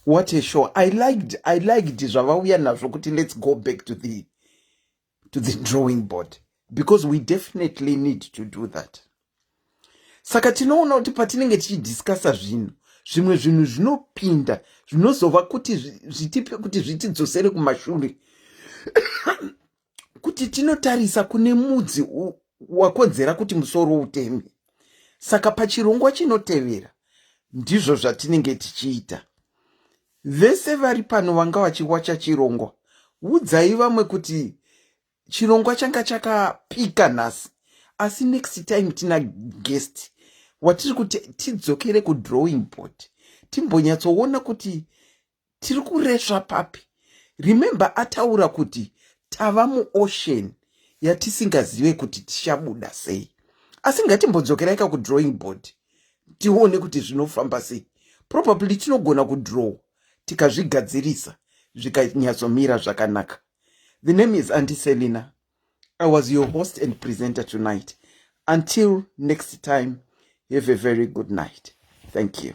What a show. I liked zvavauya nazvo kuti let's go back to the drawing board, because we definitely need to do that. Saka tinoona kuti patinenge tichidiscussa zvimwe zvinhu zvinopinda zvinozova kuti zvitipe kuti zvitidzosere kumashure kuti tinotarisa kune mudzi wakonzera kuti musoro uteme. Saka pachirongwa chinotevera ndizvo zvatinenge tichiita. Vese vari pano vanga vachiwacha chirongwa, udzai vamwe kuti chirongwa changa chakapika nhasi, asi next time tina guest watiri kuti tidzokere kudrawing board timbonyatsoona kuti tiri kuresva papi. Remember ataura kuti tava muocean yatisingazive kuti tichabuda sei. Asi ngatimbodzokerai kudrawing board tione kuti zvinofamba sei. Probably tinogona kudraw tikazvigadzirisa zvikanyatsomira zvakanaka. The name is Auntie Selina. I was your host and presenter tonight. Until next time, have a very good night. Thank you.